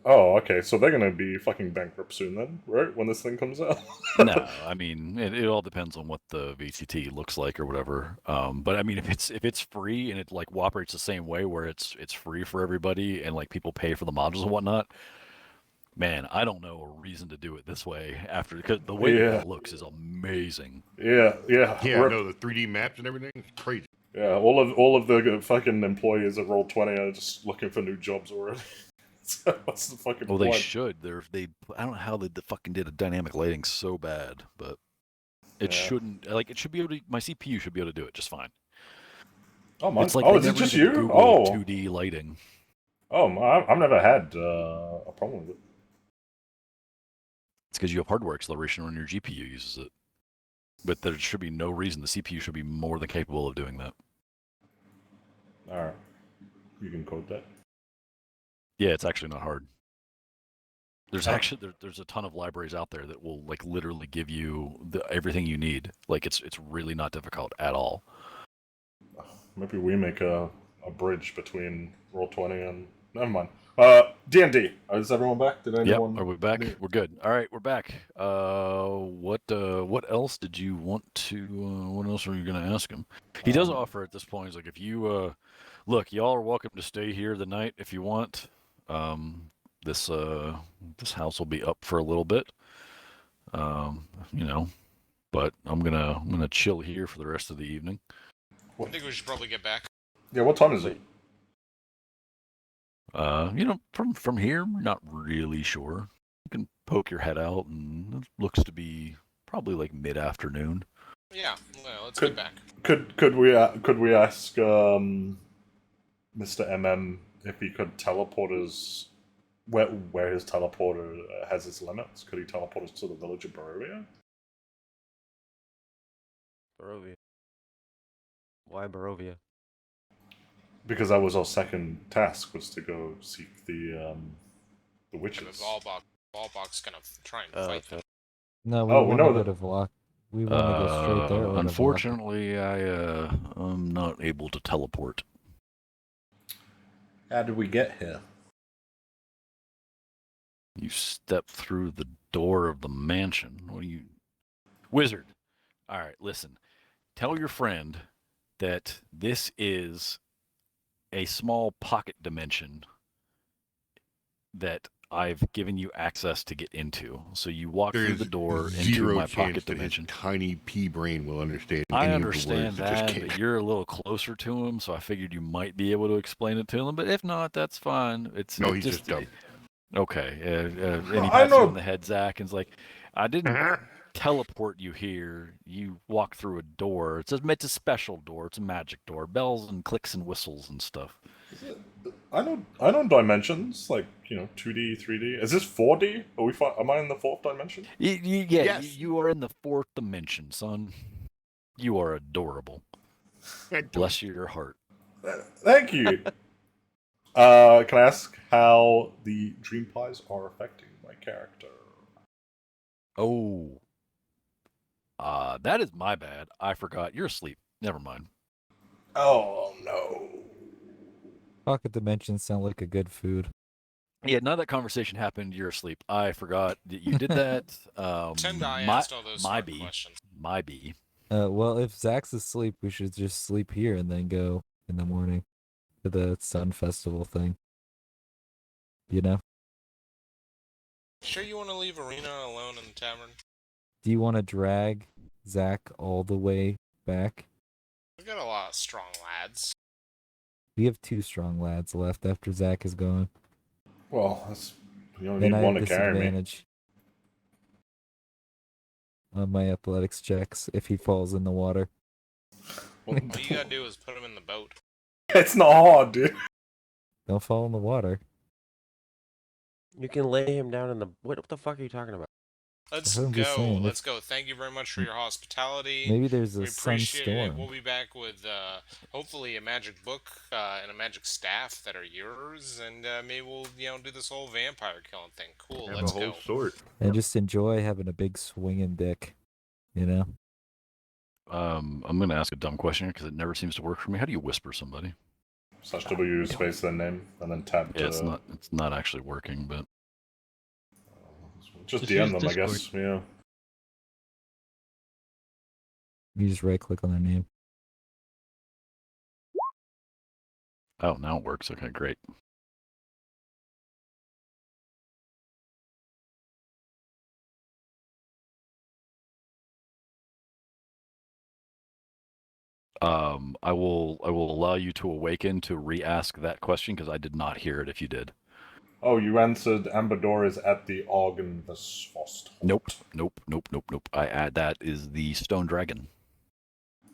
Oh, okay. So they're gonna be fucking bankrupt soon then, right? When this thing comes out. no. I mean, it all depends on what the VCT looks like or whatever. But I mean, if it's free and it like operates the same way where it's free for everybody and like people pay for the modules and whatnot. Man, I don't know a reason to do it this way after because the way Yeah. that looks is amazing. Yeah. Yeah, Rip- no, the 3D maps and everything is crazy. Yeah, all of the fucking employees at Roll20 are just looking for new jobs already. So what's the fucking Well, point? they should. I don't know how they fucking did a dynamic lighting so bad, but it Yeah. shouldn't. Like, it should be able to. My CPU should be able to do it just fine. Oh, my. It's like Oh, they is it never just even you? Googled Oh. 2D lighting. Oh, I've never had a problem with it. It's because you have hardware acceleration when your GPU uses it. But there should be no reason the CPU should be more than capable of doing that. Alright. You can code that. Yeah, it's actually not hard. There's Oh. actually there's a ton of libraries out there that will like literally give you everything you need. Like it's really not difficult at all. Maybe we make a bridge between Roll20 and... Never mind. D&D. Is everyone back? Did Yep. anyone... Are we back? Yeah. We're good. All right, we're back. What else did you want to? What else were you going to ask him? He does offer at this point. He's like, if you look, y'all are welcome to stay here the night if you want. This house will be up for a little bit. You know, but I'm gonna chill here for the rest of the evening. I think we should probably get back. Yeah, what time is it? You know, from here, we're not really sure. You can poke your head out, and it looks to be probably like mid-afternoon. Yeah, well, let's get back. Could we ask Mr. MM if he could teleport us where his teleporter has its limits? Could he teleport us to the village of Barovia? Barovia. Why Barovia? Because that was our second task, was to go seek the And witches. the ballbox gonna try and fight them. No, we Oh, we want know to go that- to Vallaki. We want to go straight there. or to Vallaki. Unfortunately, I'm not able to teleport. How did we get here? You step through the door of the mansion. What are you, wizard? All right, listen. Tell your friend that this is a small pocket dimension that I've given you access to get into. So you walk through There's the door into zero my chance pocket that dimension. his tiny pea brain will understand. I any understand of the words that that, just came. but you're a little closer to him, so I figured you might be able to explain it to him. But if not, that's fine. No, he's just dumb. Okay. And he I pats you know- on the head, Zach, and is like, I didn't teleport you here. You walk through a door. It's a special door. It's a magic door. Bells and clicks and whistles and stuff. I know dimensions, like, 2D, 3D. Is this 4D? Am I in the fourth dimension? Yes. You are in the fourth dimension, son. You are adorable. Bless your heart. Thank you. Can I ask how the dream pies are affecting my character? Oh. That is my bad. I forgot. You're asleep. Never mind. Oh no. Pocket dimensions sound like a good food. Yeah, now that conversation happened, you're asleep. I forgot that you did that. Pretend I asked all those my smart bee. questions. My bee. Well, if Zach's asleep, we should just sleep here and then go in the morning to the Sun Festival thing. You know? Sure you want to leave Arena alone in the tavern? Do you want to drag Zach all the way back? We've got a lot of strong lads. We have 2 strong lads left after Zach is gone. Well, you only And need I one have to carry me. disadvantage on my athletics checks if he falls in the water. All you gotta do is put him in the boat. It's not hard, dude. Don't fall in the water. You can lay him down in the. What the fuck are you talking about? Let's I'm just go. saying, Let's go. Thank you very much for your hospitality. Maybe there's a We appreciate it. sunstorm. We'll be back with hopefully a magic book and a magic staff that are yours, and maybe we'll do this whole vampire killing thing. Cool. Have Let's a whole go. sword. And just enjoy having a big swinging dick, you know? I'm gonna ask a dumb question because it never seems to work for me. How do you whisper somebody? /W space their name and then tab Yeah, to. it's not actually working, but Just Just DM use them, I Discord. guess. Yeah. You just right click on their name. oh, now it works. Okay, great. I will allow you to awaken to re-ask that question because I did not hear it if you did. Oh, you answered Ambador is at the Organ Vesfost. Nope. I add that is the stone dragon.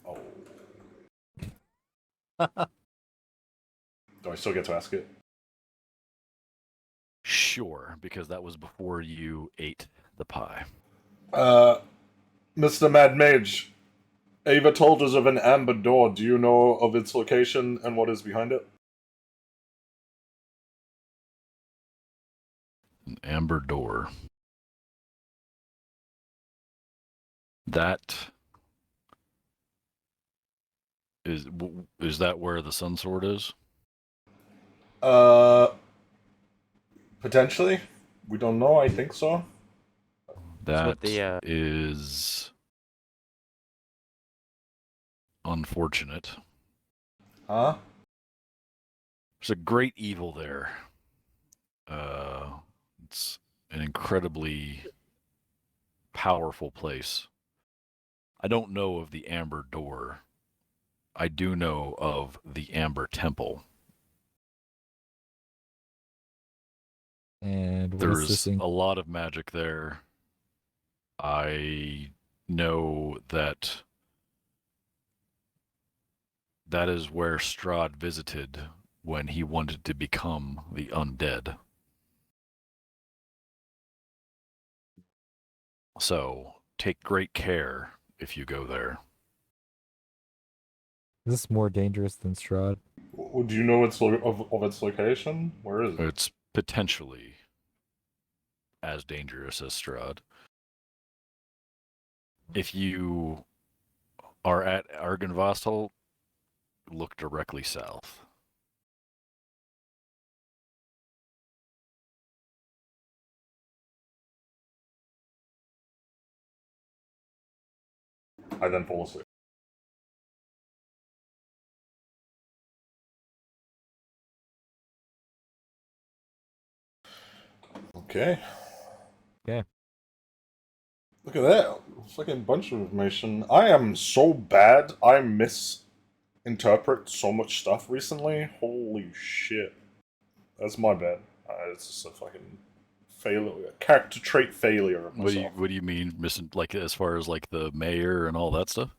Oh. Do I still get to ask it? Sure, because that was before you ate the pie. Mr. Mad Mage, Ava told us of an amber door. Do you know of its location and what is behind it? An amber door. That is that where the sun sword is? Potentially. We don't know. I think so. That what the, is unfortunate. Huh? There's a great evil there. It's an incredibly powerful place. I don't know of the Amber Door. I do know of the Amber Temple. And what is this There's thing? a lot of magic there. I know that that is where Strahd visited when he wanted to become the undead. So take great care if you go there. Is this more dangerous than Strahd? Do you know of its location? Where is it? It's potentially as dangerous as Strahd. If you are at Argynvostal, look directly south. I then fall asleep. Okay. Yeah. Look at that. Fucking bunch of information. I am so bad. I misinterpret so much stuff recently. Holy shit. That's my bad. It's just a fucking failure, character trait failure of myself. What do you mean missing, like, as far as like the mayor and all that stuff?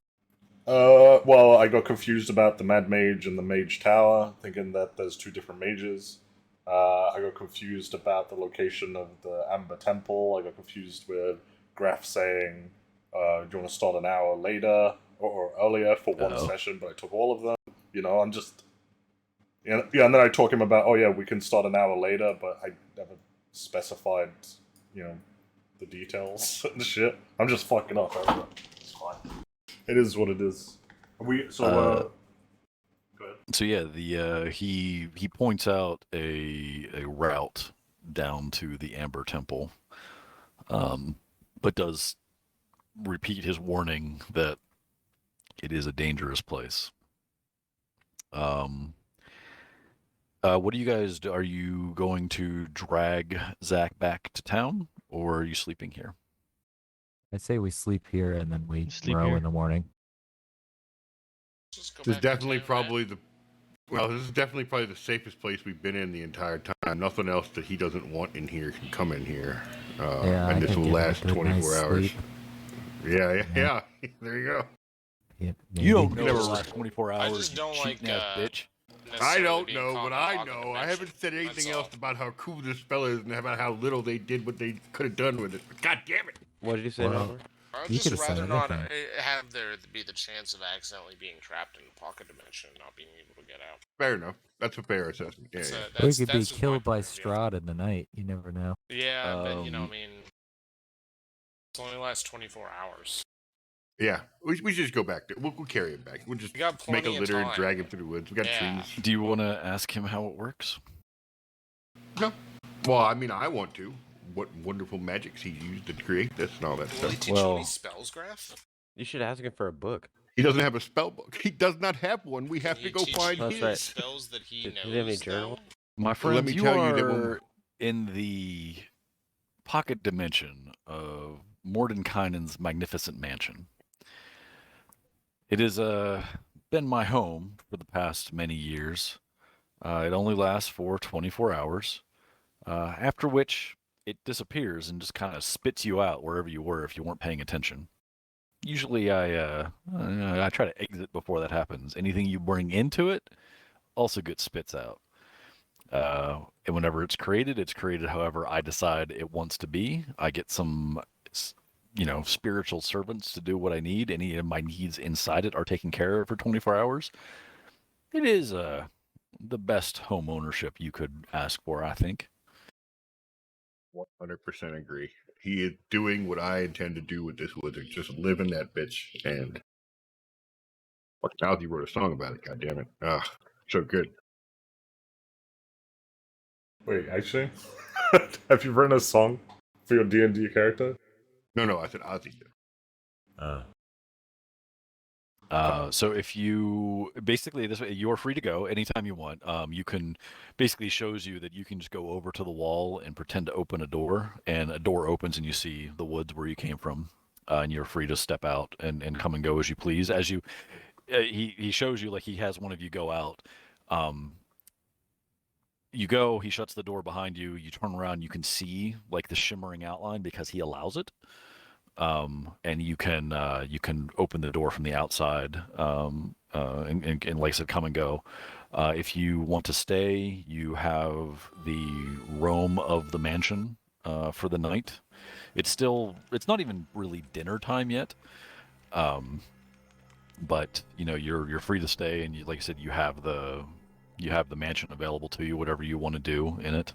Well, I got confused about the Mad Mage and the Mage Tower, thinking that there's two different mages. I got confused about the location of the Amber Temple. I got confused with Graf saying, do you want to start an hour later or earlier for one session, but I took all of them. You know, I'm just... Yeah, and then I talk him about, oh yeah, we can start an hour later, but I never specified, the details and shit. I'm just fucking up. It's fine. It is what it is. Go ahead. So yeah, the he points out a route down to the Amber Temple, but does repeat his warning that it is a dangerous place. What do you guys do? Are you going to drag Zach back to town, or are you sleeping here? I'd say we sleep here and then we Sleep row here. in the morning. Just go This is back to definitely town, probably this is definitely probably the safest place we've been in the entire time. Nothing else that he doesn't want in here can come in here. Yeah, I And this can will get a last good 24 night's hours. sleep. Yeah. There you go. Yeah, You don't maybe. know never the last 24 I hours. just you don't like, cheating ass bitch. I necessarily don't being know, caught but in I pocket know. I dimension. haven't said anything That's else all. about how cool this spell is and about how little they did what they could have done with it. God damn it. What did you say, Well, Hogwarts? I'd You just could've said rather not anything. have there be the chance of accidentally being trapped in the pocket dimension and not being able to get out. Fair enough. That's a fair assessment. Yeah, So yeah. Or you that's, could be that's just my killed by point of view. Strahd in the night. You never know. Yeah, but I Um, mean, it only lasts 24 hours. Yeah, we should just go back. We'll carry him back. We'll just We got make a plenty of litter and time. drag him through the woods. We got Yeah. trees. Do you want to ask him how it works? No. Well, I mean, I want to. What wonderful magics he used to create this and all that Will he stuff. teach you Well- any spells, Graf? You should ask him for a book. He doesn't have a spell book. He does not have one. We have Can to he go teach find you That's his. right. spells that he Does knows. he have any journal? though? My friends, me you tell are you that when- in the pocket dimension of Mordenkainen's magnificent mansion. It has been my home for the past many years. It only lasts for 24 hours, after which it disappears and just kind of spits you out wherever you were if you weren't paying attention. Usually I try to exit before that happens. Anything you bring into it also gets spits out. And whenever it's created however I decide it wants to be. I get some, spiritual servants to do what I need. Any of my needs inside it are taken care of for 24 hours. It is the best home ownership you could ask for, I think. 100% agree. He is doing what I intend to do with this wizard. Just live in that bitch. And fucking Aldi wrote a song about it. God damn it. Ah, so good. Wait, actually, have you written a song for your D&D character? No, I said Ozzy. So if you basically this way, you're free to go anytime you want. You can basically shows you that you can just go over to the wall and pretend to open a door, and a door opens and you see the woods where you came from, and you're free to step out and come and go as you please. As you, he shows you like he has one of you go out. You go, he shuts the door behind you. You turn around, you can see like the shimmering outline because he allows it. And you can open the door from the outside, and like I said, come and go. If you want to stay, you have the roam of the mansion for the night. It's not even really dinner time yet, but you're free to stay, and like I said, you have the mansion available to you, whatever you want to do in it.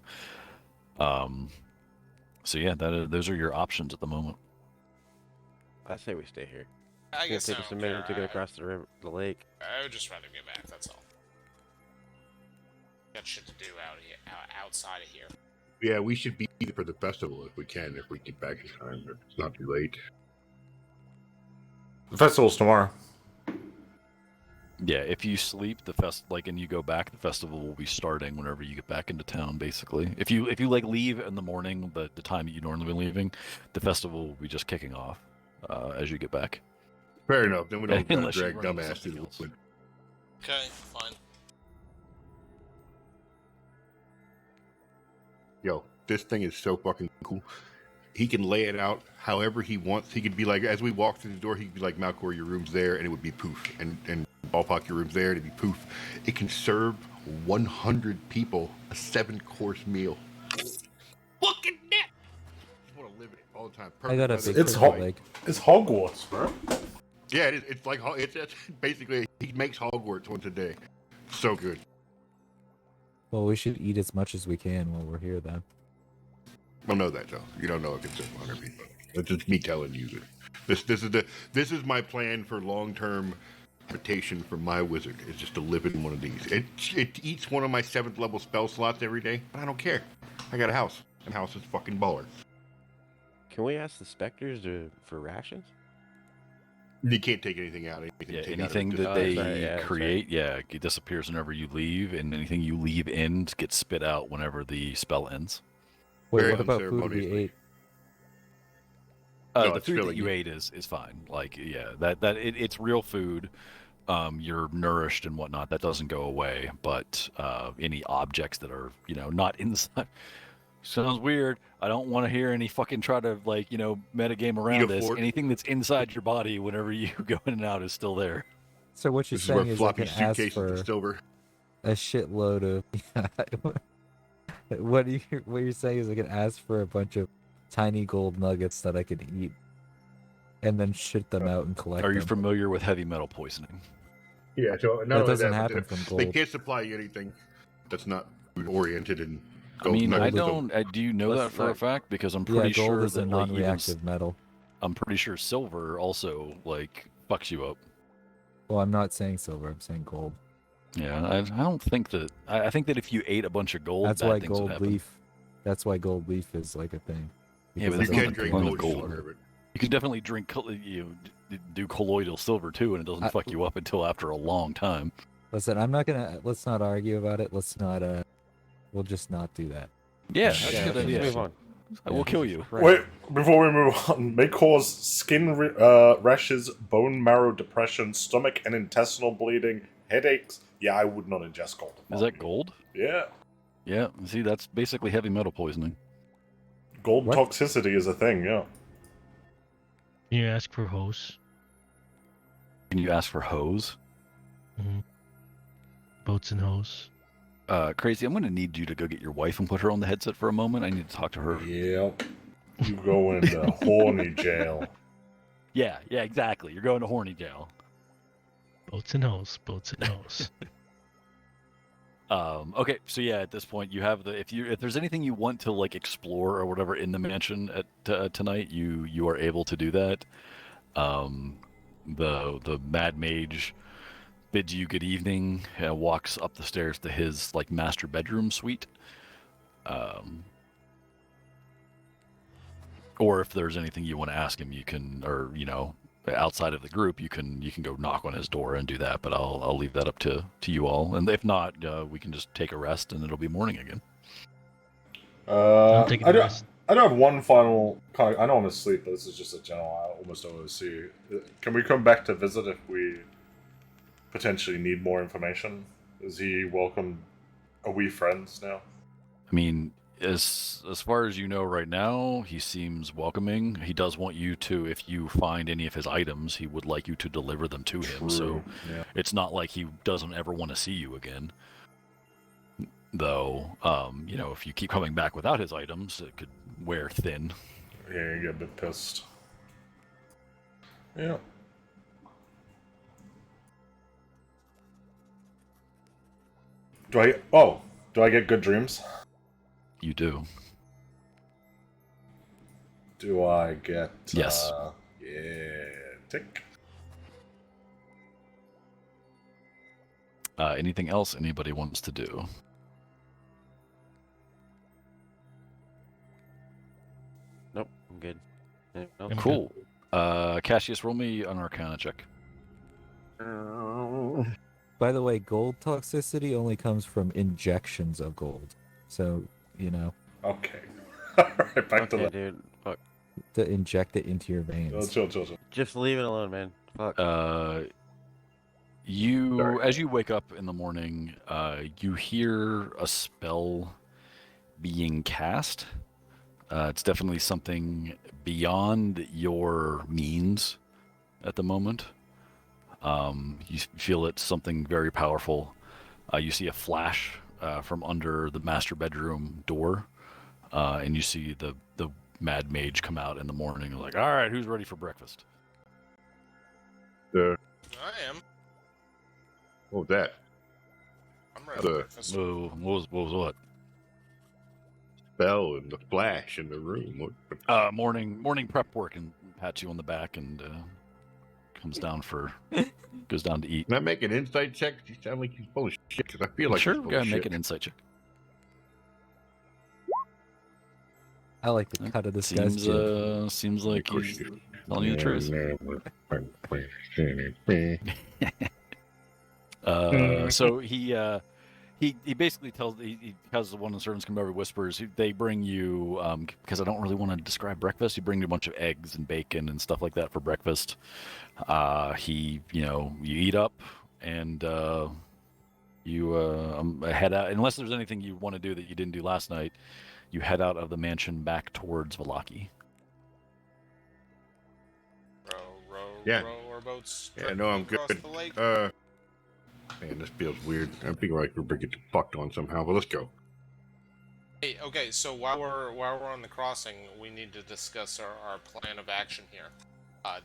So yeah, those are your options at the moment. I say we stay here. I It's guess gonna I take us a don't minute to care. get across the lake. I would just rather get back. That's all. Got shit to do outside of here. Yeah, we should be there for the festival if we can, if we get back in time. If it's not too late. The festival's tomorrow. Yeah, if you sleep, and you go back, the festival will be starting whenever you get back into town. Basically, if you like leave in the morning, the time that you normally be leaving, the festival will be just kicking off as you get back. Fair enough. Then we don't gotta Unless you drag run into dumbass something through the else. wood. Okay, fine. Yo, this thing is so fucking cool. He can lay it out however he wants. He could be like, as we walk through the door, he could be like, Malcor, your room's there, and it would be poof. And Ballpark, your room's there, and it'd be poof. It can serve 100 people a 7-course meal. Fucking net! I just want to live in it all the time. I got a Perfect big It's weather. hot. leg. It's Hogwarts, bro. Yeah, it is. It's like, it's basically, he makes Hogwarts once a day. So good. Well, we should eat as much as we can while we're here, then. I don't know that, though. You don't know if it's 100 people. It's just me telling you that this is my plan for long-term habitation for my wizard. Is just to live in one of these. It eats one of my 7th level spell slots every day, but I don't care. I got a house, and house is fucking baller. Can we ask the specters for rations? You can't take anything out. Yeah, take anything out of it. that that's they right, yeah, that's create, it disappears whenever you leave, and anything you leave in gets spit out whenever the spell ends. Wait, Very what about food we unceremoniously. ate? No, The it's food that filling you you. ate is fine. Like, yeah, it's real food. You're nourished and whatnot. That doesn't go away. But any objects that are, not inside. Sounds weird. I don't want to hear any fucking try to metagame around this. fork. Anything that's inside your body whenever you go in and out is still there. So what you're This is where saying is I floppy can ask suitcases for and silver. a shitload of. What you're saying is I can ask for a bunch of tiny gold nuggets that I could eat, and then shit them out and collect Are you them. familiar with heavy metal poisoning? Yeah, so not That only doesn't but happen they- from They gold. can't supply you anything that's not food oriented and. I mean, gold I nuggets. don't. Do you know Let's that for a not- fact? Because I'm Yeah, pretty gold sure is a that like even non-reactive metal. I'm pretty sure silver also like fucks you up. Well, I'm not saying silver. I'm saying gold. Yeah, I don't think that. I think that if you ate a bunch of gold, That's bad why things would gold happen. leaf. That's why gold leaf is like a thing. Yeah, but Because that's it You not can't the doesn't drink point gold of any gold. longer, but You can definitely drink, do colloidal silver too, and it doesn't fuck you up until after a long time. Listen, I'm not gonna. Let's not argue about it. Let's not. We'll just not do that. Yeah, Okay, that's a good let's idea. Move on. I will kill you. Wait, before we move on, may cause skin rashes, bone marrow depression, stomach and intestinal bleeding, headaches. Yeah, I would not ingest gold. Is that gold? Yeah. Yeah. See, that's basically heavy metal poisoning. Gold What? toxicity is a thing, yeah. Can you ask for hose? Can you ask for hose? Mm-hmm. Boats and hose. Crazy. I'm going to need you to go get your wife and put her on the headset for a moment. I need to talk to her. Yep. You go into horny jail. Yeah, exactly. You're going to horny jail. Boats and hose. Boats and hose. Okay, so yeah, at this point, you have if there's anything you want to like explore or whatever in the mansion at tonight, you are able to do that. The Mad Mage bids you good evening, walks up the stairs to his like master bedroom suite. Or if there's anything you want to ask him, you can, or outside of the group, you can go knock on his door and do that. But I'll leave that up to you all. And if not, we can just take a rest and it'll be morning again. I'm taking I a do rest. have one final. I don't want to sleep, but this is just a general. I almost always see. Can we come back to visit if we potentially need more information? Is he welcome? Are we friends now? I mean, as far as you know right now, he seems welcoming. He does want you to, if you find any of his items, he would like you to deliver them to him. So yeah. it's not like he doesn't ever want to see you again. Though, if you keep coming back without his items, it could wear thin. Yeah, you get a bit pissed. Yeah. Do I get good dreams? You do. Do I get Yes. Yeah, tick. Anything else anybody wants to do? Nope, I'm good. Yeah, nope. I'm Cool. Cassius, roll me an Arcana check. By the way, gold toxicity only comes from injections of gold. So, Okay. Alright, back to Okay, that. dude. Fuck. to inject it into your Oh, veins. chill. Just leave it alone, man. Fuck. Sorry. As you wake up in the morning, you hear a spell being cast. It's definitely something beyond your means at the moment. You feel it's something very powerful. You see a flash from under the master bedroom door, and you see the Mad Mage come out in the morning. Like, all right, who's ready for breakfast? I am. What was that? I'm ready for The- breakfast. Whoa, what was what? Spell and the flash in the room. What? Morning prep work, and pats you on the back and goes down to eat. Can I make an insight check? You sound like you're full of shit. Because I feel like Sure, you're full go ahead of and make shit. an insight check. I like the cut of this guy's Seems jib. seems like he's telling you the truth. So he basically tells he has one of the servants come over, whispers. They bring you because I don't really want to describe breakfast. He brings you a bunch of eggs and bacon and stuff like that for breakfast. You eat up and you head out. Unless there's anything you want to do that you didn't do last night, you head out of the mansion back towards Vallaki. Row, Yeah. row our boats. Yeah, no, I'm across good. the lake. Man, this feels weird. I feel like we're getting fucked on somehow, but let's go. Hey, okay, so while we're on the crossing, we need to discuss our plan of action here.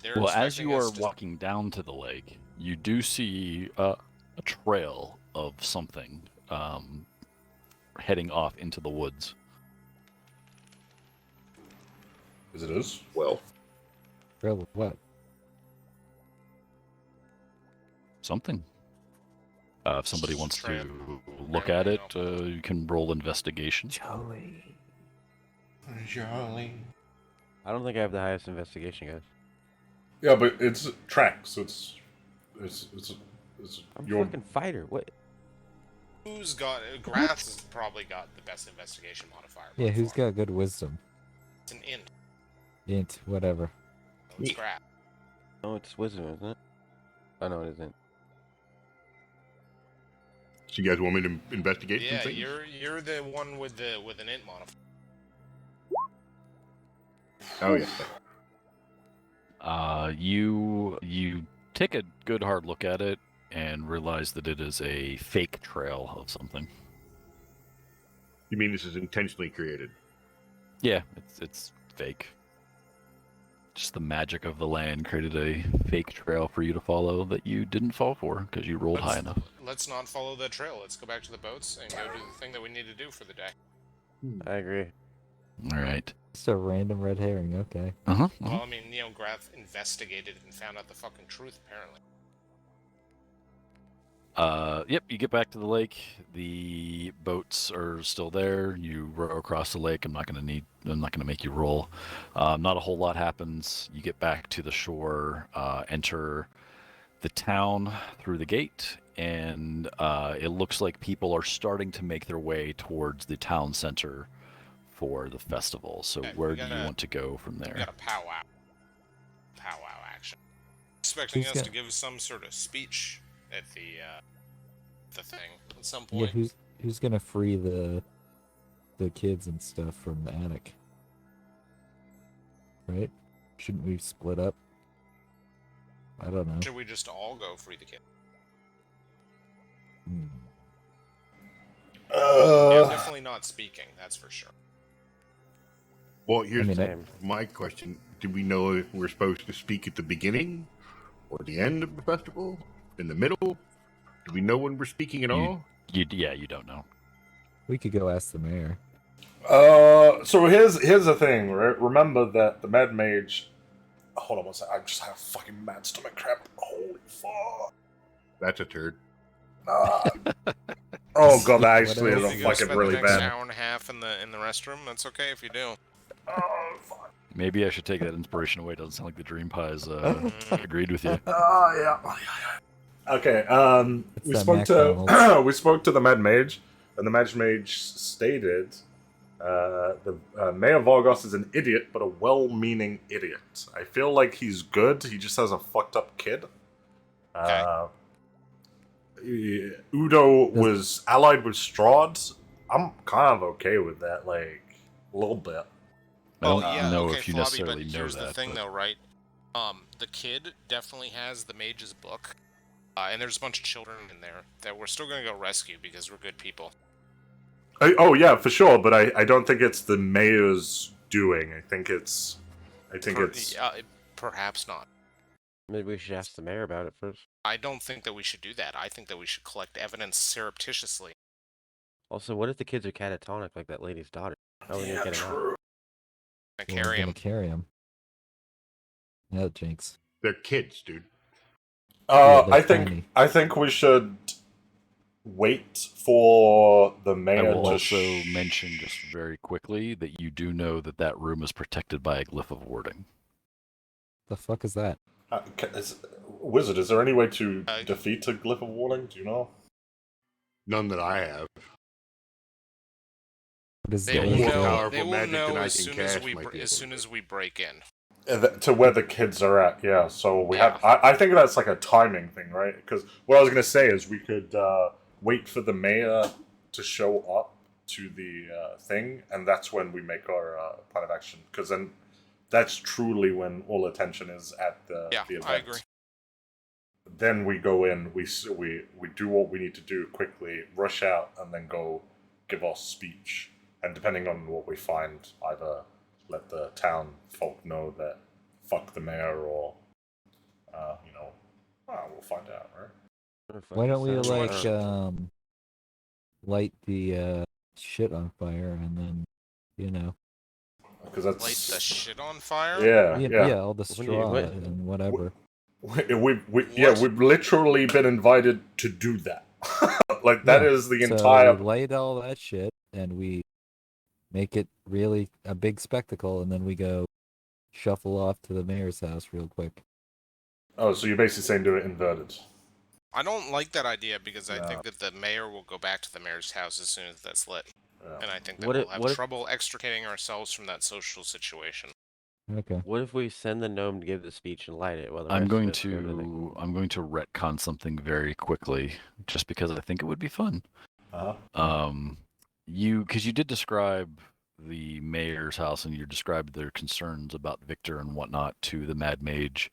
They're Well, as expecting you us are to... walking down to the lake, you do see a trail of something heading off into the woods. Is it is? Well, Really? What? Something. If somebody wants to Trail. look at it, you can roll investigation. Joey. Jolly. I don't think I have the highest investigation, guys. Yeah, but it's tracks. It's I'm a your. fucking fighter. What? Who's got... Grath has probably got the best investigation modifier. by Yeah, who's far. got good wisdom? It's an int. Int, whatever. So it's Grath. No, it's wisdom, isn't it? Oh, no, it isn't. so you guys want me to investigate some Yeah, things? you're the one with an int modifier. Oh yeah. You take a good hard look at it and realize that it is a fake trail of something. You mean this is intentionally created? Yeah, it's fake. Just the magic of the land created a fake trail for you to follow that you didn't fall for because you rolled high enough. Let's not follow that trail. Let's go back to the boats and go do the thing that we need to do for the day. I agree. All right. Just a random red herring, okay. Well, I mean, Grath investigated and found out the fucking truth, apparently. Yep, you get back to the lake. The boats are still there. You row across the lake. I'm not gonna make you roll. Not a whole lot happens. You get back to the shore, enter the town through the gate, and it looks like people are starting to make their way towards the town center for the festival. So Okay, where we do you gotta- want to go from We there? got a powwow. Powwow action. Expecting Who's us got- to give some sort of speech at the thing at some Yeah, point. who's gonna free the kids and stuff from the attic? Right? Shouldn't we split up? I don't know. Should we just all go free the kid? Hmm. Yeah, definitely not speaking, that's for sure. Well, here's mean, Same. my question: do we know if we're supposed to speak at the beginning or the end of the festival? In the middle? Do we know when we're speaking at all? You don't know. We could go ask the mayor. So here's the thing, right? Remember that the Mad Mage. Hold on one second. I just had a fucking mad stomach cramp. Holy fuck. That's a turd. Oh god, that actually What is else? a You go fucking spend really the next bad. hour and a half in the restroom. That's okay if you do. Oh fuck. Maybe I should take that inspiration away. Doesn't sound like the Dream Pies agreed with you. Yeah. Okay. It's We that spoke McDonald's. to we spoke to the Mad Mage, and the Mad Mage stated the Mayor Vargos is an idiot, but a well-meaning idiot. I feel like he's good. He just has a fucked up kid. Udo was allied with Strahd. I'm kind of okay with that, like a little bit. I don't yeah, know okay, if you Flobby, necessarily but know here's that. the thing, but- though, right? The kid definitely has the mage's book, and there's a bunch of children in there that we're still gonna go rescue because we're good people. Oh yeah, for sure. But I don't think it's the mayor's doing. I think it's. Perhaps not. Maybe we should ask the mayor about it first. I don't think that we should do that. I think that we should collect evidence surreptitiously. Also, what if the kids are catatonic like that lady's daughter? How are we gonna get them out? true. And Well, we're carry gonna him. carry him. No, Jinx. They're kids, dude. Yeah, they're I think tiny. we should wait for the I mayor will to also mention just very quickly that you do know that that room is protected by a glyph of warding. The fuck is that? Wizard, is there any way to Uh, defeat a glyph of warning? Do you know? None that I have. What is They Yeah, will more know. powerful They will magic than know I as can soon as cast we might be as able soon to. as we break in. To where the kids are at, yeah. So we Yeah. have. I think that's like a timing thing, right? Because what I was gonna say is we could wait for the mayor to show up to the thing, and that's when we make our plan of action. Because then that's truly when all attention is at the event. I agree. Then we go in, we do what we need to do quickly, rush out, and then go give our speech. And depending on what we find, either let the town folk know that fuck the mayor, or we'll find out, right? Why don't we like much. light the shit on fire and then Because that's Light the shit on fire. yeah. all the What do you- straw what? and whatever. We've literally been invited to do that. Like that Yeah, is the so entire. we light all that shit and we make it really a big spectacle, and then we go shuffle off to the mayor's house real quick. Oh, so you're basically saying do it inverted. I don't like that idea because I No. think that the mayor will go back to the mayor's house as soon as that's lit, Yeah. and I think that What we'll if- have what if- trouble extricating ourselves from that social situation. Okay. What if we send the gnome to give the speech and light it while the I'm rest going of us go to the... to retcon something very quickly, just because I think it would be fun. Uh-huh. Because you did describe the mayor's house and you described their concerns about Victor and whatnot to the Mad Mage.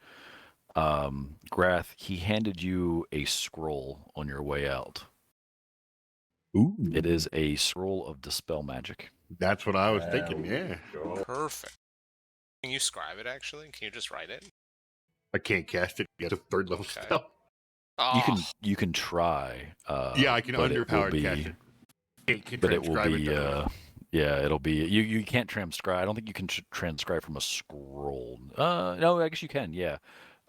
Grath, he handed you a scroll on your way out. Ooh, It is a scroll of Dispel Magic. That's what I was There thinking. we Yeah, go. Perfect. Can you scribe it actually? Can you just write it? I can't cast it. It's a third level Okay. spell. Oh, You can try. Yeah, I can but it will underpowered be, cast it. Can't but it will transcribe be. though. Yeah, it'll be. You can't transcribe. I don't think you can transcribe from a scroll. No, I guess you can. Yeah.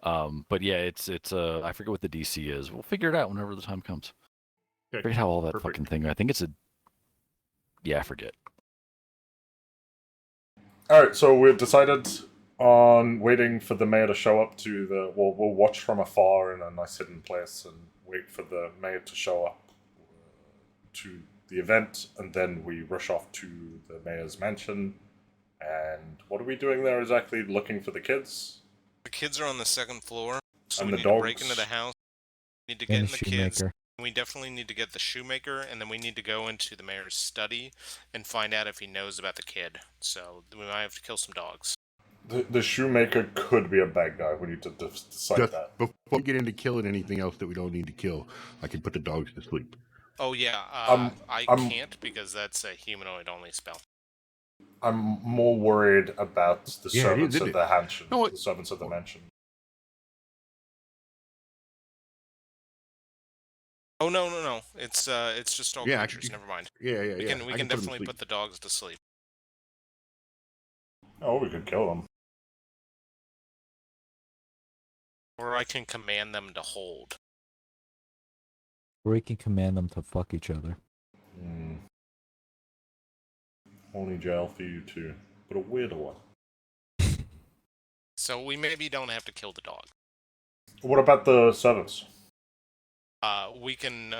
But yeah, it's I forget what the DC is. We'll figure it out whenever the time comes. I Okay, forget how all that perfect. fucking thing. I think it's a. Yeah, I forget. All right, so we've decided on waiting for the mayor to show up to the. We'll watch from afar in a nice hidden place and wait for the mayor to show up to the event, and then we rush off to the mayor's mansion. And what are we doing there exactly? Looking for the kids? the kids are on the second floor, so And we the need to break dogs. into the house. We need to get And in the the kids. shoemaker. We definitely need to get the shoemaker, and then we need to go into the mayor's study and find out if he knows about the kid. So we might have to kill some dogs. The shoemaker could be a bad guy. We need to decide Just that. before we get into killing anything else that we don't need to kill, I can put the dogs to sleep. Oh yeah, I'm- I I'm- can't because that's a humanoid-only spell. I'm more worried about the Yeah, it is, servants isn't of it? the mansion. No, it- The servants of the mansion. Oh no! It's just all Yeah, creatures. Never mind. Yeah. We I can put 'em to definitely sleep. put the dogs to sleep. Oh, we could kill them. Or I can command them to hold. Or we can command them to fuck each other. Only jail for you two, but a weirder one. So we maybe don't have to kill the dog. What about the servants? We can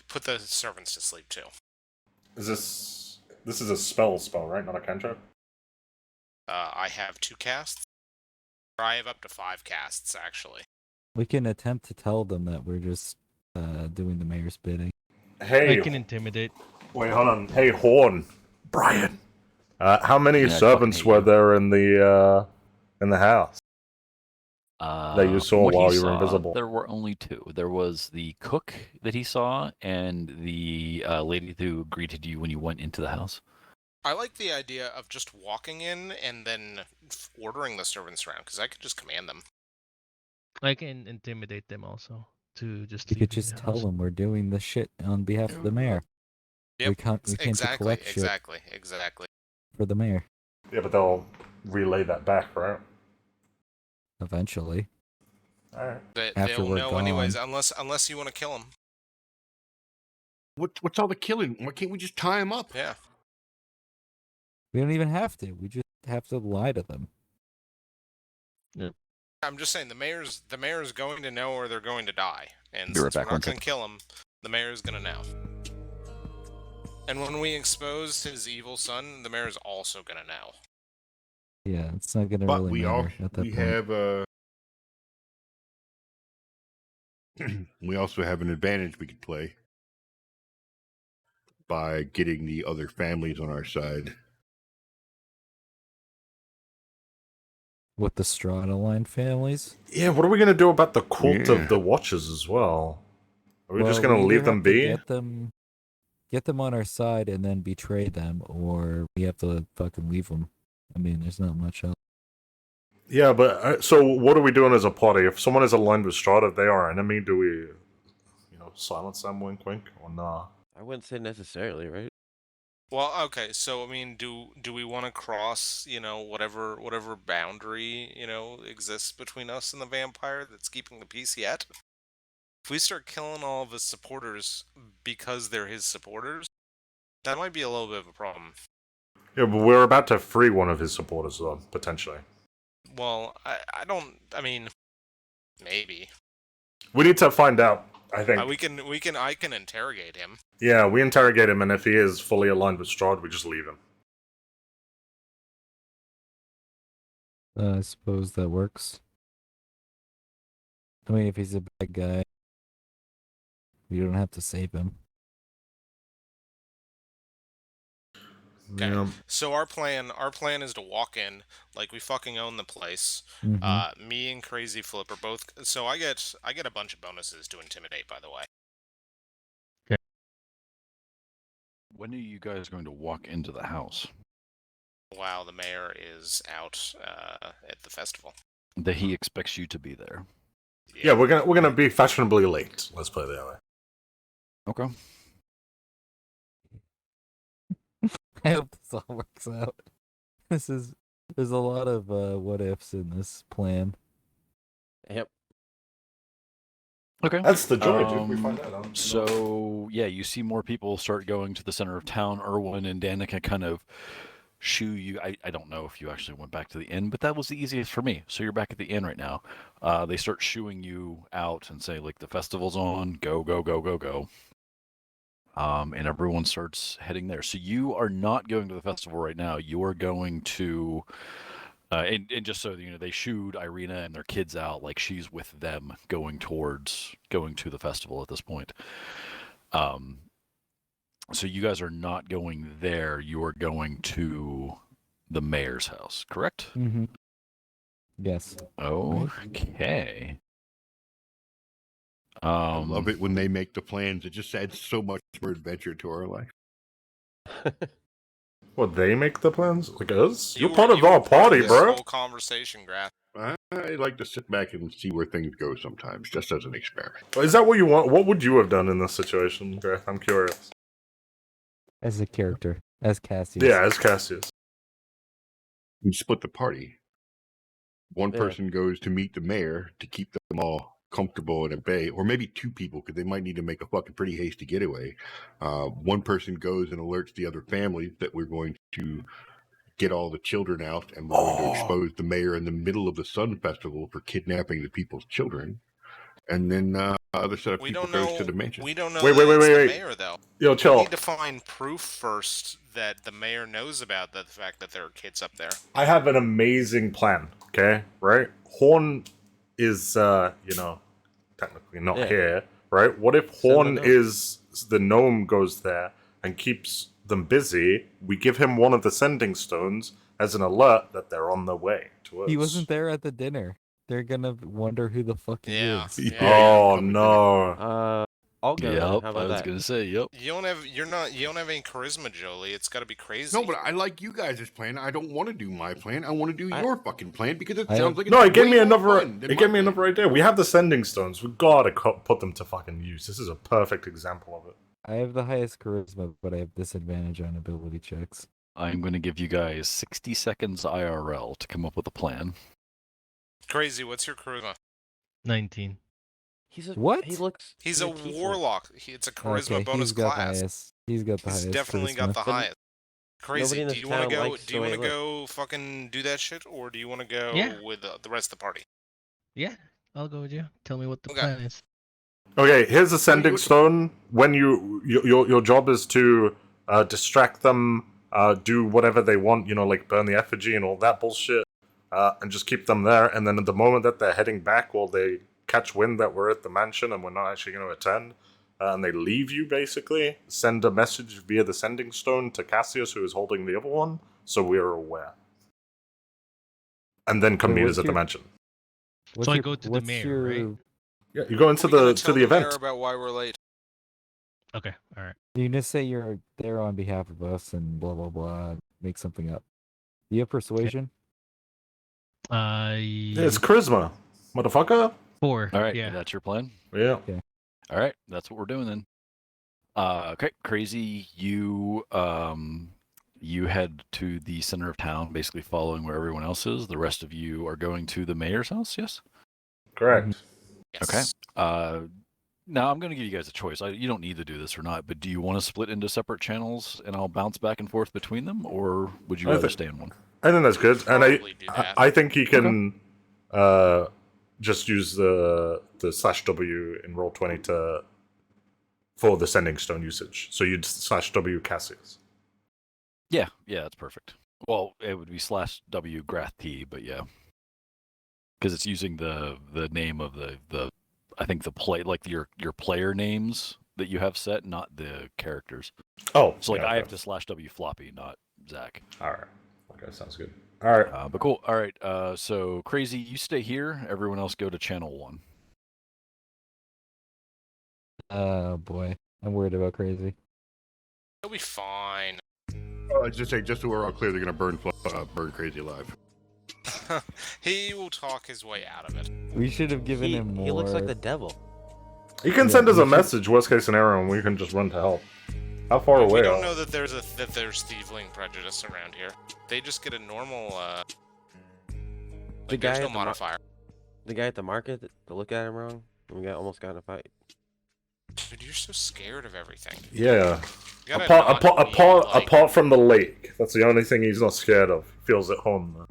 put the servants to sleep too. Is this is a spell, right? Not a cantrip. I have 2 casts. Or I have up to 5 casts actually. We can attempt to tell them that we're just doing the mayor's bidding. Hey, I can intimidate. wait, hold on. Hey, Horn, Brian. How many Yeah, I servants fucking hate were you. there in the house? That you saw What he while you were saw, invisible. There were only 2. There was the cook that he saw and the lady who greeted you when you went into the house. I like the idea of just walking in and then ordering the servants around because I could just command them. I can intimidate them also to just. We leave could in just the tell house. them we're doing the shit on behalf of the mayor. Yep, We came to exactly, collect shit exactly. for the mayor. Yeah, but they'll relay that back, right? Eventually. All right. After They'll we're know anyways, gone. unless you want to kill them. What's all the killing? Why can't we just tie him up? Yeah. We don't even have to. We just have to lie to them. I'm just saying the mayor's going to know or they're going to die, and Be right since back, we're one not going second. to kill them, the mayor's going to know. And when we expose his evil son, the mayor is also gonna know. Yeah, it's not gonna But really we matter at that we point. have we also have an advantage we could play by getting the other families on our side. With the Strata line families. Yeah, what are we gonna do about the cult Yeah. of the Watchers as well? Are we Well, just gonna we leave either them have to be? get them on our side and then betray them, or we have to fucking leave them. I mean, there's not much else. Yeah, but so what are we doing as a party? If someone is aligned with Strahd, if they are our enemy, do we, silence them, wink, wink, or nah? I wouldn't say necessarily, right? Well, okay, so I mean, do we want to cross, whatever boundary, exists between us and the vampire that's keeping the peace yet? If we start killing all of his supporters because they're his supporters, that might be a little bit of a problem. Yeah, but we're about to free one of his supporters, though, potentially. Well, I mean, maybe. We need to find out, I think. I can interrogate him. Yeah, we interrogate him, and if he is fully aligned with Strahd, we just leave him. I suppose that works. I mean, if he's a bad guy, we don't have to save him. Okay. Yeah. So our plan is to walk in like we fucking own the place. Mhm. Me and Crazy Flip are both. So I get a bunch of bonuses to intimidate. By the way. When are you guys going to walk into the house? Wow, the mayor is out at the festival. That he expects you to be there. Yeah, we're gonna be fashionably late. Let's put it that way. Okay. I hope this all works out. There's a lot of what ifs in this plan. Yep. Okay. That's the joy, dude. We find out. So yeah, you see more people start going to the center of town. Erwin and Danica kind of shoo you. I don't know if you actually went back to the inn, but that was the easiest for me. So you're back at the inn right now. They start shooing you out and say, like, the festival's on. Go, go, go, go, go. And everyone starts heading there. So you are not going to the festival right now. You are going to, and just so you know, they shooed Irina and their kids out like she's with them going to the festival at this point. So you guys are not going there. You are going to the mayor's house, correct? Mm-hmm. Yes. Okay. I love it when they make the plans. It just adds so much more adventure to our life. What, they make the plans? Like us? You're You part were- of you were our part party, this bro. Whole conversation, Graf. I like to sit back and see where things go sometimes, just as an experiment. Is that what you want? What would you have done in this situation, Gareth? I'm curious. As a character, as Cassius. Yeah, as Cassius. We split the party. One Yeah. person goes to meet the mayor to keep them all comfortable and at bay, or maybe two people because they might need to make a fucking pretty hasty getaway. One person goes and alerts the other families that we're going to get all the children out and we're going to expose the mayor in the middle of the Sun Festival for kidnapping the people's children. And then other set of We people don't goes know. to the mansion. We don't know. Wait, that wait, it's wait, the wait. mayor, though. Yo, We chill. need to find proof first that the mayor knows about the fact that there are kids up there. I have an amazing plan, okay? Right? Horn is, technically not Yeah. here, right? What if Send the Horn gnome. is the gnome goes there and keeps them busy? We give him one of the sending stones as an alert that they're on their way to us. He wasn't there at the dinner. They're gonna wonder who the fuck he Yeah. is. Yeah. Oh, Probably no. I'll go. then. Yep, How I about was that? gonna say, yep. You don't have any charisma, Jolie. It's got to be crazy. No, but I like you guys' plan. I don't want to do my plan. I want to do your fucking plan because it I- sounds like it's No, it gave way me more another. fun than It my gave me plan. another idea. We have the sending stones. We gotta put them to fucking use. This is a perfect example of it. I have the highest charisma, but I have disadvantage on ability checks. I'm going to give you guys 60 seconds IRL to come up with a plan. Crazy. What's your charisma? 19. He's a What? He looks. He's a tiefling. warlock. It's a charisma bonus he's got class. highest. He's got the He's highest. definitely got charisma. the But highest. Crazy. nobody in Do this you want to town go? likes Do you the way want to it go fucking do that shit, or do you want to go Yeah. with the rest of the party? Yeah, I'll go with you. Tell me what the Okay. plan is. Okay, here's a sending you- stone. When your job is to distract them, do whatever they want, like burn the effigy and all that bullshit, and just keep them there. And then at the moment that they're heading back, or they catch wind that we're at the mansion and we're not actually going to attend, and they leave you, basically, send a message via the sending stone to Cassius, who is holding the other one, so we're aware. And then come meet us at the mansion. So I go to the mayor, right? Yeah, you go into We're gonna to tell the mayor event. about why we're late. Okay, all right. You can just say you're there on behalf of us and blah blah blah. Make something up. Do you have persuasion? Yeah, it's charisma, motherfucker. 4. All right, Yeah. that's your plan. Yeah. Okay. All right, that's what we're doing then. Okay, Crazy, you head to the center of town, basically following where everyone else is. The rest of you are going to the mayor's house, yes? Correct. Yes. Okay. Now I'm going to give you guys a choice. You don't need to do this or not, but do you want to split into separate channels and I'll bounce back and forth between them, or would you rather stay in one? I think that's good, and Probably do that. I think he can just use the /W in Roll20 for the sending stone usage. So you'd /W Cassius. Yeah, that's perfect. Well, it would be /W Grath T, but yeah, because it's using the name of the I think the play, like your player names that you have set, not the characters. Oh, So like yeah, I have okay. to /W Floppy, not Zach. All right. Okay, sounds good. All right. But cool. All right. So Crazy, you stay here. Everyone else go to channel 1. Oh boy, I'm worried about Crazy. It'll be fine. Just so we're all clear, they're gonna burn Crazy alive. He will talk his way out of it. We should have given him more. He looks like the devil. You can Yeah, send us we a should- message, worst case scenario, and we can just run to help. How far We away don't are know that there's thieveling prejudice around here. They just get a normal. The there's guy no at the modifier. The guy at the market that looked at him wrong, and we almost got in a fight. Dude, you're so scared of everything. Yeah. You gotta not be, like- Apart from the lake, that's the only thing he's not scared of. He feels at home, though.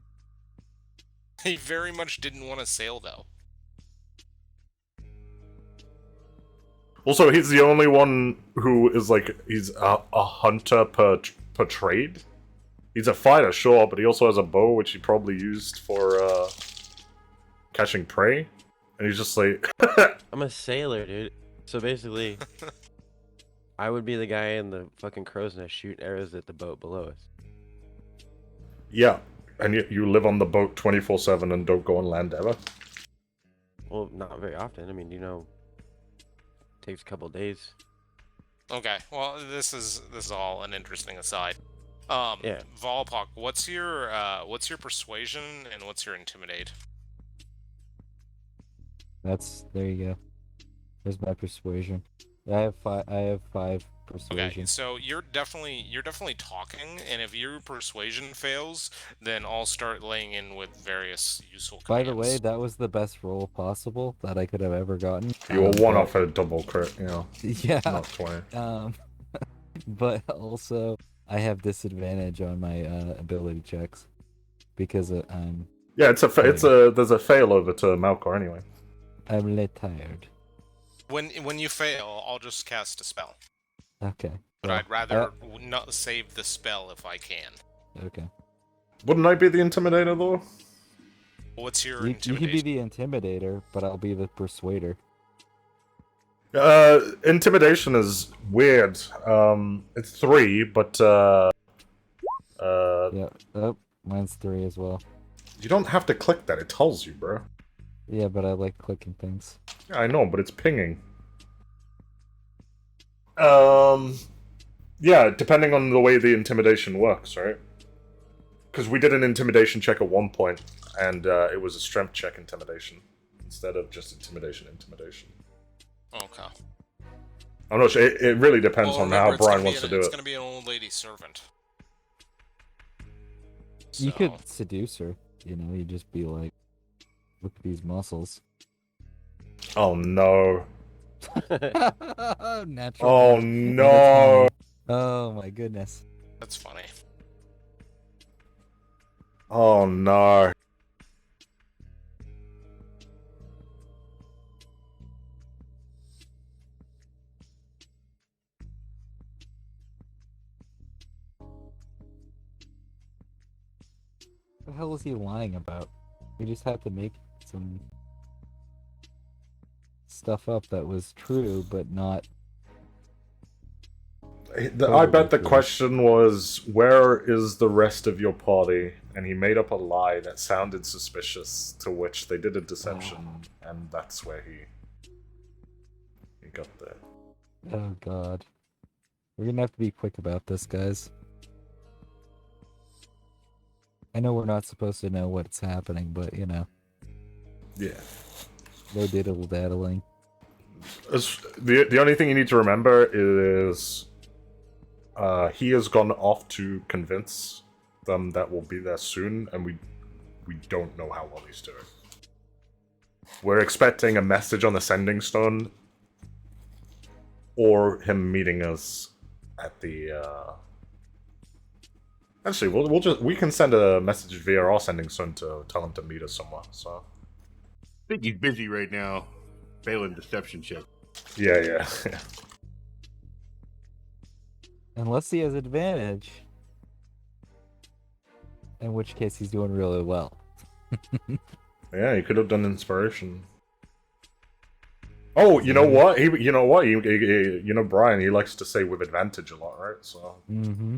He very much didn't want to sail, though. Also, he's the only one who is like, he's a hunter per trade. He's a fighter, sure, but he also has a bow, which he probably used for catching prey. And he's just like, I'm a sailor, dude. So basically, I would be the guy in the fucking crow's nest shooting arrows at the boat below us. yeah. And you live on the boat 24/7 and don't go on land ever? Well, not very often. I mean, takes a couple days. Okay, well, this is all an interesting aside. Yeah. Volpok, what's your persuasion and what's your intimidate? There you go. There's my persuasion. I have 5 persuasion. Okay, so you're definitely talking, and if your persuasion fails, then I'll start laying in with various useful By commands. the way, that was the best roll possible that I could have ever gotten. You were one but- off a double crit, Yeah. not 20. But also I have disadvantage on my ability checks because Yeah, there's a failover to Malcor anyway. I'm a little tired. When you fail, I'll just cast a spell. Okay. But well, I'd rather not save the spell if I can. Okay. Wouldn't I be the intimidator though? What's your You can be intimidation? the intimidator, but I'll be the persuader. Intimidation is weird. It's 3, but Yeah. Oh, mine's 3 as well. you don't have to click that. It tells you, bro. Yeah, but I like clicking things. Yeah, I know, but it's pinging. Yeah, depending on the way the intimidation works, right? Because we did an intimidation check at one point, and it was a strength check intimidation instead of just intimidation. Okay. I'm not sure. It really depends Well, on remember, how it's gonna Brian be wants to do It's it. gonna be an old lady servant. You So- could seduce her. You just be like, look at these muscles. Oh no! Natural. Oh one. no! Oh my goodness. That's funny. Oh no! the hell is he lying about? We just had to make some stuff up that was true, but not. I Totally bet the true. question was, where is the rest of your party? And he made up a lie that sounded suspicious, to which they did a deception, and that's where he got there. Oh god. We're gonna have to be quick about this, guys. I know we're not supposed to know what's happening, but you know, Yeah. no diddle daddling. The only thing you need to remember is he has gone off to convince them that we'll be there soon, and we don't know how well he's doing. We're expecting a message on the sending stone, or him meeting us at the. Actually, we can send a message via our sending stone to tell him to meet us somewhere. So. I think he's busy right now, failing deception check. Yeah. Unless he has advantage. In which case he's doing really well. Yeah, he could have done inspiration. Oh, you know what? You know Brian. He likes to say with advantage a lot, right? So. Mm-hmm.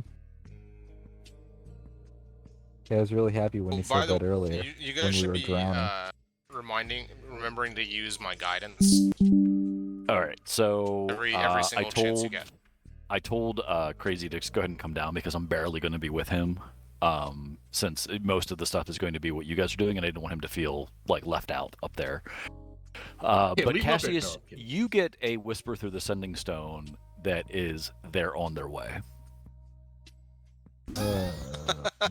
Yeah, I was really happy when he said that earlier. You when guys we should were be drowning. remembering to use my guidance All right, so every single chance you get. I told Crazy to just go ahead and come down because I'm barely going to be with him, since most of the stuff is going to be what you guys are doing, and I didn't want him to feel like left out up there. But leave him up there, Cassius, Phil. you get a whisper through the sending stone that is they're on their way.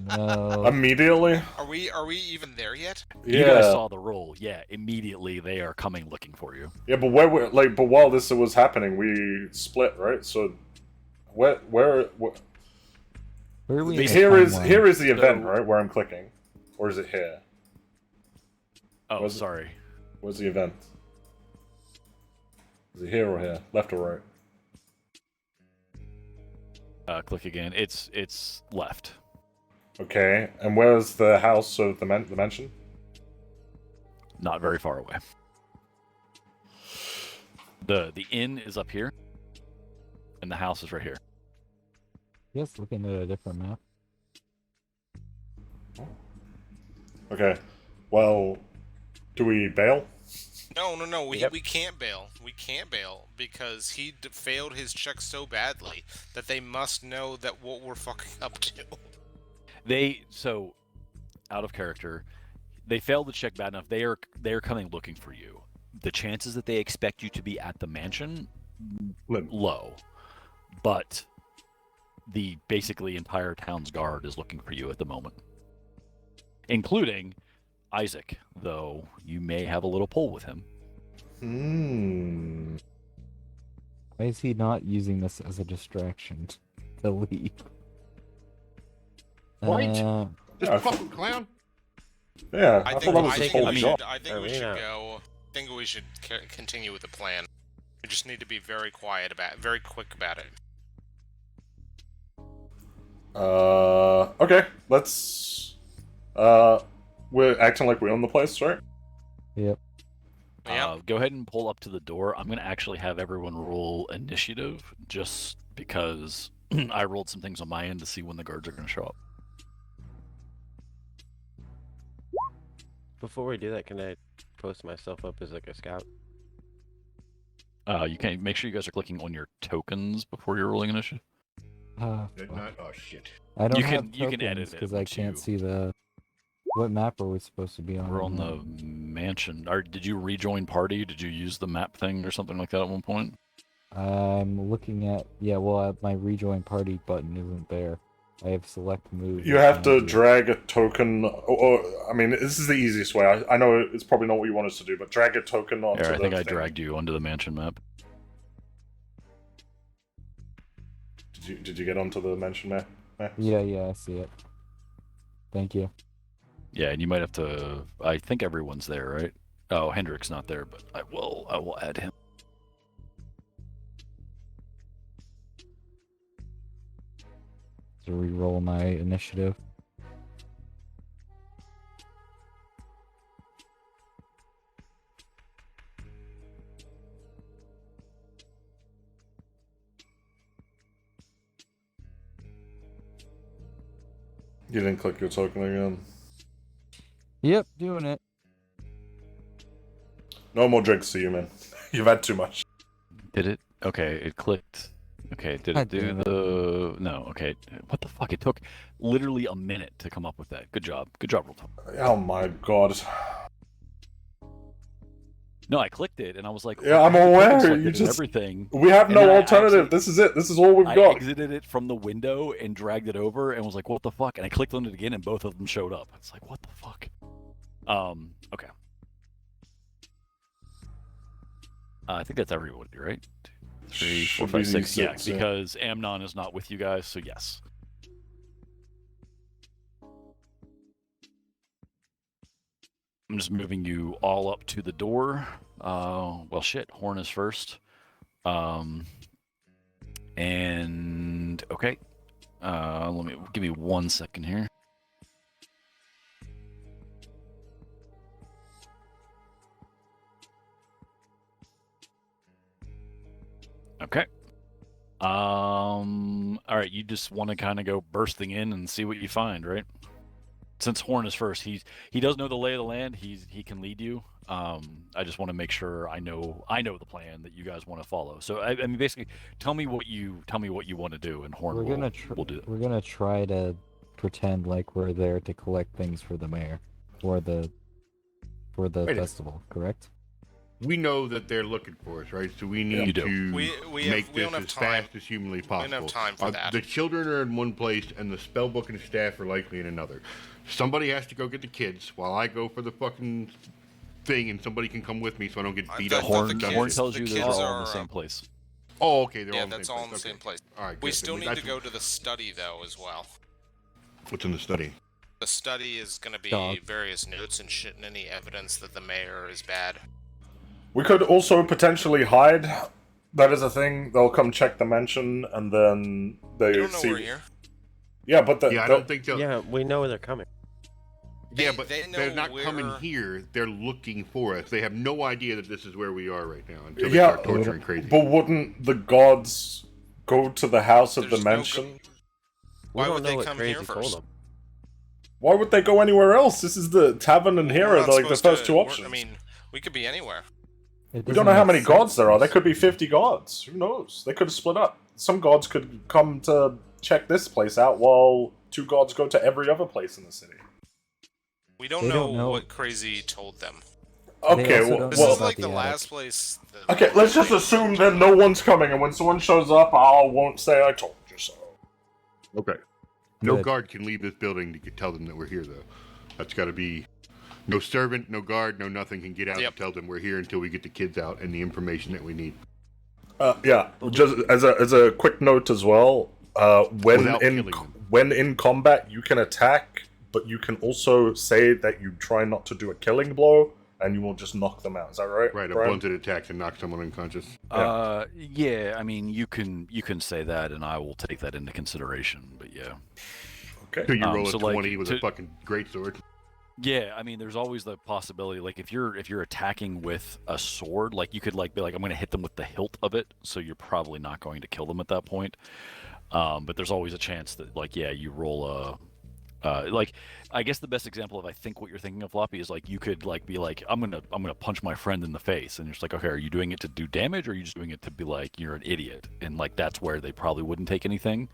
No. Immediately. Are we even there yet? Yeah. You guys saw the roll. Yeah, immediately they are coming looking for you. Yeah, but but while this was happening, we split, right? So, where Where are we in the here is timeline? the event, right? Where I'm clicking, or is it here? Oh, Was it- sorry. Where's the event? Is it here or here? Left or right? Click again. It's left. Okay, and where's the house of the mansion? Not very far away. The inn is up here, and the house is right here. Yes, looking at a different map. Okay, well, do we bail? No. We Yep. can't bail. We can't bail because he failed his check so badly that they must know that what we're fucking up to. So out of character, they failed the check bad enough. They're coming looking for you. The chances that they expect you to be at the mansion, low, but the basically entire town's guard is looking for you at the moment, including Isaac, though you may have a little pull with him. Why is he not using this as a distraction to leave? What? This Yeah, fucking clown? Yeah, I I think thought that was I his think whole we job. should. I think we should Arena. go. I think we should continue with the plan. We just need to be very quick about it. Okay, let's. We're acting like we own the place, right? Yep. Yeah. Go ahead and pull up to the door. I'm going to actually have everyone roll initiative just because I rolled some things on my end to see when the guards are going to show up. Before we do that, can I post myself up as like a scout? You can make sure you guys are clicking on your tokens before you're rolling initiative. Did not. Oh shit. I don't You have can edit it because I once can't you- see the. What map are we supposed to be on? We're right on now? the mansion. Or did you rejoin party? Did you use the map thing or something like that at one point? I'm looking at my rejoin party button isn't there. I have select move. You have to drag a token, I mean, this is the easiest way. I know it's probably not what you want us to do, but drag a token onto Here, I the think I thing. dragged you onto the mansion map. Did you get onto the mention map? Yeah, I see it. Thank you. Yeah, and you might have to. I think everyone's there, right? Oh, Hendrick's not there, but I will add him. To re-roll my initiative. You didn't click your token again. Yep, doing it. No more drinks to you, man. You've had too much. Did it? Okay, it clicked. Okay, did God it do damn it. the... No, okay. What the fuck? It took literally a minute to come up with that. Good job. Good job, Roll. Oh my god. No, I clicked it, and I was like... Yeah, I I'm had the token aware, selected you and just- everything. We have And no then I alternative. actually- This is it. This is all we've I got. exited it from the window and dragged it over and was like, what the fuck? And I clicked on it again, and both of them showed up. It's like, what the fuck? Okay. I think that's everybody, right? 3, 4, Should 5, be 6. Yeah, 6, yeah. because Amnon is not with you guys, so yes. I'm just moving you all up to the door. Well, shit. Horn is first. And okay. Give me 1 second here. Okay. All right. You just want to kind of go bursting in and see what you find, right? Since Horn is first, he does know the lay of the land. He can lead you. I just want to make sure I know the plan that you guys want to follow. So I mean, basically, tell me what you want to do, and Horn We're will gonna do it. we're gonna try to pretend like we're there to collect things for the mayor, for the Wait a- festival. Correct? We know that they're looking for us, right? So we You need do. to We make don't this have as time. fast as humanly don't possible. have time for that. The children are in one place, and the spellbook and staff are likely in another. Somebody has to go get the kids while I go for the fucking thing, and somebody can come with me so I don't get I beat thought up. the Horn kids- tells the you those kids are all in are, the same place. Oh, okay, they're Yeah, all in the that's same all in place. the same Okay. place. All right, We good. still Then need to that's- go to the study though as well. What's in the study? The study is going to be Dog. various notes and shit and any evidence that the mayor is bad. We could also potentially hide. That is a thing. They'll come check the mansion, and then they They don't know see. we're here. Yeah, but Yeah, I don't think they'll. Yeah, we know they're coming. Yeah, They- but they know they're not coming where- here. They're looking for us. They have no idea that this is where we are right now until they Yeah, start torturing crazy. But wouldn't the gods go to the house of There's the no mansion? Why we don't would know they what come crazy here told first? them. Why would they go anywhere else? This is the tavern and We're here are not like the supposed first to- two we're- options. I mean, we could be anywhere. We don't know how many gods there are. There could be 50 gods. Who knows? They could have split up. Some gods could come to check this place out while 2 gods go to every other place in the city. We don't They know, don't know. what crazy told them. Okay, also well, don't This know well is about like the the attic. last place. that- okay, let's just assume that no one's coming, and when someone shows up, I won't say I told you so. Okay. No Good. guard can leave this building to tell them that we're here, though. That's got to be no servant, no guard, no nothing can get out Yep. to tell them we're here until we get the kids out and the information that we need. Yeah, just as a quick note as well. Without killing them. When in combat, you can attack, but you can also say that you try not to do a killing blow, and you will just knock them out. Is that right? Right, a Brian? blunted attack to knock someone unconscious. Yeah. I mean, you can say that, and I will take that into consideration. But yeah. Okay. So you roll so, a like, 20 with a to- fucking greatsword. Yeah, I mean, there's always the possibility, like if you're attacking with a sword, like you could like be like, I'm going to hit them with the hilt of it, so you're probably not going to kill them at that point. But there's always a chance that, like, yeah, you roll like, I guess the best example of I think what you're thinking of, Floppy, is like you could like be like, I'm gonna punch my friend in the face, and you're just like, okay, are you doing it to do damage, or are you just doing it to be like you're an idiot? And like that's where they probably wouldn't take anything.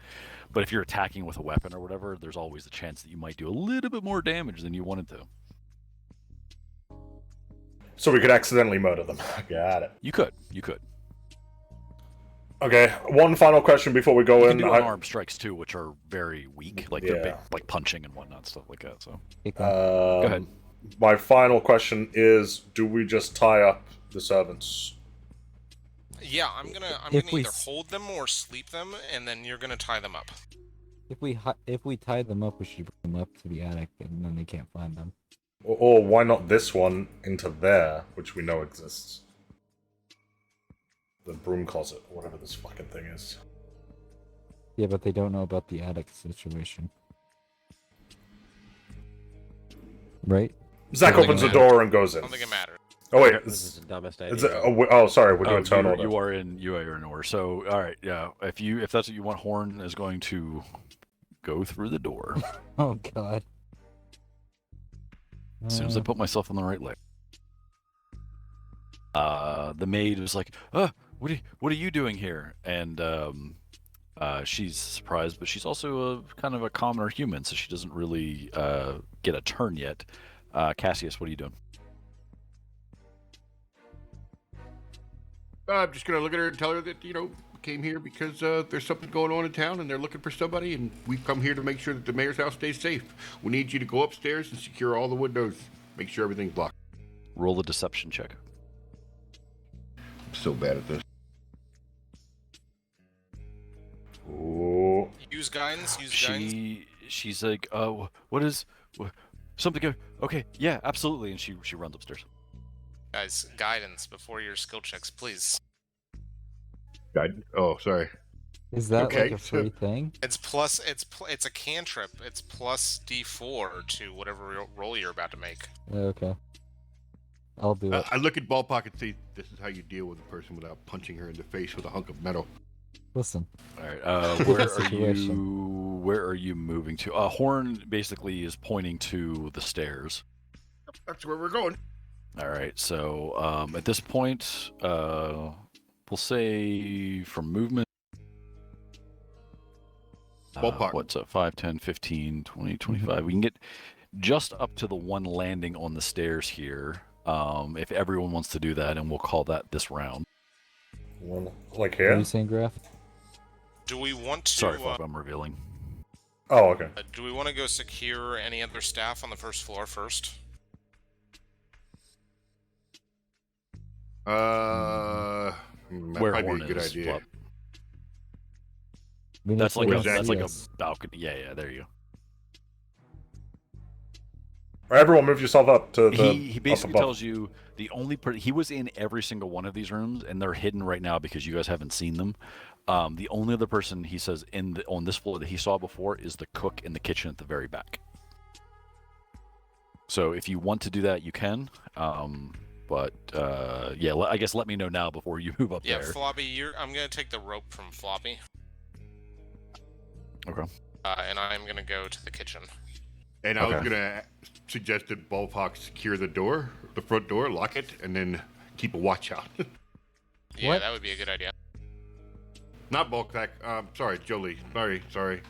But if you're attacking with a weapon or whatever, there's always a chance that you might do a little bit more damage than you wanted to. So we could accidentally murder them. Got it. You could. Okay, one final question before we go You in. can do unarmed strikes too, which are very weak, like they're Yeah. big, like punching and whatnot, stuff like that. So Go ahead. My final question is: do we just tie up the servants? Yeah, I'm gonna If we either s- hold them or sleep them, and then you're gonna tie them up. If we tie them up, we should bring them up to the attic, and then they can't find them. Or why not this one into there, which we know exists? The broom closet, or whatever this fucking thing is. Yeah, but they don't know about the attic situation, right? Zach think opens it the matters. door and goes I in. don't think it matters. Oh wait, This is the dumbest idea. is it, oh sorry, we're doing Oh, turn you, order. you are in order. So all right, yeah. If that's what you want, Horn is going to go through the door. Oh God. As soon as I put myself on the right leg. The maid was like, what are you doing here? And she's surprised, but she's also a kind of a commoner human, so she doesn't really get a turn yet. Cassius, what are you doing? I'm just gonna look at her and tell her that came here because there's something going on in town and they're looking for somebody, and we've come here to make sure that the mayor's house stays safe. We need you to go upstairs and secure all the windows, make sure everything's blocked. Roll a deception check. I'm so bad at this. Ooh. Use guidance. Use guidance. She's like, something? Okay, yeah, absolutely, and she runs upstairs. Guys, guidance before your skill checks, please. God. Oh, sorry. Is that Okay, like a free thing? It's plus. It's a cantrip. It's plus D4 to whatever roll you're about to make. Okay. I'll do it. I look at Ballpark and see this is how you deal with a person without punching her in the face with a hunk of metal. Listen. All right. Where are Situation. you? Where are you moving to? Horn basically is pointing to the stairs. That's where we're going. All right. So at this point, we'll say for movement. Ballpark. What's up? 5, 10, 15, 20, 25. We can get just up to the one landing on the stairs here. If everyone wants to do that, and we'll call that this round. Like What are here? you saying, Graf? Do we want to? Sorry, Flop, I'm revealing. Oh, okay. Do we want to go secure any other staff on the first floor first? That Where might be Horn a good is, idea. Flop. I mean, That's like Where's a, that's like a yes. balcony. Yeah, there you go. Alright, everyone, move yourself up to the. He basically tells you the only he was in every single one of these rooms, and they're hidden right now because you guys haven't seen them. The only other person he says on this floor that he saw before is the cook in the kitchen at the very back. So if you want to do that, you can. But yeah, I guess let me know now before you move up Yeah, there. Floppy, I'm gonna take the rope from Floppy. Okay. And I'm gonna go to the kitchen. And I was Okay. gonna suggest that Ballpark secure the door, the front door, lock it, and then keep a watch out. Yeah, What? that would be a good idea. Not Ballpark. Sorry, Jolie. Sorry.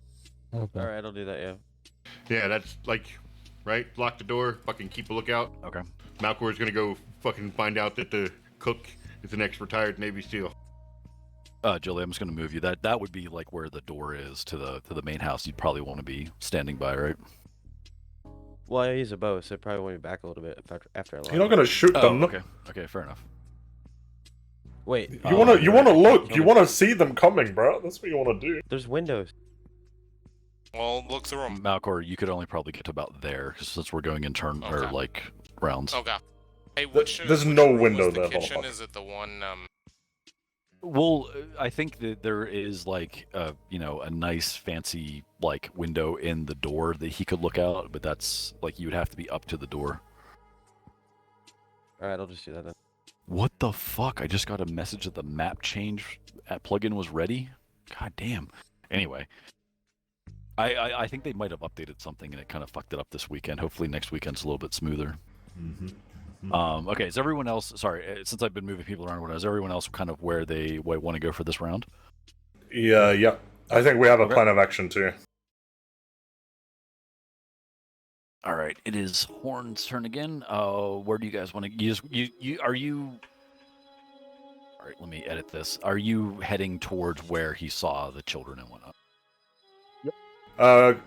Okay. Alright, I'll do that, yeah. Yeah, that's like, right? Lock the door. Fucking keep a lookout. Okay. Malcor's gonna go fucking find out that the cook is an ex-retired Navy SEAL. Julie, I'm just gonna move you. That would be like where the door is to the main house. You'd probably want to be standing by, right? Well, I use a bow, so it probably want me back a little bit after I lock You're not it. gonna shoot them. okay. Okay, fair enough. Wait, You wanna look. Tell You me. wanna see them coming, bro. That's what you wanna do. there's windows. Well, look through them. Malcor, you could only probably get to about there, 'cause since we're going in turn or Okay. like rounds. Okay. Hey, There's which no room window was the there, kitchen? Ballpark. Is it the one? Well, I think that there is like a nice fancy like window in the door that he could look out, but that's like you would have to be up to the door. Alright, I'll just do that then. What the fuck? I just got a message that the map change plugin was ready. God damn. Anyway, I think they might have updated something and it kind of fucked it up this weekend. Hopefully next weekend's a little bit smoother. Okay, is everyone else? Sorry, since I've been moving people around, is everyone else kind of where they want to go for this round? Yeah. I think we have a Okay. plan of action too. All right, it is Horn's turn again. Where do you guys want to? Are you? All right, let me edit this. Are you heading towards where he saw the children and whatnot?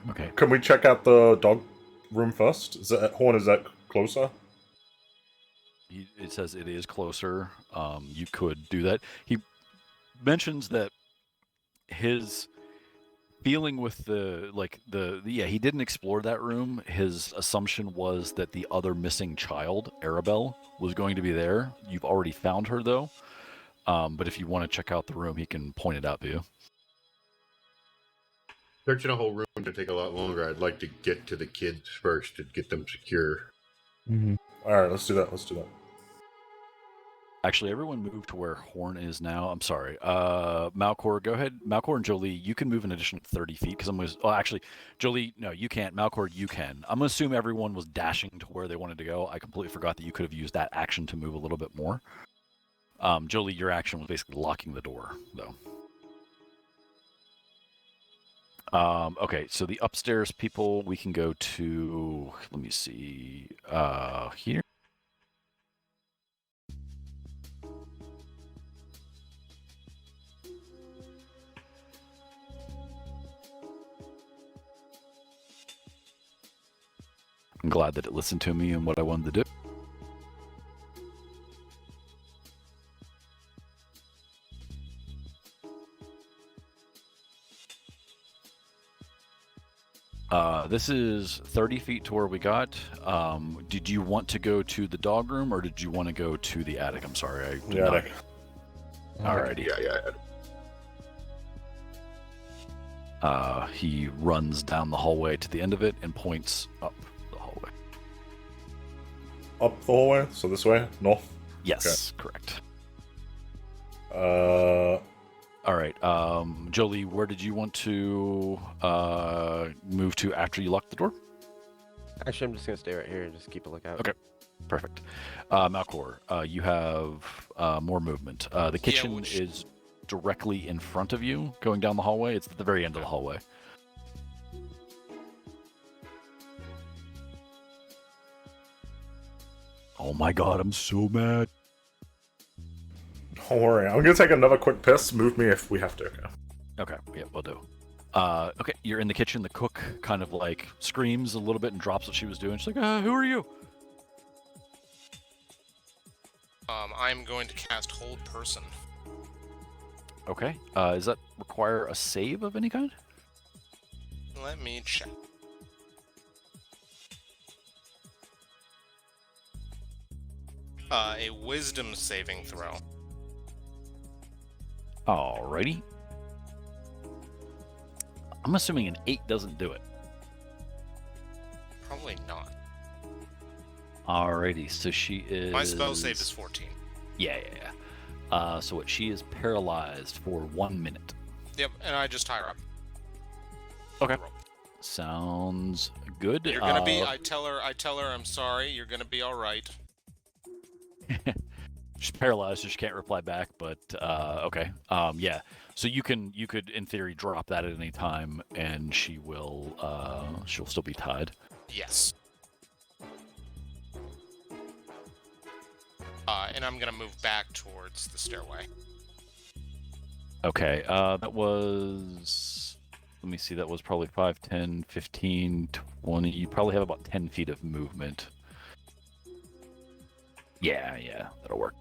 Okay. Can we check out the dog room first? Is that closer? It says it is closer. You could do that. He mentions that his feeling with he didn't explore that room. His assumption was that the other missing child, Arabelle, was going to be there. You've already found her though. But if you want to check out the room, he can point it out to you. Searching a whole room to take a lot longer. I'd like to get to the kids first and get them secure. Mm-hmm. All right, let's do that. Actually, everyone move to where Horn is now. I'm sorry. Malcor, go ahead. Malcor and Jolie, you can move an additional 30 feet because I'm going to. Oh, actually, Jolie, no, you can't. Malcor, you can. I'm going to assume everyone was dashing to where they wanted to go. I completely forgot that you could have used that action to move a little bit more. Jolie, your action was basically locking the door, though. Okay, so the upstairs people, we can go to. Let me see. Here. I'm glad that it listened to me and what I wanted to do. This is 30 feet to where we got. Did you want to go to the dog room or did you want to go to the attic? I'm sorry. I did not. Alrighty. Yeah. He runs down the hallway to the end of it and points up the hallway. Up the hallway? So this way? North? Yes, correct. All right, Jolie, where did you want to move to after you locked the door? Actually, I'm just gonna stay right here and just keep a lookout. Okay, perfect. Malcor, you have more movement. The kitchen is directly in front of you, going down the hallway. It's at the very end of the hallway. Oh my god, I'm so mad. Don't worry, I'm gonna take another quick piss. Move me if we have to. Okay, yeah, we'll do. Okay, you're in the kitchen. The cook kind of like screams a little bit and drops what she was doing. She's like, who are you? I'm going to cast Hold Person. Okay, does that require a save of any kind? Let me check. A Wisdom saving throw. Alrighty. I'm assuming an 8 doesn't do it. Probably not. Alrighty, so she is... My spell save is 14. Yeah. So what, she is paralyzed for 1 minute. Yep, and I just tie her up. Okay. Sounds good. You're gonna be... I tell her I'm sorry, you're gonna be alright. She's paralyzed, so she can't reply back, but okay. Yeah. So you could in theory drop that at any time and she'll still be tied. Yes. And I'm gonna move back towards the stairway. Okay. That was, let me see, that was probably 5, 10, 15, 20. You probably have about 10 feet of movement. Yeah, that'll work.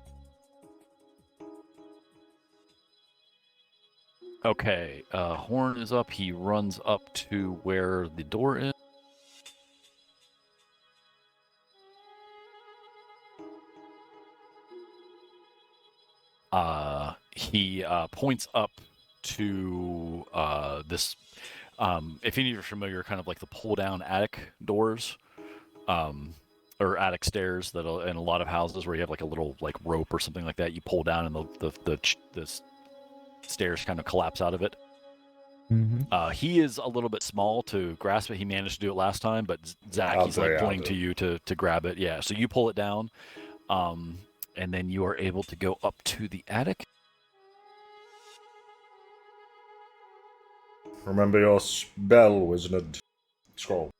Okay, Horn is up. He runs up to where the door is. He points up to this. If any of you are familiar, kind of like the pull-down attic doors, or attic stairs that in a lot of houses where you have like a little like rope or something like that, you pull down and the stairs kind of collapse out of it. Mm-hmm. He is a little bit small to grasp it. He managed to do it last time, but Zach, he's like pointing to you to grab it. Yeah, so you pull it down, and then you are able to go up to the attic. Remember your spell, wizard. Scroll.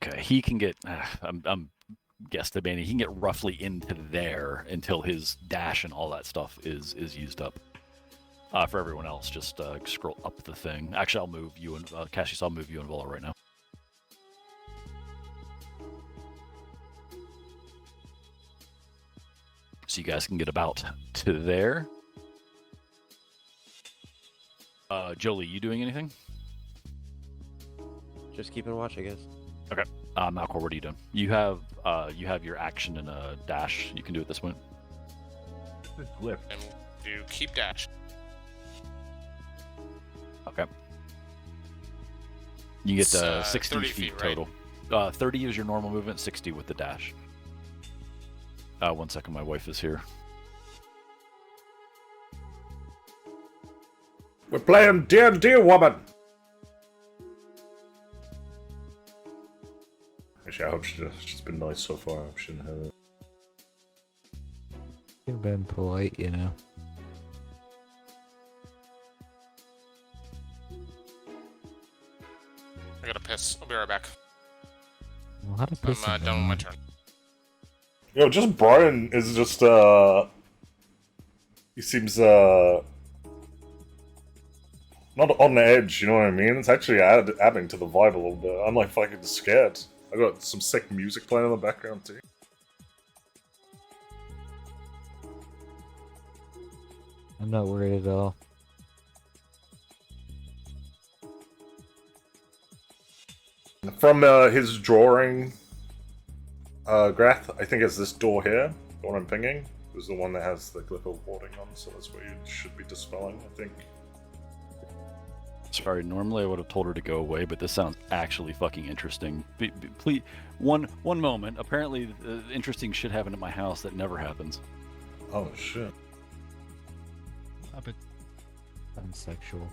Okay, he can get. I'm guesstimating he can get roughly into there until his dash and all that stuff is used up. For everyone else, just scroll up the thing. Actually, I'll move you and Cassius. I'll move you and Vola right now. So you guys can get about to there. Jolie, you doing anything? Just keeping watch, I guess. Malcor, what are you doing? You have your action and a dash. You can do it this point. This glyph. And do keep dash. Okay. You get It's, 60 30 feet feet, right? total. 30 is your normal movement, 60 with the dash. 1 second, my wife is here. We're playing D&D, woman! Actually, I hope she's been nice so far. I hope she didn't have it. You've been polite, you know. I gotta piss. I'll be right back. Well, how to piss I'm done with my turn. Yo, just Brian is just, he seems, not on the edge, you know what I mean? It's actually adding to the vibe a little bit. I'm like fucking scared. I got some sick music playing in the background too. I'm not worried at all. From his drawing, Grath, I think it's this door here, the one I'm pinging, is the one that has the glyph of warding on, so that's what you should be dispelling, I think. Sorry, normally I would have told her to go away, but this sounds actually fucking interesting. Please, one moment. Apparently, interesting shit happened at my house that never happens. Oh shit. Stop it. I'm sexual.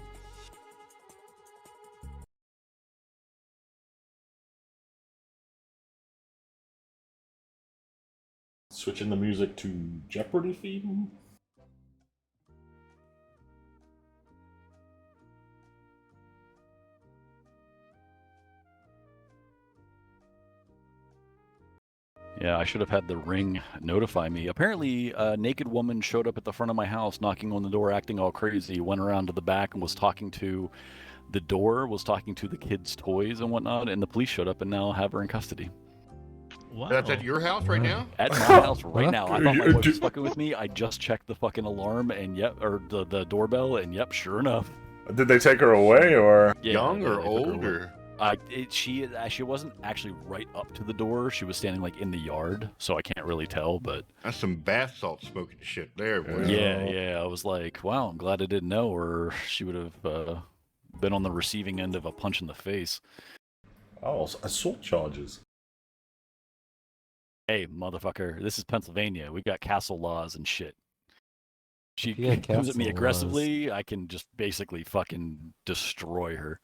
Switching the music to Jeopardy theme? Yeah, I should have had the ring notify me. Apparently, a naked woman showed up at the front of my house, knocking on the door, acting all crazy. Went around to the back and was talking to the door, was talking to the kids' toys and whatnot. And the police showed up and now have her in custody. Wow. That's at your house right now? At my house right Huh? now. I thought my wife was fucking with me. I just checked the fucking alarm and or the doorbell, and yep, sure enough. Did they take her away, or...? Yeah, Young they or took her old away. or? She wasn't actually right up to the door. She was standing like in the yard, so I can't really tell. But That's some bath salt smoking shit there, boy. yeah, I was like, wow, I'm glad I didn't know, or she would have been on the receiving end of a punch in the face. Oh, assault charges. Hey, motherfucker, this is Pennsylvania. We got castle laws and shit. She Yeah, comes at me castle aggressively, I can just basically fucking destroy her.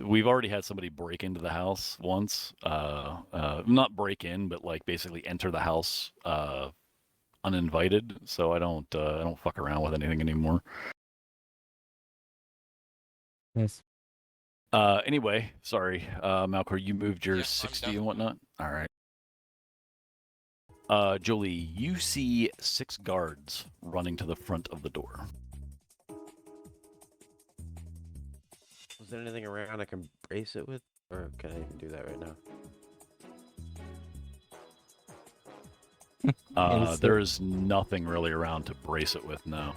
We've already had somebody break into the house once. Not break in, but like basically enter the house uninvited. So I don't fuck around with anything anymore. Nice. Anyway, sorry, Malcor, you moved your Yeah, I'm 60 done. and whatnot. All right. Jolie, you see 6 guards running to the front of the door. Was there anything around I can brace it with? Or can I even do that right now? There's nothing really around to brace it with now.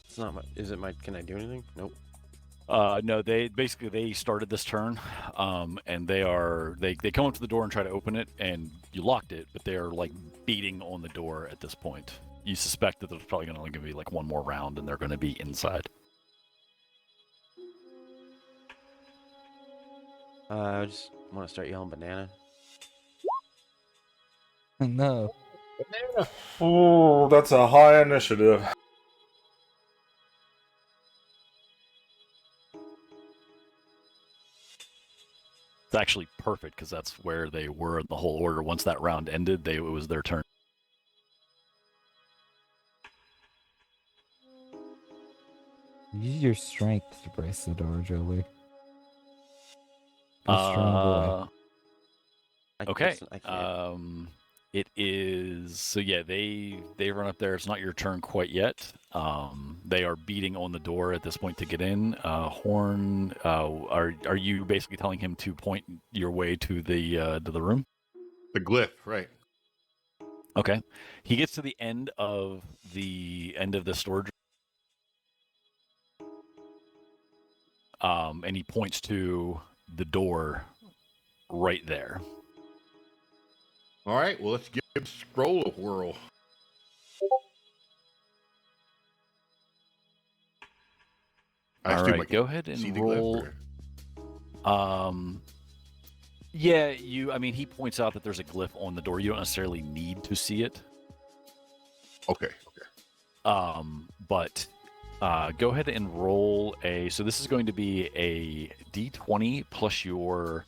It's not my. Is it my? Can I do anything? Nope. No, they started this turn, and they come up to the door and try to open it, and you locked it, but they're like beating on the door at this point. You suspect that there's probably going to be like one more round, and they're going to be inside. I just want to start yelling banana. No. Oh, that's a high initiative. It's actually perfect because that's where they were in the whole order. Once that round ended, it was their turn. Use your strength to brace the door, Jolie. Be a strong boy. Okay. I can't. It is so yeah. They run up there. It's not your turn quite yet. They are beating on the door at this point to get in. Horn, are you basically telling him to point your way to the room? The glyph, right? Okay. He gets to the end of the storage. And he points to the door right there. All right, well, let's give Scroll a whirl. I All assume I right, can go ahead see and the glyph, roll. Yeah, I mean, he points out that there's a glyph on the door. You don't necessarily need to see it. Okay. But go ahead and roll a. So this is going to be a D20 plus your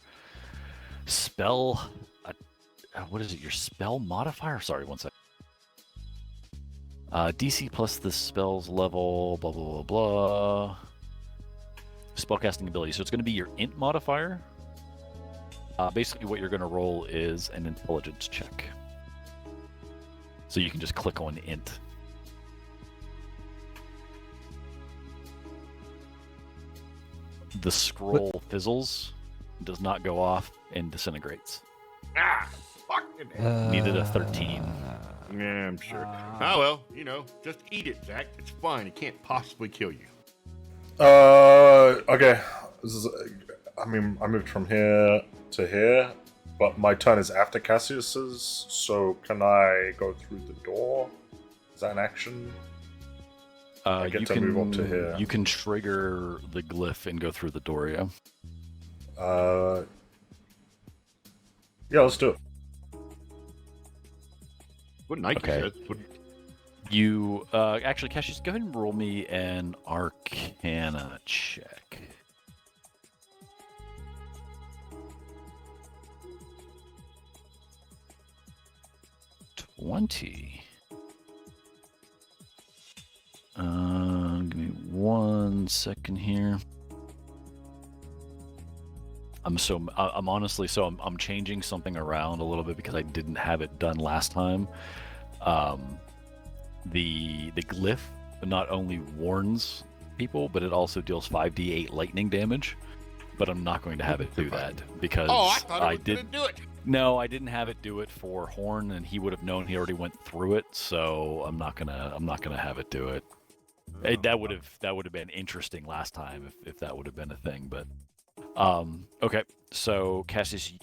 spell. What is it? Your spell modifier? Sorry, one sec. DC plus the spell's level. Blah blah blah blah. Spellcasting ability. So it's going to be your int modifier. Basically, what you're going to roll is an intelligence check. So you can just click on int. The scroll fizzles, does not go off, and disintegrates. Fucking Needed a 13. Yeah, I'm sure. Oh, well, just eat it, Zach. It's fine. It can't possibly kill you. Okay. I moved from here to here, but my turn is after Cassius's, so can I go through the door? Is that an action? I get to move up to here. You can trigger the glyph and go through the door, yeah? Yeah, let's do it. What Nike Okay. says. You, actually, Cassius, go ahead and roll me an Arcana check. Give me 1 second here. I'm changing something around a little bit because I didn't have it done last time. The glyph not only warns people, but it also deals 5d8 lightning damage. But I'm not going to have it do that because I thought it was gonna do it. No, I didn't have it do it for Horn, and he would have known he already went through it. So I'm not gonna have it do it. That would have been interesting last time if that would have been a thing. But okay. So Cassius,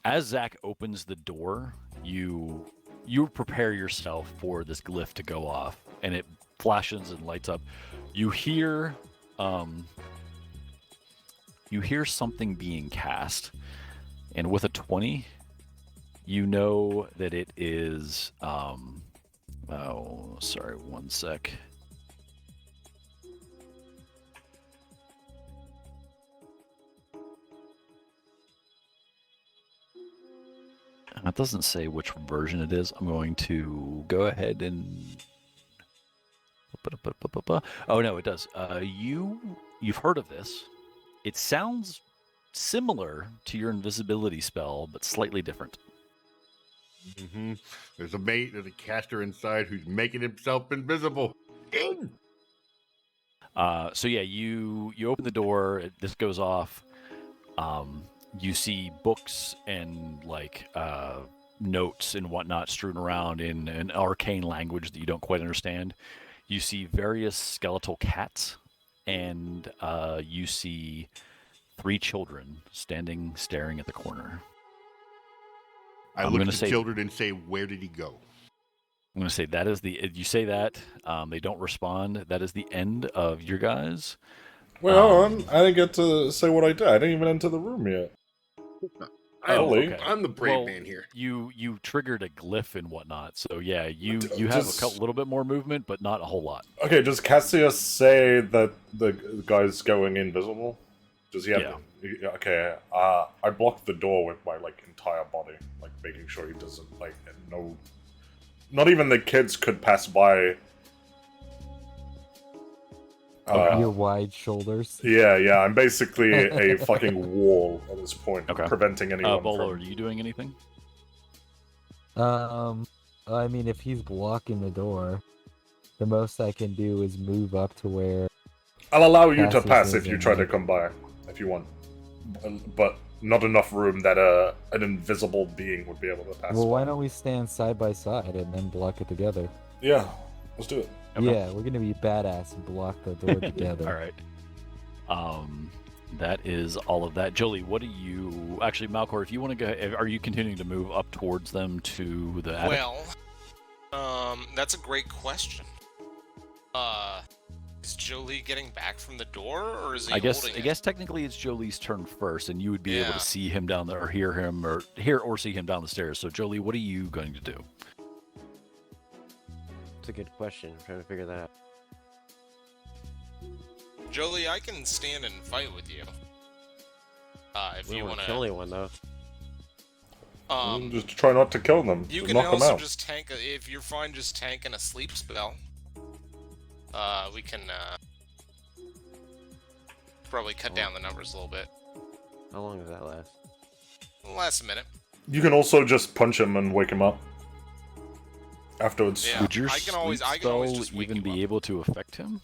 as Zach opens the door, you prepare yourself for this glyph to go off, and it flashes and lights up. You hear something being cast, and with a 20, you know that it is. Oh, sorry, 1 sec. It doesn't say which version it is. I'm going to go ahead and. Oh no, it does. You've heard of this. It sounds similar to your invisibility spell, but slightly different. Mm-hmm. There's a caster inside who's making himself invisible. Ding! So yeah, you open the door. This goes off. You see books and notes and whatnot strewn around in an arcane language that you don't quite understand. You see various skeletal cats, and you see 3 children staring at the corner. I look at the children and say, "Where did he go?" I'm going to say that is you say that. They don't respond. That is the end of your guys. Wait, hold on. I didn't get to say what I did. I didn't even enter the room yet. Okay. I'm the brave man here. You triggered a glyph and whatnot, so yeah, you have a little bit more movement, but not a whole lot. Okay, does Cassius say that the guy's going invisible? Does he have? Yeah. Okay. I blocked the door with my entire body, making sure he doesn't no. Not even the kids could pass by. Your wide shoulders. Yeah. I'm basically a fucking wall at this point, preventing anyone Bolo, from... are you doing anything? I mean, if he's blocking the door, the most I can do is move up to where... I'll allow you to Cassius pass is if you in try there. to come by, if you want. But not enough room that an invisible being would be able to pass Well, by. why don't we stand side by side and then block it together? Yeah, let's do it. Okay. Yeah, we're gonna be badass and block the door together. All right. That is all of that. Jolie, what do you actually, Malcor? If you want to go, are you continuing to move up towards them to the attic? Well, that's a great question. Is Jolie getting back from the door, or is he I holding it? guess technically it's Jolie's turn first, and you would be able Yeah. to see him down there, or hear or see him down the stairs. So Jolie, what are you going to do? It's a good question. I'm trying to figure that out. Jolie, I can stand and fight with you. If We you don't want want to kill anyone though. Just try not to kill them. You Just can knock them also out. just tank if you're fine. Just tanking a sleep spell. We can probably cut down the numbers a little bit. How long does that last? Last a minute. You can also just punch him and wake him up afterwards. Yeah. Would your I can always spell just wake even him be up. able to affect him?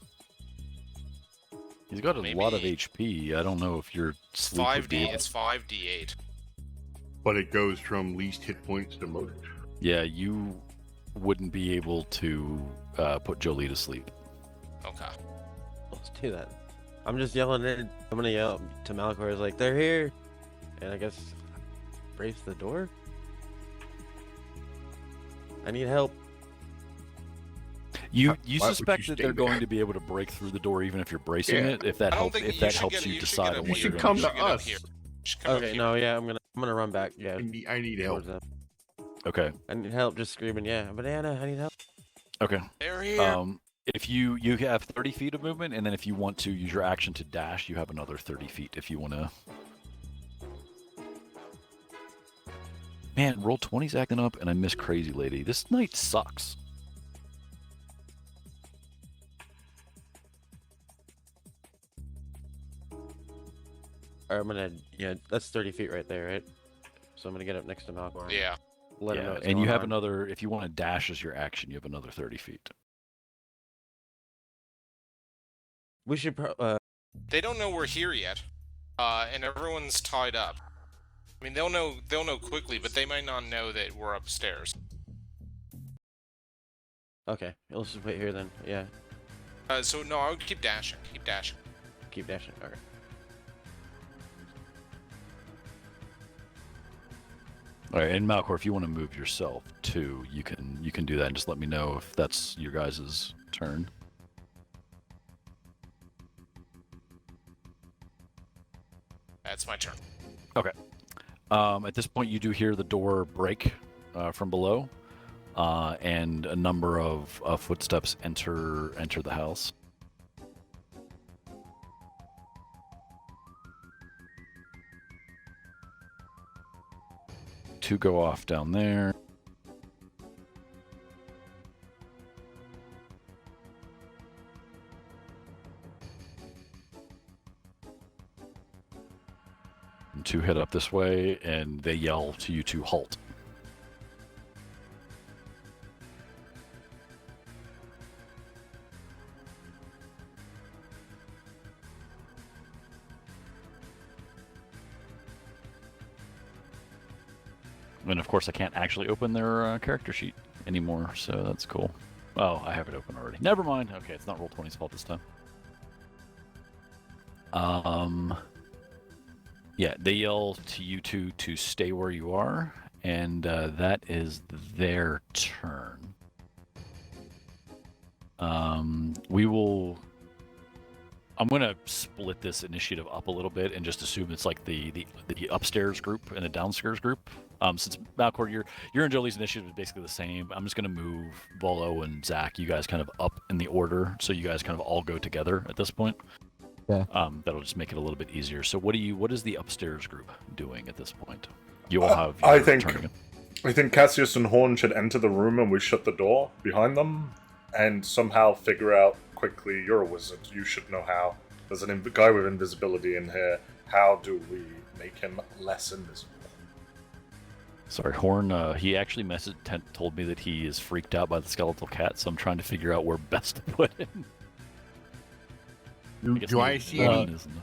He's got a lot of Maybe- HP. I don't know if your sleep would be 5d. able- It's 5d8. But it goes from least hit points to most. Yeah, you wouldn't be able to put Jolie to sleep. Okay. Let's do that. I'm just yelling in. I'm gonna yell to Malcor, like, they're here! And I guess brace the door? I need help. You Why would you suspect that stay they're there? going to be able to break through the door even if you're bracing Yeah. it. If that I don't helps, think if you that should helps get- you you should decide get on up what You you're should going come to to You should get up us. here. You should come up Okay, here. no, yeah, I'm gonna run back. Yeah, I need help. towards them. do. Okay. I need help, just screaming, yeah, banana, I need help. Okay. They're here. If you have 30 feet of movement, and then if you want to use your action to dash, you have another 30 feet. If you want to. Man, roll 20's acting up, and I miss Crazy Lady. This night sucks. Alright, I'm gonna, yeah, that's 30 feet right there, right? So I'm gonna get up next to Malcor. Yeah. Let him know Yeah, what's and you going have on. another. If you want to dash as your action, you have another 30 feet. We should They don't know we're here yet. And everyone's tied up. I mean, they'll know quickly, but they might not know that we're upstairs. okay, let's just wait here then. Yeah, So no, I would keep dashing. Keep dashing. keep dashing. Okay. All right, and Malcor, if you want to move yourself too, you can do that, and just let me know if that's your guys' turn. That's my turn. At this point, you do hear the door break from below, and a number of footsteps enter the house. Two go off down there. And two head up this way, and they yell to you to halt. And of course, I can't actually open their character sheet anymore, so that's cool. Oh, I have it open already. Never mind. Okay, it's not Roll20's fault this time. Yeah, they yell to you two to stay where you are, and that is their turn. We will. I'm gonna split this initiative up a little bit and just assume it's like the upstairs group and the downstairs group. Since Malcor, you're and Jolie's initiative is basically the same. I'm just gonna move Volo and Zach, you guys kind of up in the order, so you guys kind of all go together at this point. Okay. That'll just make it a little bit easier. So what is the upstairs group doing at this point? You all have. I your think- turn again. I think Cassius and Horn should enter the room and we shut the door behind them and somehow figure out quickly. You're a wizard. You should know how. There's a guy with invisibility in here. How do we make him less invisible? Sorry, Horn. He actually told me that he is freaked out by the skeletal cat, so I'm trying to figure out where best to put him. Do I see one any? isn't-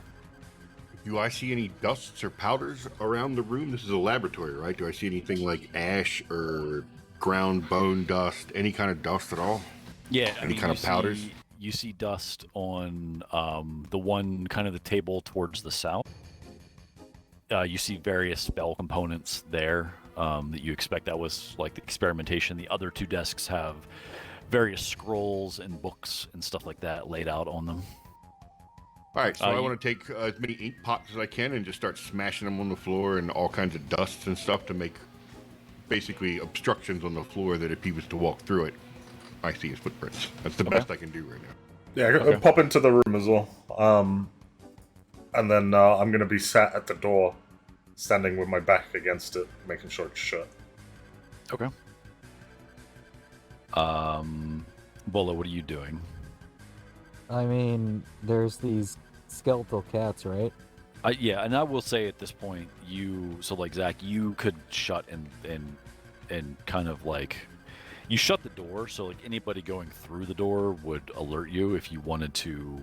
Do I see any dusts or powders around the room? This is a laboratory, right? Do I see anything like ash or ground bone dust? Any kind of dust at all? Yeah, I Any mean, kind you of powders? you see dust on the one kind of the table towards the south. You see various spell components there that you expect that was like the experimentation. The other 2 desks have various scrolls and books and stuff like that laid out on them. All right, so I you- want to take as many ink pots as I can and just start smashing them on the floor and all kinds of dusts and stuff to make basically obstructions on the floor that if he was to walk through it, I see his footprints. That's the best I can do right now. Yeah, Okay. pop into the room as well. And then I'm going to be sat at the door, standing with my back against it, making sure it's shut. Okay. Bola, what are you doing? I mean, there's these skeletal cats, right? Yeah, and I will say at this point, like Zach, you could shut and kind of like, you shut the door, so like anybody going through the door would alert you if you wanted to,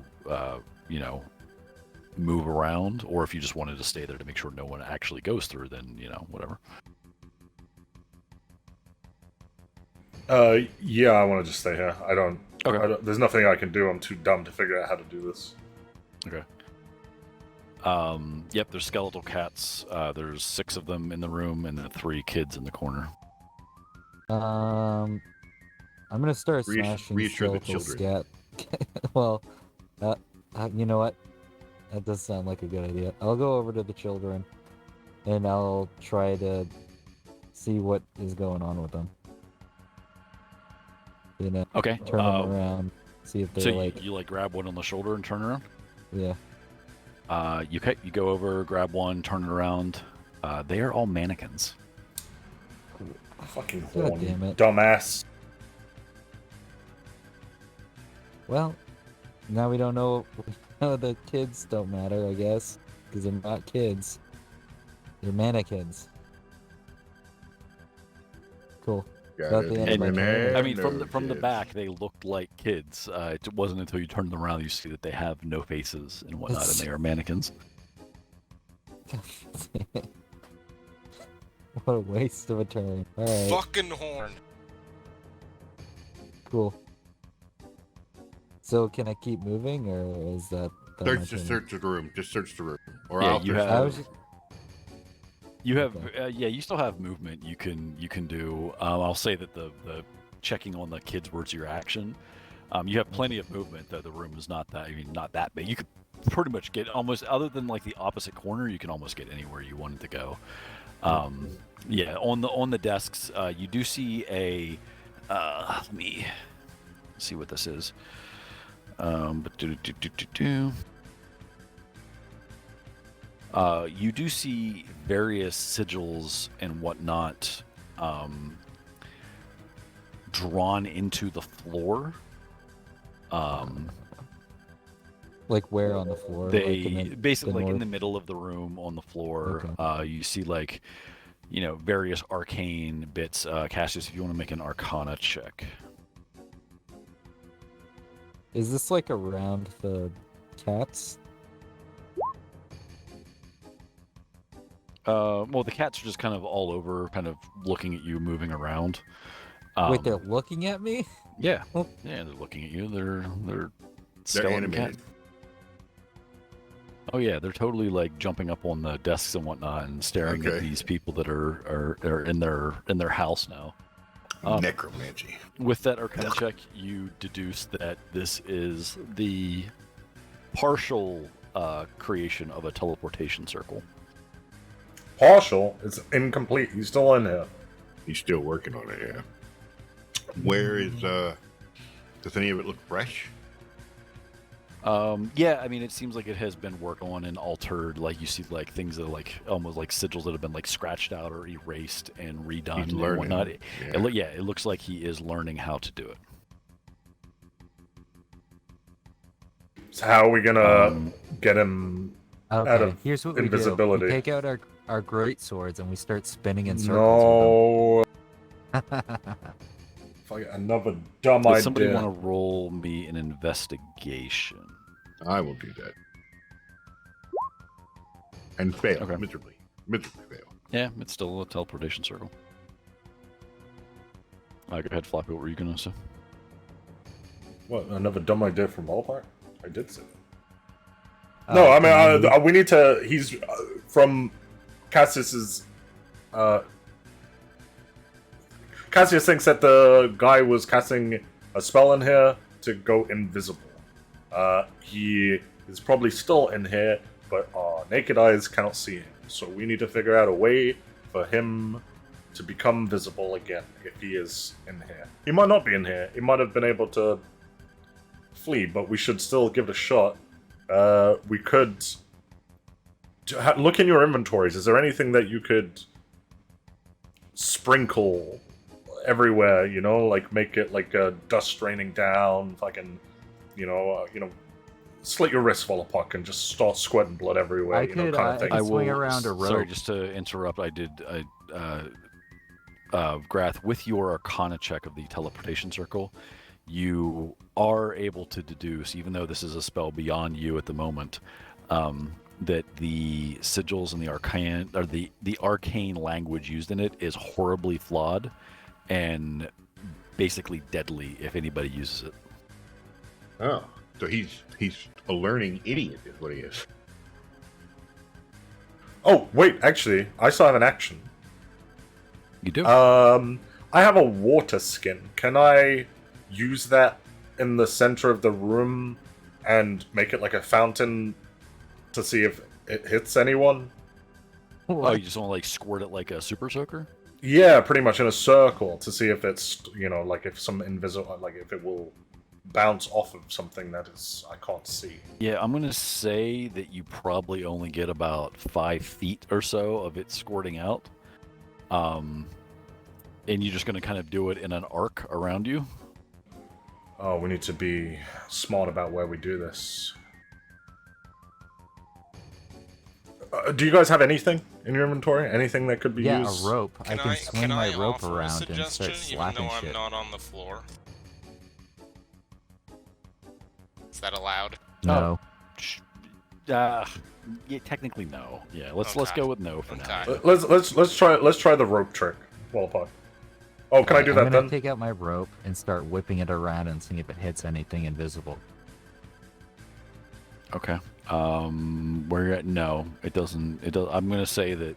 move around, or if you just wanted to stay there to make sure no one actually goes through, then, whatever. Yeah, I want to just stay here. Okay. There's nothing I can do. I'm too dumb to figure out how to do this. Okay. Yep, there's skeletal cats. There's 6 of them in the room, and then 3 kids in the corner. I'm gonna start smashing reassure the skeletal children. well, you know what? That does sound like a good idea. I'll go over to the children, and I'll try to see what is going on with them. Okay. Turn them around, see if they're So like, you like grab one on the shoulder and turn around? yeah. You go over, grab one, turn it around. They are all mannequins. Fucking God horn, damn it. dumbass. Well, now we don't know. The kids don't matter, I guess, because they're not kids. They're mannequins. Cool. Got About it. the end of my And- turn. I mean, No from the kids. back, they looked like kids. It wasn't until you turned them around you see that they have no faces and whatnot, and they are mannequins. What a waste of a turn. Alright, Fucking horn. cool. So can I keep moving, or is that my Just turn? search the room. Just search the room. Or Yeah, I'll you search have- the was room. just- You have, Okay. you still have movement. You can do. I'll say that the checking on the kids words your action. You have plenty of movement. Though the room is not that big. You could pretty much get almost, other than like the opposite corner, you can almost get anywhere you wanted to go. Yeah, on the desks, you do see a. Let me see what this is. You do see various sigils and whatnot drawn into the floor. Like where on the floor? They like in basically like in north? the middle of the room on the floor. Okay. You see like, various arcane bits. Cassius, if you want to make an Arcana check. Is this like around the cats? Well, the cats are just kind of all over, kind of looking at you, moving around. Wait, they're looking at me? Yeah, Oh. yeah, they're looking at you. They're They're skeleton animated. cat. Oh yeah, they're totally like jumping up on the desks and whatnot and staring at Okay. these people that are in their house now. Necromancy. With that Arcana check, you deduce that this is the partial creation of a teleportation circle. Partial. It's incomplete. He's still in here. He's still working on it, yeah. Where is, does any of it look fresh? Yeah, I mean, it seems like it has been worked on and altered. Like you see, like things that are like almost like sigils that have been like scratched out or erased and redone He's and learning. whatnot. Yeah. It looks like he is learning how to do it. So how are we gonna get him? Okay, of here's what we invisibility. do. We take out our great swords and we start spinning in circles No. with them. Fuck it, another dumb Does idea. somebody want to roll me an investigation? I will do that. And fail. Okay. Miserably. Miserably fail. Yeah, it's still a teleportation circle. Go ahead, Floppy. What were you gonna say? What, another dumb idea from Ballpark? I did say that. Uh, No, I can mean, you- we need to. He's from Cassius's. Cassius thinks that the guy was casting a spell in here to go invisible. He is probably still in here, but our naked eyes cannot see him. So we need to figure out a way for him to become visible again if he is in here. He might not be in here. He might have been able to flee, but we should still give it a shot. We could look in your inventories. Is there anything that you could sprinkle everywhere? You know, like make it like dust raining down. Fucking, slit your wrist, Vallaki, and just start squirting blood everywhere. I could, kind of I thing. could swing around a rope. Sorry, just to interrupt. Grath, with your Arcana check of the teleportation circle, you are able to deduce, even though this is a spell beyond you at the moment, that the sigils and the arcane language used in it is horribly flawed and basically deadly if anybody uses it. Oh, so he's a learning idiot, is what he is. Oh, wait, actually, I still have an action. You do? I have a water skin. Can I use that in the center of the room and make it like a fountain to see if it hits anyone? Oh, you just want to like squirt it like a super soaker? Yeah, pretty much in a circle to see if it's, like if some invisible, like if it will bounce off of something that is I can't see. Yeah, I'm gonna say that you probably only get about 5 feet or so of it squirting out. And you're just gonna kind of do it in an arc around you. Oh, we need to be smart about where we do this. Do you guys have anything in your inventory? Anything that could be Yeah, used? a rope. I can swing my rope offer a around and suggestion, start even slapping though I'm shit. not on the floor? Is that allowed? No. Yeah, technically no. Yeah, let's Okay. go with no for now. Okay. Let's try the rope trick. Wallpaw. Oh, can I do I'm that gonna then? take out my rope and start whipping it around and see if it hits anything invisible. Okay. Where you're at, no, it doesn't. I'm gonna say that.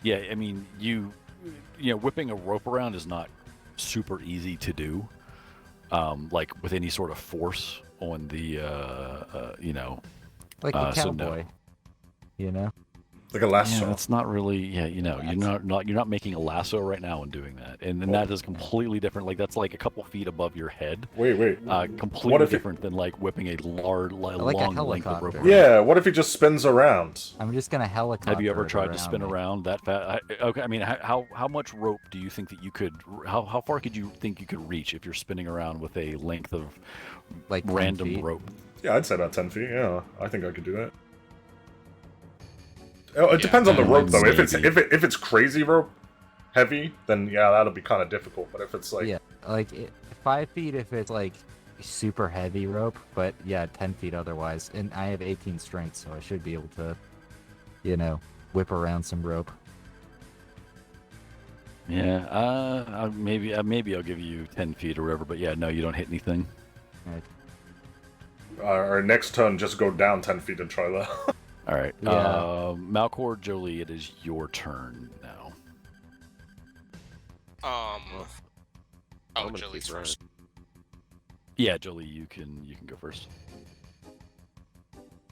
Yeah, I mean, whipping a rope around is not super easy to do. Like with any sort of force on the, Like a so no. cowboy. You know? Like a lasso. Yeah, that's not really. Yeah, you're not making a lasso right now and doing that, and that is completely different. Like that's like a couple feet above your head. Wait. Completely What if different than like whipping a large, Like a long length of rope. helicopter. around. Yeah, what if he just spins around? I'm just gonna helicopter. Have you ever it tried to spin me. around that fast? Okay, I mean, how much rope do you think that you could? How far could you think you could reach if you're spinning around with a length of Like 10 random feet? rope? Yeah, I'd say about 10 feet. Yeah, I think I could do that. Oh, it depends on the and rope, though. If maybe- it's it's crazy rope heavy, then yeah, that'll be kind of difficult. But if it's like Yeah, like 5 feet if it's like super heavy rope, but yeah, 10 feet otherwise. And I have 18 strength, so I should be able to, whip around some rope. Yeah, maybe I'll give you 10 feet or whatever. But yeah, no, you don't hit anything. our next turn, just go down 10 feet and try that. All right, Yeah. Malcor, Jolie, it is your turn now. Oh, I'm gonna Jolie's keep running. first. Yeah, Jolie, you can go first.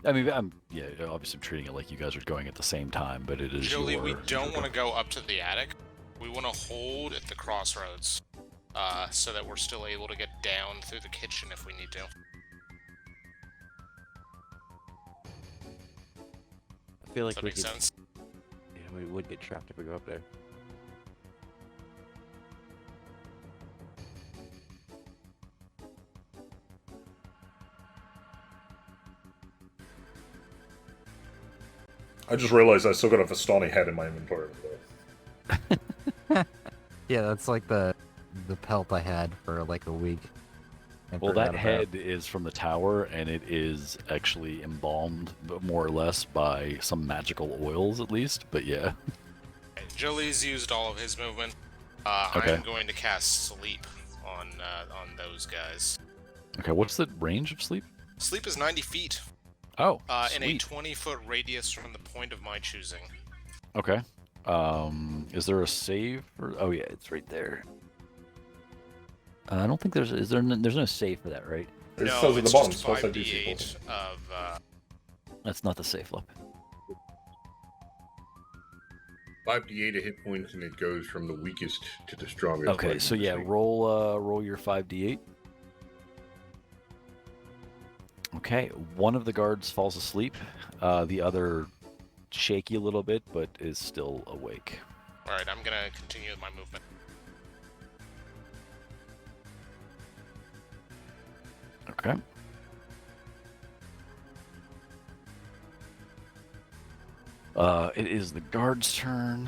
I mean, obviously I'm treating it like you guys are going at the same time, but it is Jolie, we your don't want to go up to the attic. We want to hold at the crossroads, so that we're still able to get down through the kitchen if we need to. I feel Does like that we make could, sense? yeah, we would get trapped if we go up there. I just realized I still got a Vistani head in my inventory. Yeah, that's like the pelt I had for like a week. I Well, forgot that about. head is from the tower, and it is actually embalmed, more or less, by some magical oils, at least. But yeah. Jolie's used all of his movement. Okay. I'm going to cast sleep on those guys. Okay, what's the range of sleep? Sleep is 90 feet. Oh, In a sweet. 20-foot radius from the point of my choosing. Okay. Is there a save? Oh yeah, it's right there. I don't think there's. There's no save for that, right? It No, says at the it's bottom, just spell save DC 40. 5d8 of. That's not the save flip. 5d8 of hit points, and it goes from the weakest to the strongest. Okay, like so you yeah, say. roll your 5d8. Okay, one of the guards falls asleep. The other shaky a little bit, but is still awake. Alright, I'm gonna continue with my movement. Okay. It is the guard's turn.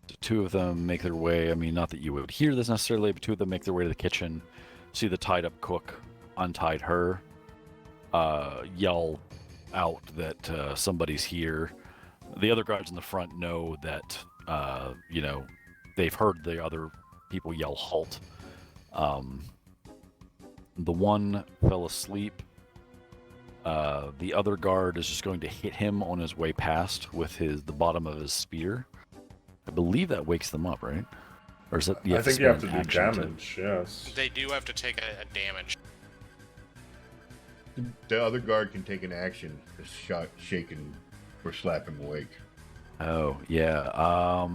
The two of them make their way. I mean, not that you would hear this necessarily, but two of them make their way to the kitchen. See the tied up cook untied her. Yell out that somebody's here. The other guards in the front know that they've heard the other people yell halt. The one fell asleep. The other guard is just going to hit him on his way past with the bottom of his spear. I believe that wakes them up, right? Or is it? I think you have to do action damage, yes. They do have to take a damage. The other guard can take an action to shake him or slap him awake. Oh yeah.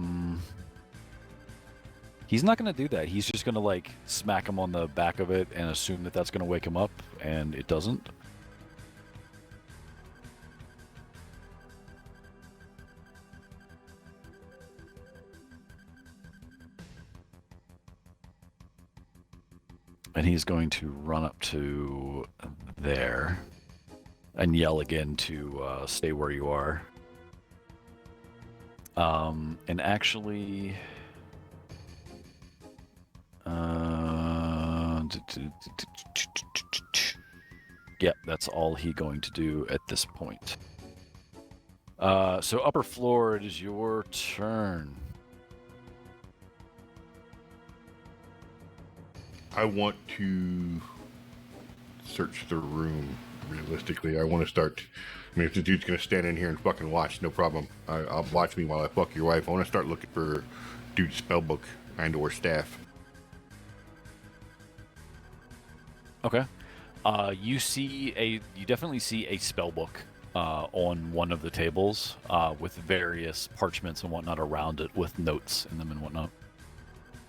He's not going to do that. He's just going to smack him on the back of it and assume that that's going to wake him up, and it doesn't. And he's going to run up to there and yell again to stay where you are. And actually... Yep, that's all he's going to do at this point. So upper floor, it is your turn. I want to search the room realistically. I want to start. I mean, if the dude's gonna stand in here and fucking watch, no problem. I'll watch me while I fuck your wife. I want to start looking for dude's spellbook and/or staff. Okay. You definitely see a spell book on one of the tables with various parchments and whatnot around it with notes in them and whatnot.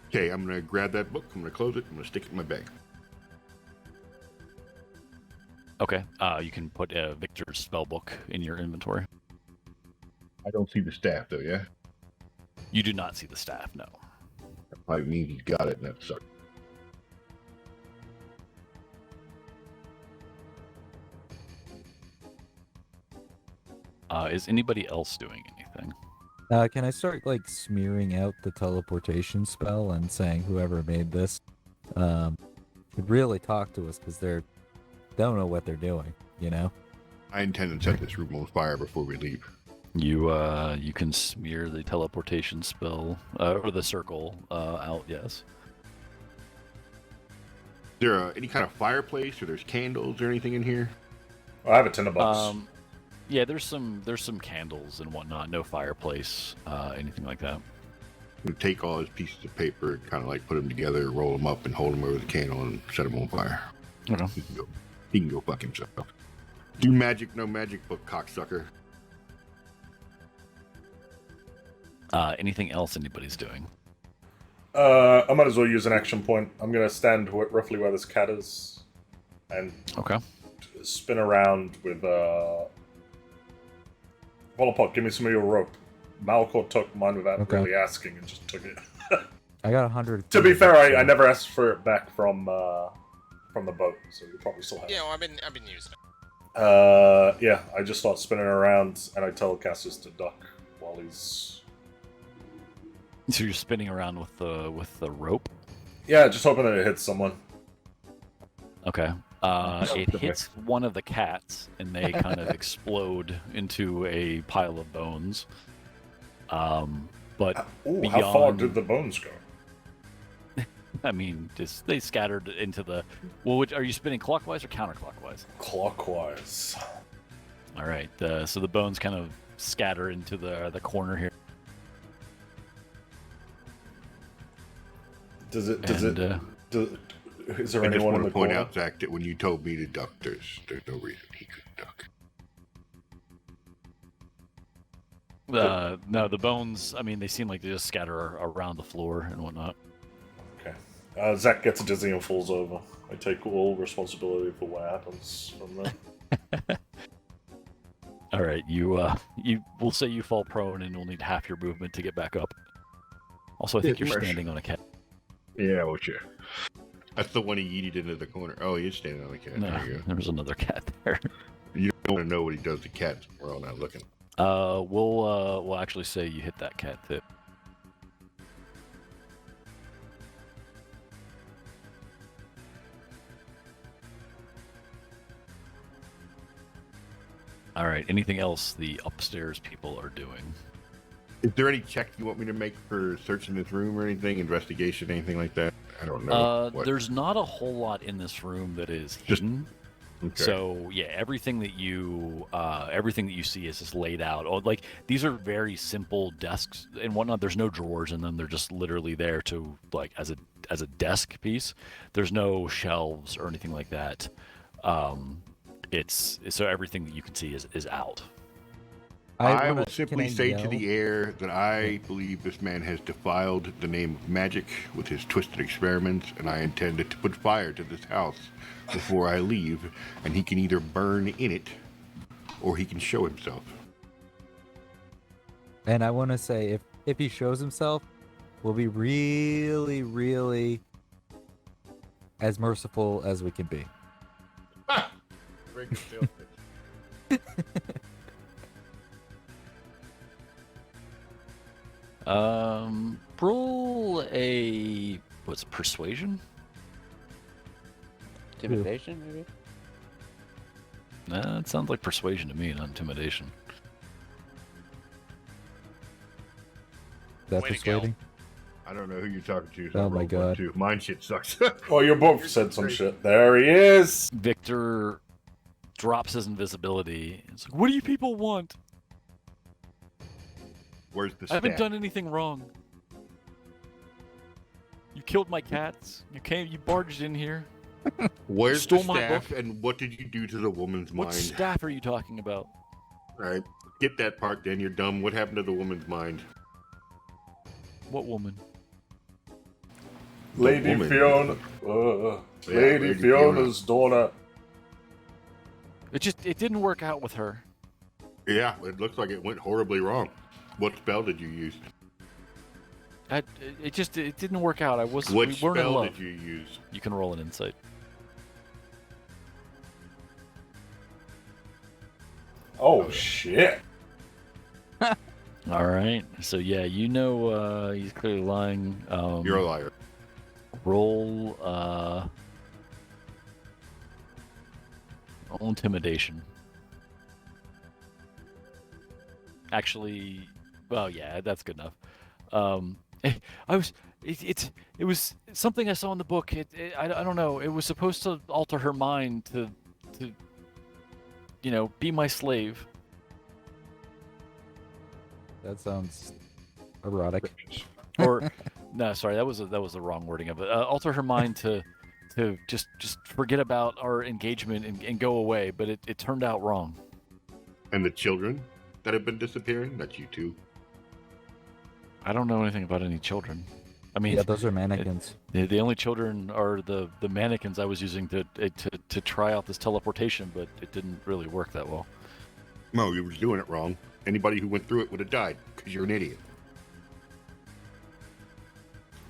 Okay, I'm gonna grab that book. I'm gonna close it. I'm gonna stick it in my bag. Okay. You can put Victor's spell book in your inventory. I don't see the staff though. Yeah, You do not see the staff, no. that might mean he's got it, and that sucks. Is anybody else doing anything? Can I start smearing out the teleportation spell and saying whoever made this could really talk to us because they don't know what they're doing, you know? I intend to set this room on fire before we leave. You can smear the teleportation spell or the circle out. Yes. Is there any kind of fireplace, or there's candles or anything in here? I have a tinderbox. Yeah, there's some candles and whatnot. No fireplace, anything like that. We take all his pieces of paper, kind of put them together, roll them up, and hold them over the candle and set them on fire. Okay. He can go fuck himself. Do magic, no magic book, cocksucker. Anything else anybody's doing? I might as well use an action point. I'm gonna stand roughly where this cat is, and Okay. spin around with Volapop, give me some of your rope. Malcor took mine without Okay. really asking and just took it. I got 100. To be fair, I never asked for it back from the boat, so you probably still have it. Yeah, well, I've been using it. Yeah, I just start spinning around and I tell Cassius to duck while he's... So you're spinning around with the rope. Yeah, just hoping that it hits someone. Okay. It hits one of the cats, and they kind of explode into a pile of bones. But How far beyond- did the bones go? I mean, just they scattered into the. Well, which, are you spinning clockwise or counterclockwise? Clockwise. All right. So the bones kind of scatter into the corner here. Does it? And, Is there I just anyone want in to the point corner? out, Zach, that when you told me to duck, there's no reason he could duck. No, the bones. I mean, they seem like they just scatter around the floor and whatnot. Okay. Zach gets dizzy and falls over. I take all responsibility for what happens from there. All right, we'll say you fall prone and you'll need half your movement to get back up. Also, I think Yeah, you're pressure. standing on a cat. Yeah, well, sure. That's the one he yeeted into the corner. Oh, he is standing on the cat. No, There you go. there's another cat there. You don't want to know what he does to cats. We're all not looking. We'll actually say you hit that cat too. All right. Anything else the upstairs people are doing? Is there any check you want me to make for searching this room or anything? Investigation, anything like that? I don't know. What? There's not a whole lot in this room that is Just- hidden. Okay. So yeah, everything that you see is just laid out. Oh, like these are very simple desks and whatnot. There's no drawers in them. They're just literally there to like as a desk piece. There's no shelves or anything like that. It's so everything that you can see is out. I wanna- will simply can I say to yell? the air that I believe this man has defiled the name of magic with his twisted experiments, and I intend to put fire to this house before I leave, and he can either burn in it or he can show himself. And I want to say, if he shows himself, we'll be really, really as merciful as we can be. Very good sales pitch. Roll a what's it, persuasion? Intimidation, maybe? Nah, it sounds like persuasion to me, not intimidation. That Way to persuading? I don't know who you're talking to. So Oh I my rolled one, God. too. Mine shit sucks. Oh, you both said some shit. There he is. Victor drops his invisibility. It's like, what do you people want? Where's the I haven't staff? done anything wrong. You killed my cats. You barged in here. Where's stole the my staff, book? and what did you do to the woman's What mind? staff are you talking about? All right, get that part. Then you're dumb. What happened to the woman's mind? What woman? Lady woman. Fiona. Yeah, Lady Lady Fiona's daughter. It didn't work out with her. Yeah, it looks like it went horribly wrong. What spell did you use? It didn't work out. What we weren't in spell love. did you use? You can roll an insight. Oh, shit. All right. So yeah, he's clearly lying. You're a liar. Roll intimidation. Actually, well, yeah, that's good enough. It was something I saw in the book. I don't know. It was supposed to alter her mind to be my slave. That sounds erotic. Or no, sorry, that was the wrong wording of it. Alter her mind to just forget about our engagement and go away. But it turned out wrong. And the children that have been disappearing? That's you too. I don't know anything about any children. I mean, Yeah, those are mannequins. the only children are the mannequins I was using to try out this teleportation, but it didn't really work that well. No, you were doing it wrong. Anybody who went through it would have died because you're an idiot.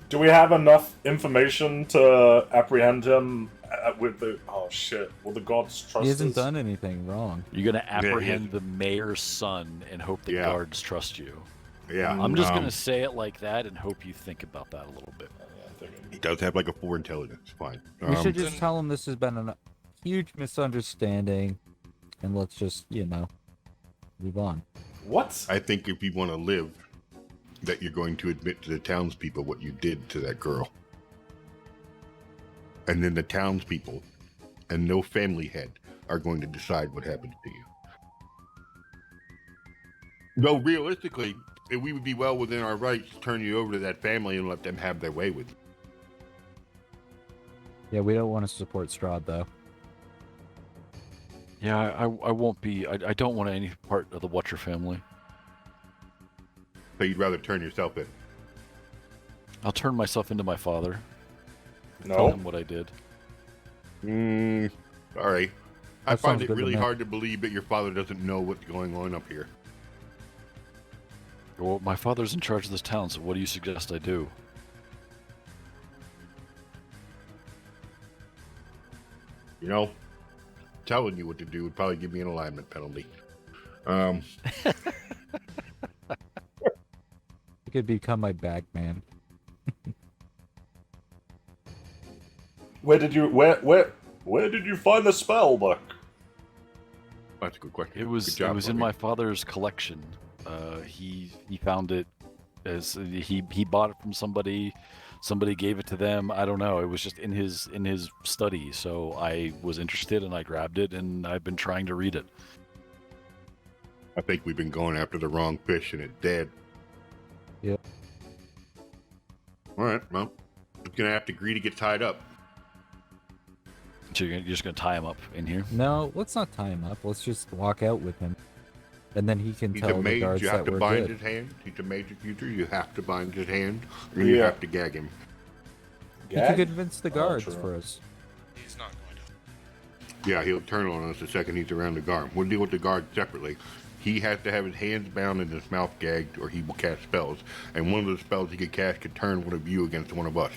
Do we have enough information to apprehend him with the... Oh, shit. Will the gods trust He hasn't us? done anything wrong. You're gonna he apprehend is. the mayor's son and hope the Yeah. guards trust you. Yeah, I'm just gonna say it like that and hope you think about that a little bit. Yeah, I think He does have like a 4 intelligence. Fine. We should Then- just tell him this has been a huge misunderstanding, and let's just, move on. What? I think if you want to live, that you're going to admit to the townspeople what you did to that girl. And then the townspeople and no family head are going to decide what happened to you. Though realistically, we would be well within our rights to turn you over to that family and let them have their way with you. Yeah, we don't want to support Strahd though. Yeah, I won't be. I don't want any part of the Watcher family. So you'd rather turn yourself in. I'll turn myself into my father. Tell No. him what I did. All right. I That find sounds it good to really me. hard to believe that your father doesn't know what's going on up here. Well, my father's in charge of this town, so what do you suggest I do? You know, telling you what to do would probably give me an alignment penalty. You could become my bag man. Where did you find the spell book? That's a good question. It was Good job, it was in Bobby. my father's collection. He found it as he bought it from somebody. Somebody gave it to them. I don't know. It was just in his study. So I was interested and I grabbed it and I've been trying to read it. I think we've been going after the wrong fish and it's dead. Yep. All right, well, I'm going to have to agree to get tied up. So you're just gonna tie him up in here? No, let's not tie him up. Let's just walk out with him, and then he can He's tell a the mage, guards you have that to we're bind good. his hand. He's a mage of future, you have to bind his hand, or you Yeah. have to gag him. He can convince the guards true. for us. He's not going to. Yeah, he'll turn on us the second he's around the guard. We'll deal with the guard separately. He has to have his hands bound and his mouth gagged, or he will cast spells. And one of the spells he could cast could turn one of you against one of us.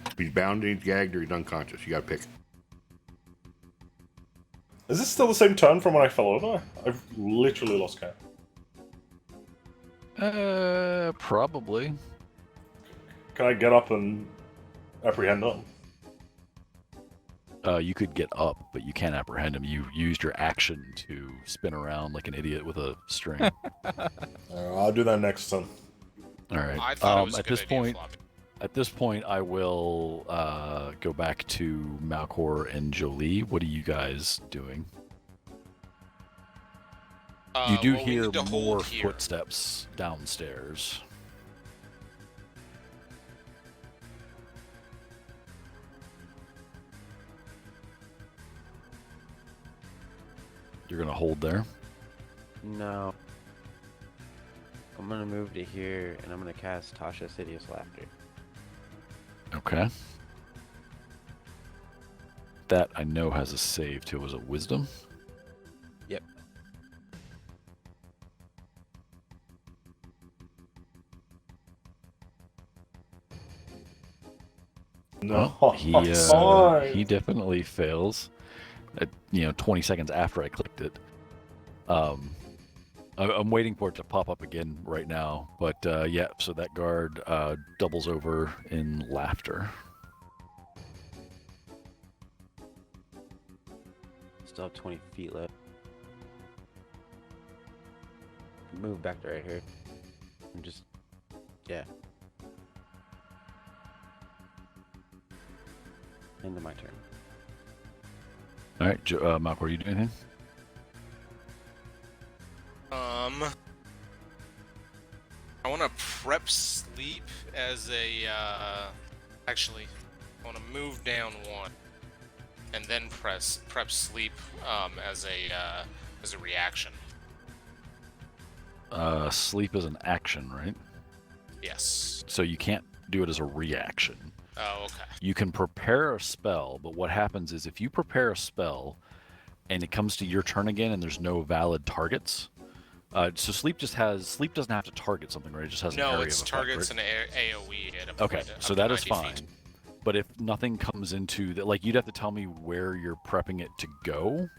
If he's bound and he's gagged, or he's unconscious. You gotta pick. Is this still the same turn from when I fell over? I've literally lost count. Probably. Can I get up and apprehend them? You could get up, but you can't apprehend him. You used your action to spin around like an idiot with a string. I'll do that next turn. All right. I thought it was a at good this idea, point, Floppy. At this point, I will go back to Malcor and Jolie. What are you guys doing? You do well, we hear need to hold more here. footsteps downstairs. You're gonna hold there. No. I'm gonna move to here, and I'm gonna cast Tasha's Hideous Laughter. Okay. That I know has a save too. Was it Wisdom? Yep. No. Well, he definitely fails. 20 seconds after I clicked it. I'm waiting for it to pop up again right now, but yeah. So that guard doubles over in laughter. Still have 20 feet left. Move back to right here. And just, yeah. Into my turn. All right, Malcor, you do anything? I want to prep sleep as a. Actually, I want to move down one, and then prep sleep as a reaction. Sleep is an action, right? Yes. So you can't do it as a reaction. Oh, okay. You can prepare a spell, but what happens is if you prepare a spell and it comes to your turn again and there's no valid targets, so sleep doesn't have to target something, right? It just has an area No, of it's effect, targets right? an AOE at a Okay, point so up to that is 90 fine. feet. But if nothing comes into that, like you'd have to tell me where you're prepping it to go.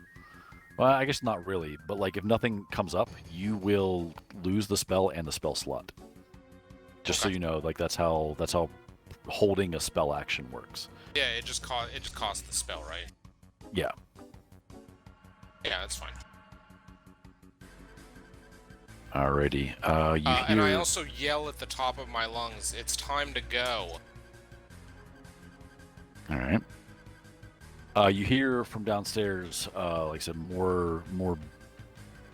Well, I guess not really, but like if nothing comes up, you will lose the spell and the spell slot. Just so Okay. you know, like that's how holding a spell action works. Yeah, it just costs the spell, right? Yeah. Yeah, that's fine. Alrighty. You hear? And I also yell at the top of my lungs, "It's time to go!" All right. You hear from downstairs, like I said, more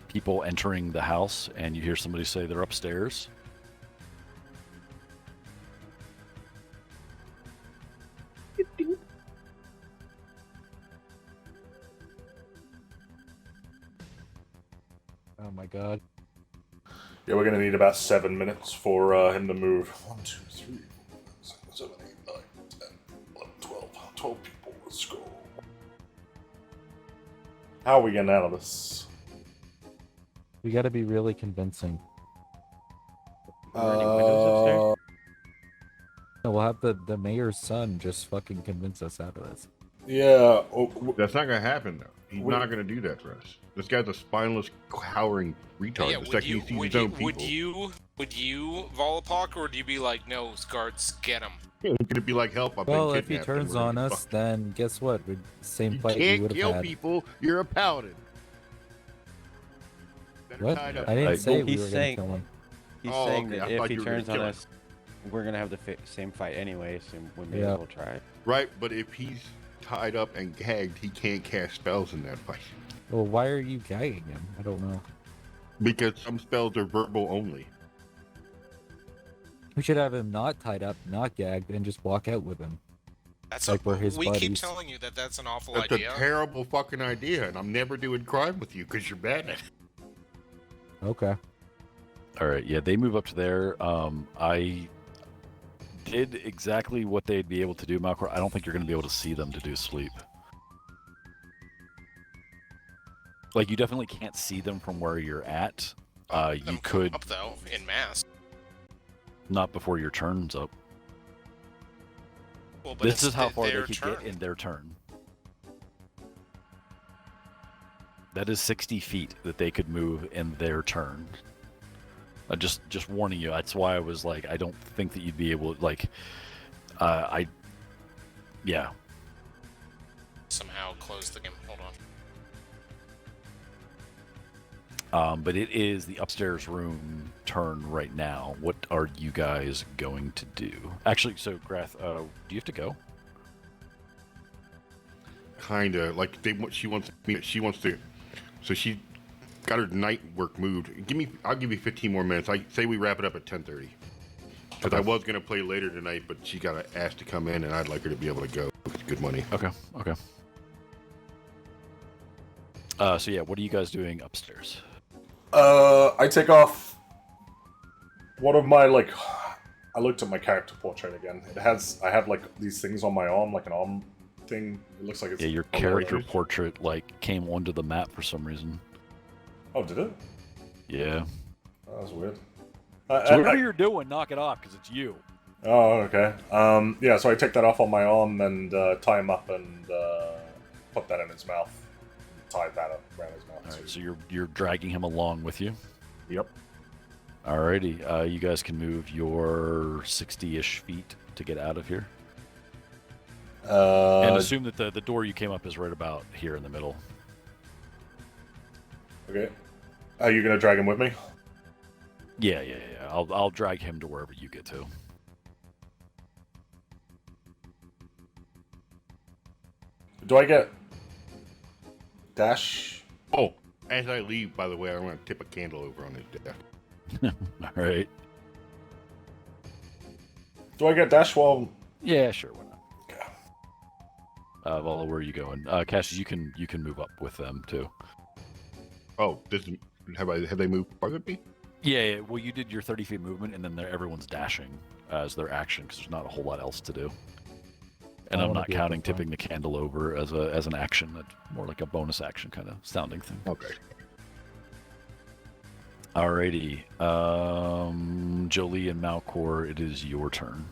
people entering the house, and you hear somebody say they're upstairs. Oh my god. Yeah, we're gonna need about 7 minutes for him to move. 1, 2, 3, 4, 5, 6, 7, 8, 9, 10, 11, 12. 12 people. Let's go. How are we getting out of this? We gotta be really convincing. Are there any windows upstairs? No, we'll have the mayor's son just fucking convince us out of this. Yeah. That's not gonna happen though. He's Wait. not gonna do that for us. This guy's a spineless, cowering retard. Yeah, the second he sees his own people, would you, Volapok, or would you be like, "No, guards, get him"? he's gonna be like, "Help! I've Well, been if he kidnapped." and turns we're gonna on get us, fucked. then guess what? Same You fight we can't would have kill had. people. You're a paladin. Better What? tied up. I didn't say we He's were gonna saying- kill him. He's Oh, saying okay, I that if thought he you were gonna turns on kill him. us, we're gonna have the same fight anyway, so we may Yeah. as well try. Right, but if he's tied up and gagged, he can't cast spells in that fight Well, why are you gagging him? I don't know. because some spells are verbal only. We should have him not tied up, not gagged, and just walk out with him. That's Like we're his we keep buddies. telling you that that's an awful That's idea. a terrible fucking idea, and I'm never doing crime with you because you're bad at it. Okay. All right. Yeah, they move up to there. I did exactly what they'd be able to do, Malcor. I don't think you're going to be able to see them to do sleep. Like, you definitely can't see them from where you're at. Them You come could up though in mass. not before your turn's up. Well, but This it's is how far they their could turn. get in their turn. That is 60 feet that they could move in their turn. Just warning you. That's why I was like, I don't think that you'd be able to, like, yeah. Somehow close the game. Hold on. But it is the upstairs room turn right now. What are you guys going to do? Actually, so Grath, do you have to go? Kinda like she wants to. So she got her night work moved. I'll give you 15 more minutes. I say we wrap it up at 10:30. Because I was gonna play later tonight, but she got asked to come in, and I'd like her to be able to go. It's good money. Okay. So yeah, what are you guys doing upstairs? I take off one of my, like, I looked at my character portrait again. I have, like, these things on my arm, like an arm thing. It looks like it's... Yeah, your on character the- portrait like came onto the map for some reason. Oh, did it? Yeah. Oh, that was weird. So whatever you're doing, knock it off because it's you. Oh, okay. Yeah, so I take that off on my arm and tie him up and put that in his mouth. Tie that up around his mouth. All right, so you're dragging him along with you. Yep. Alrighty, you guys can move your 60-ish feet to get out of here, and assume that the door you came up is right about here in the middle. Okay. Are you gonna drag him with me? Yeah. I'll drag him to wherever you get to. Do I get dash? Oh, as I leave, by the way, I'm gonna tip a candle over on his desk. All right. Do I get dash while? Yeah, sure. Why not? Okay. Vala, where are you going? Cassius, you can move up with them too. Oh, have they moved farther than me? Yeah. Well, you did your 30 feet movement, and then everyone's dashing as their action because there's not a whole lot else to do. And I I'm wanna not be up counting in front. tipping the candle over as an action. That's more like a bonus action kind of sounding thing. Okay. Alrighty. Jolie and Malcor, it is your turn.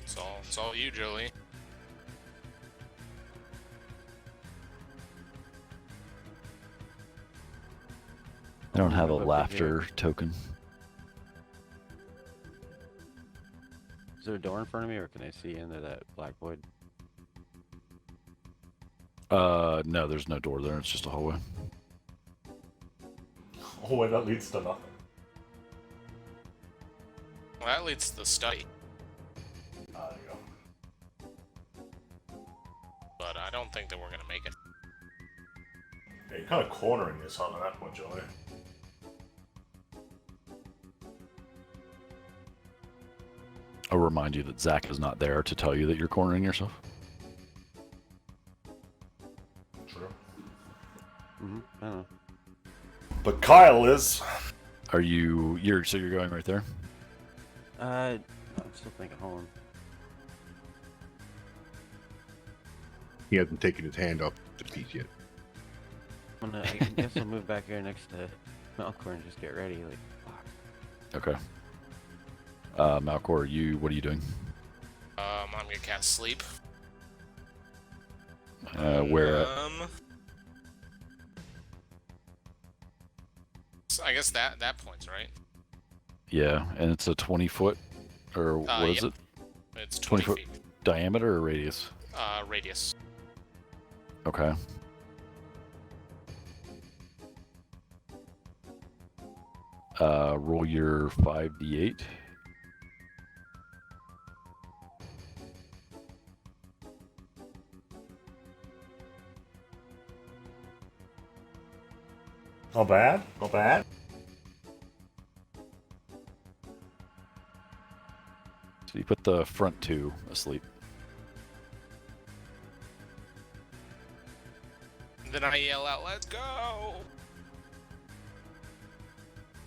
It's all you, Jolie. I don't have a Move up to laughter token. Is there a door in front of me, or can I see into that black void? No, there's no door there. It's just a hallway. Oh wait, that leads to nothing. Well, that leads to the study, There you go. but I don't think that we're gonna make it. Yeah, you're kind of cornering yourself at that point, Joey. I'll remind you that Zach is not there to tell you that you're cornering yourself. True. I don't know. But Kyle is. Are you? So you're going right there? I'm still thinking. Hold on. He hasn't taken his hand off the piece yet. I guess I'll move back here next to Malcor and just get ready. Like, fuck. Okay. Malcor, what are you doing? I'm gonna cast sleep. Where at? So I guess that points, right? Yeah, and it's a 20-foot, or what is yep. it? It's 20 20 foot feet. diameter or radius? Radius. Okay. Roll your 5d8. Not bad. Not bad. So you put the front two asleep. Then I yell out, "Let's go!"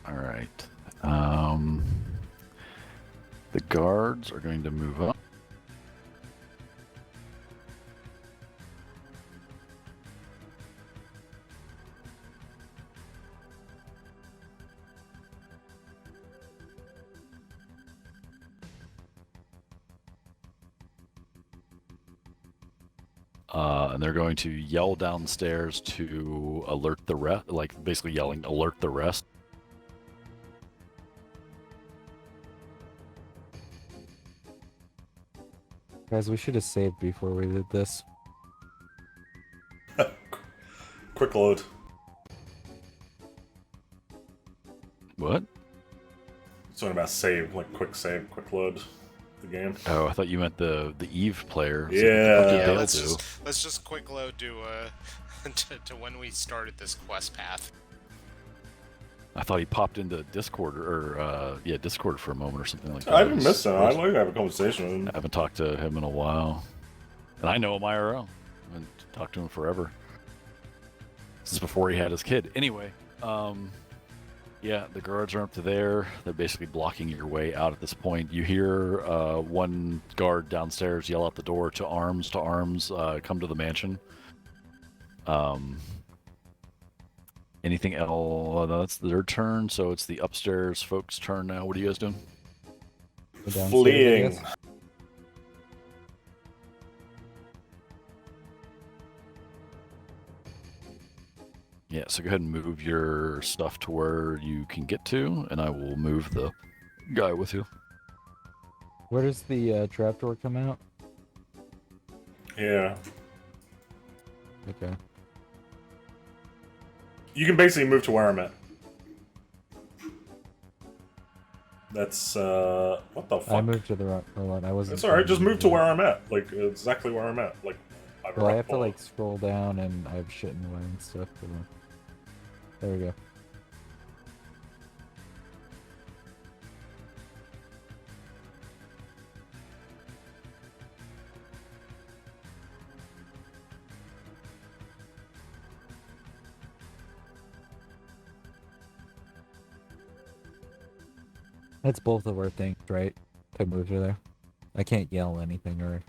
All right. The guards are going to move up. And they're going to yell downstairs to alert the rest, like basically yelling, alert the rest. Guys, we should have saved before we did this. Quick load. What? Talking about save, like quick save, quick load the game. Oh, I thought you meant the Eve player. Yeah. Yeah, They'll let's do. just quick load to to when we started this quest path. I thought he popped into Discord or Discord for a moment or something like that. I haven't missed him. I'd like to have a conversation with him. I haven't talked to him in a while, and I know him IRL. I haven't talked to him forever. Since before he had his kid. Anyway, yeah, the guards are up to there. They're basically blocking your way out at this point. You hear one guard downstairs yell out the door to arms, come to the mansion. Anything else? That's their turn, so it's the upstairs folks' turn now. What are you guys doing? Go downstairs, I Fleeing. guess. Yeah, so go ahead and move your stuff to where you can get to, and I will move the guy with you. Where does the trapdoor come out? Yeah. Okay. You can basically move to where I'm at. That's, what the fuck? I moved to the wrong. Hold on, I wasn't. It's alright, just move to where I'm at. Like, exactly where I'm at. Like, Well, I have to like scroll down, and I have shit in the way and stuff. There we go. That's both of our things, right? To move to there. I can't yell anything or.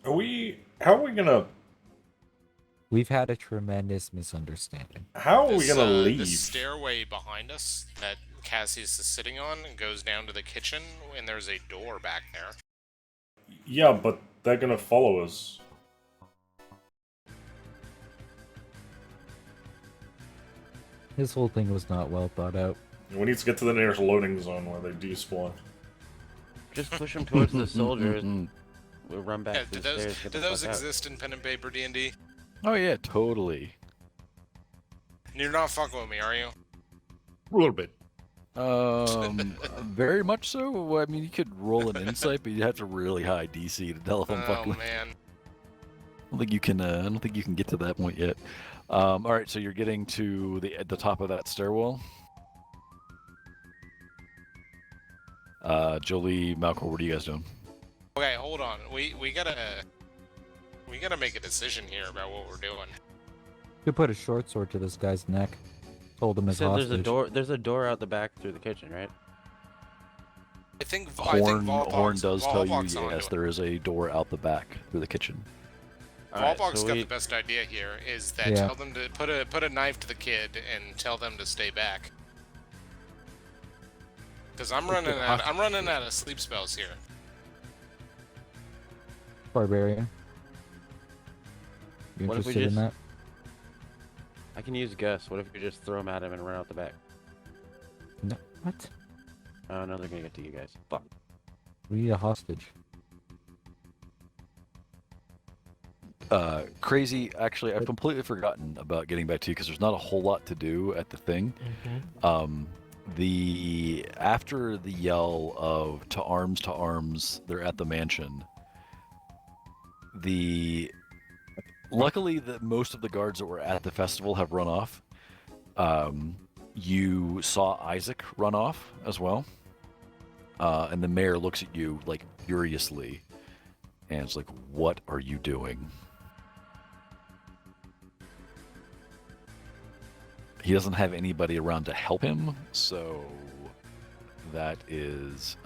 How are we gonna... We've had a tremendous misunderstanding. How are we gonna The leave? stairway behind us that Cassius is sitting on goes down to the kitchen, and there's a door back there. Yeah, but they're gonna follow us. This whole thing was not well thought out. We need to get to the nearest loading zone where they despawn. Just push him towards the soldiers. We'll run back Yeah, to the do those stairs. Get do the those fuck out. exist in pen and paper D&D? Oh yeah, totally. You're not fucking with me, are you? A little bit. Very much so. I mean, you could roll an insight, but you'd have to really high DC to tell if I'm Oh fucking. man. I don't think you can. I don't think you can get to that point yet. All right, so you're getting to the top of that stairwell. Jolie, Malcor, what are you guys doing? Okay, hold on. We gotta make a decision here about what we're doing. You put a short sword to this guy's neck. Hold him You as said hostage. there's a door out the back through the kitchen, right? I think Horn Volbog's does tell you onto yes, it. there is a door out the back through the kitchen. Alright, Volbog's so got we- the best idea here. Is that Yeah. tell them to put a knife to the kid and tell them to stay back. Because I'm running out of sleep spells here. Barbarian. You What if we interested in just- that? I can use Gus. What if we just throw him at him and run out the back? No. What? Oh no, they're gonna get to you guys. Fuck. We need a hostage. Crazy. Actually, I've completely forgotten about getting back to you because there's not a whole lot to do at the thing. After the yell of to arms, they're at the mansion. Luckily, that most of the guards that were at the festival have run off. You saw Isaac run off as well, and the mayor looks at you like furiously, and it's like, "What are you doing?" He doesn't have anybody around to help him, so that is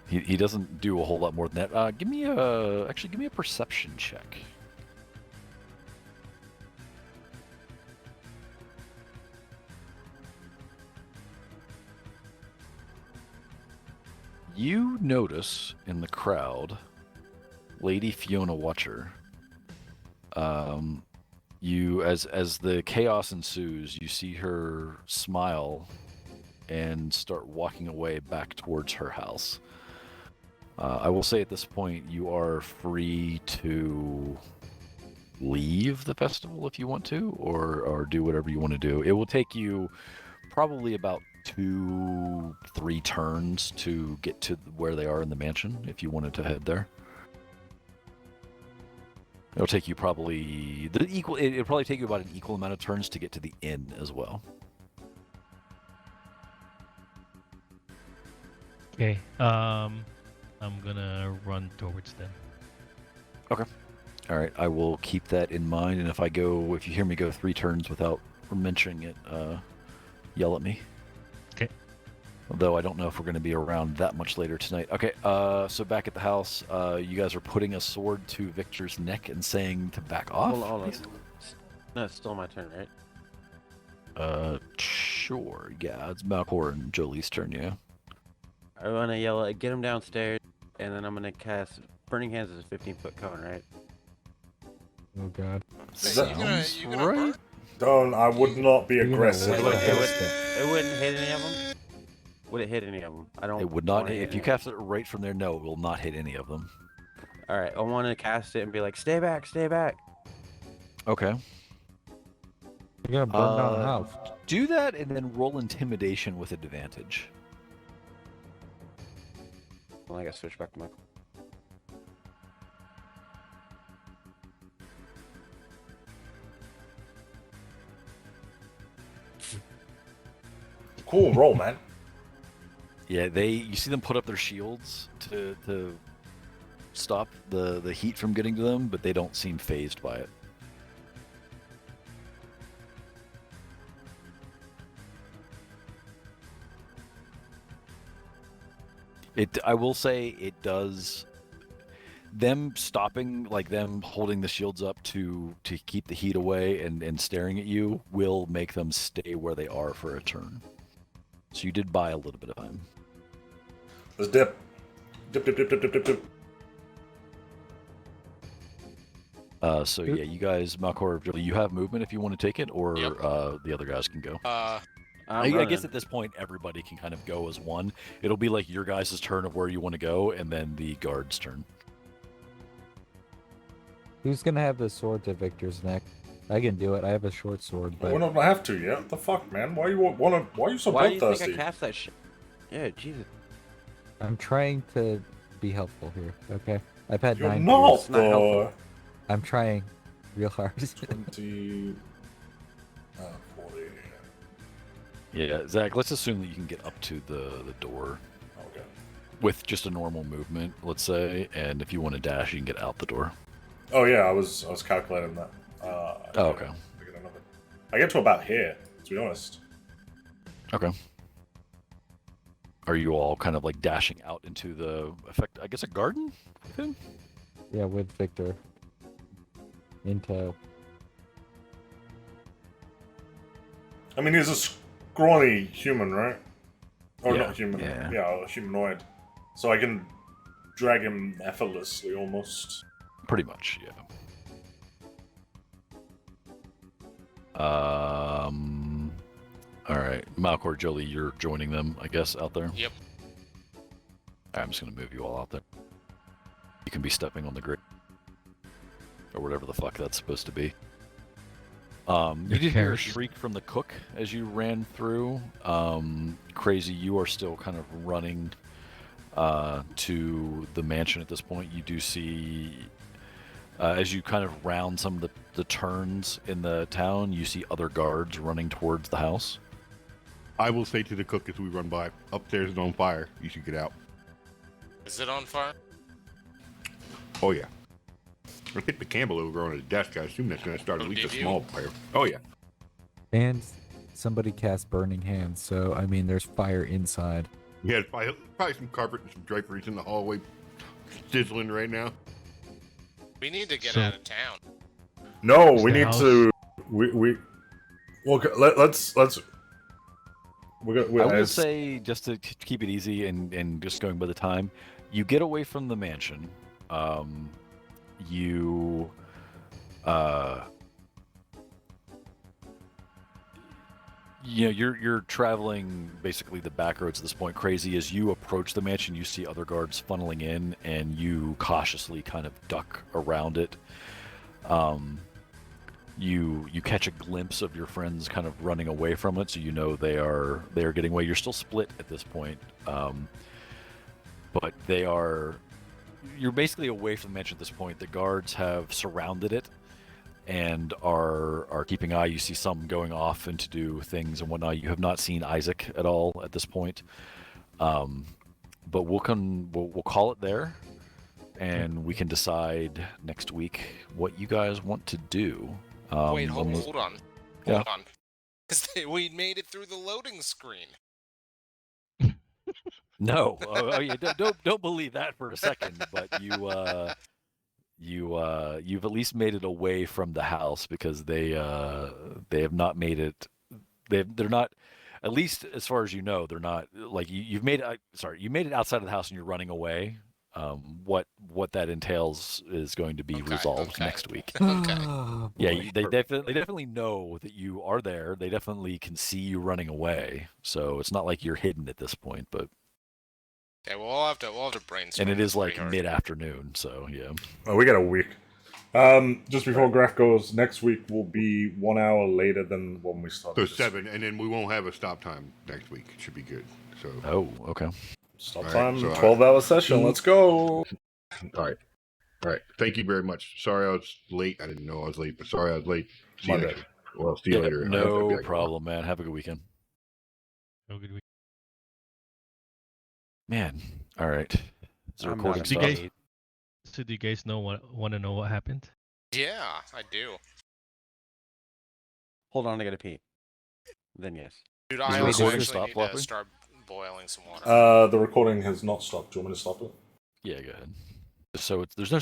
he doesn't do a whole lot more than that. Give me a perception check. You notice in the crowd, Lady Fiona Watcher. You as the chaos ensues, you see her smile and start walking away back towards her house. I will say at this point, you are free to leave the festival if you want to, or do whatever you want to do. It will take you probably about 2-3 turns to get to where they are in the mansion if you wanted to head there. It'll take you probably it'll probably take you about an equal amount of turns to get to the inn as well. Okay. I'm gonna run towards them. All right, I will keep that in mind, and if you hear me go 3 turns without mentioning it, yell at me. Okay. Although I don't know if we're going to be around that much later tonight. Okay, so back at the house, you guys are putting a sword to Victor's neck and saying to back off. Hold on. No, it's still my turn, right? Sure. Yeah, it's Malcor and Jolie's turn. Yeah. I want to yell, get him downstairs, and then I'm gonna cast Burning Hands as a 15-foot cone, right? Oh god. Hey, you gonna right. burn? Don't. I would not be You're gonna aggressive live like like this. this. It wouldn't hit any of them. Would it hit any of them? I don't. It would not. wanna hit If you any. cast it right from there, no, it will not hit any of them. All right, I want to cast it and be like, stay back, stay back. Okay. You're gonna burn down the house. Do that and then roll intimidation with advantage. Well, I got to switch back to my. Cool roll, man. Yeah, you see them put up their shields to stop the heat from getting to them, but they don't seem phased by it. I will say it does. Them stopping, like them holding the shields up to keep the heat away and staring at you, will make them stay where they are for a turn. So you did buy a little bit of time. Let's dip. Dip, dip, dip, dip, dip, dip, dip. So yeah, you guys, Malcor, you have movement if you want to take it, or Yep. the other guys can go. I'm I guess running. at this point, everybody can kind of go as one. It'll be like your guys' turn of where you want to go, and then the guard's turn. Who's gonna have the sword to Victor's neck? I can do it. I have a short sword, We're but not gonna have to yet. What the fuck, man? Why are you so Why do you think bloodthirsty? I cast that shit? Yeah, Jesus. I'm trying to be helpful here. Okay, I've had You're 9 not, beers. It's not helpful. though. I'm trying real hard. 20... 40... Yeah, Zach, let's assume that you can get up to the door Okay. with just a normal movement, let's say, and if you want to dash, you can get out the door. Oh yeah, I was calculating that. Oh, okay. I get to about here, to be honest. Okay. Are you all kind of like dashing out into the effect? I guess a garden. with him? Yeah, with Victor. In tow. I mean, he's a scrawny human, right? Or Yeah, not human. yeah. Yeah, a humanoid. So I can drag him effortlessly, almost. Pretty much, yeah. All right, Malcor, Jolie, you're joining them, I guess, out there. Yep. I'm just gonna move you all out there. You can be stepping on the grid, or whatever the fuck that's supposed to be. You did hear a cares? shriek from the cook as you ran through. Crazy, you are still kind of running to the mansion at this point. You do see, as you kind of round some of the turns in the town, you see other guards running towards the house. I will say to the cook as we run by, upstairs is on fire. You should get out. Is it on fire? Oh yeah. I hit the Campbell over on his desk. I assume that's going to start at Oh, least a did you? small fire. Oh yeah. And somebody cast Burning Hands, so I mean, there's fire inside. Yeah, probably some carpet and some draperies in the hallway sizzling right now. We need to get So- out of town. No, Is we the need house- to. We. Well, let's. I will as- say, just to keep it easy and just going by the time, you get away from the mansion. You you know, you're traveling basically the back roads at this point. Crazy, as you approach the mansion, you see other guards funneling in, and you cautiously kind of duck around it. You catch a glimpse of your friends kind of running away from it, so you know they are getting away. You're still split at this point, but you're basically away from the mansion at this point. The guards have surrounded it and are keeping eye. You see some going off and to do things and whatnot. You have not seen Isaac at all at this point, but we'll call it there, and we can decide next week what you guys want to do. Wait, hold on. Yeah. Hold on. Because we made it through the loading screen. No, yeah, don't believe that for a second. But you've at least made it away from the house, because they have not made it. They're not, at least as far as you know, they're not like you've made it. Sorry, you made it outside of the house and you're running away. What that entails is going to be Okay, resolved okay. next week. Okay. Yeah, they definitely know that you are there. They definitely can see you running away. So it's not like you're hidden at this point, but. Okay, well, we'll have to brainstorm. And it is this like pretty hard. mid-afternoon, so yeah. Oh, we got a week. Just before Graph goes, next week will be 1 hour later than when we started. So 7, and then we won't have a stop time next week. It should be good. So Oh, okay. Stop Alright, time, so 12-hour session. Let's go. all right. Thank you very much. Sorry I was late. I didn't know I was late, but sorry I was late. See you My later. Well, see you Yeah, later. I don't know if no that'd be problem, man. Have a good weekend. No good week. Man, all right. Is the I'm recording not Do you stopped? guys- So do you guys want to know what happened? Yeah, I do. Hold on, I gotta pee. Then yes. Dude, Is I the also recording actually stopped, need Floppy? to start boiling some water. The recording has not stopped. Do you want me to stop it? Yeah, go ahead. So there's no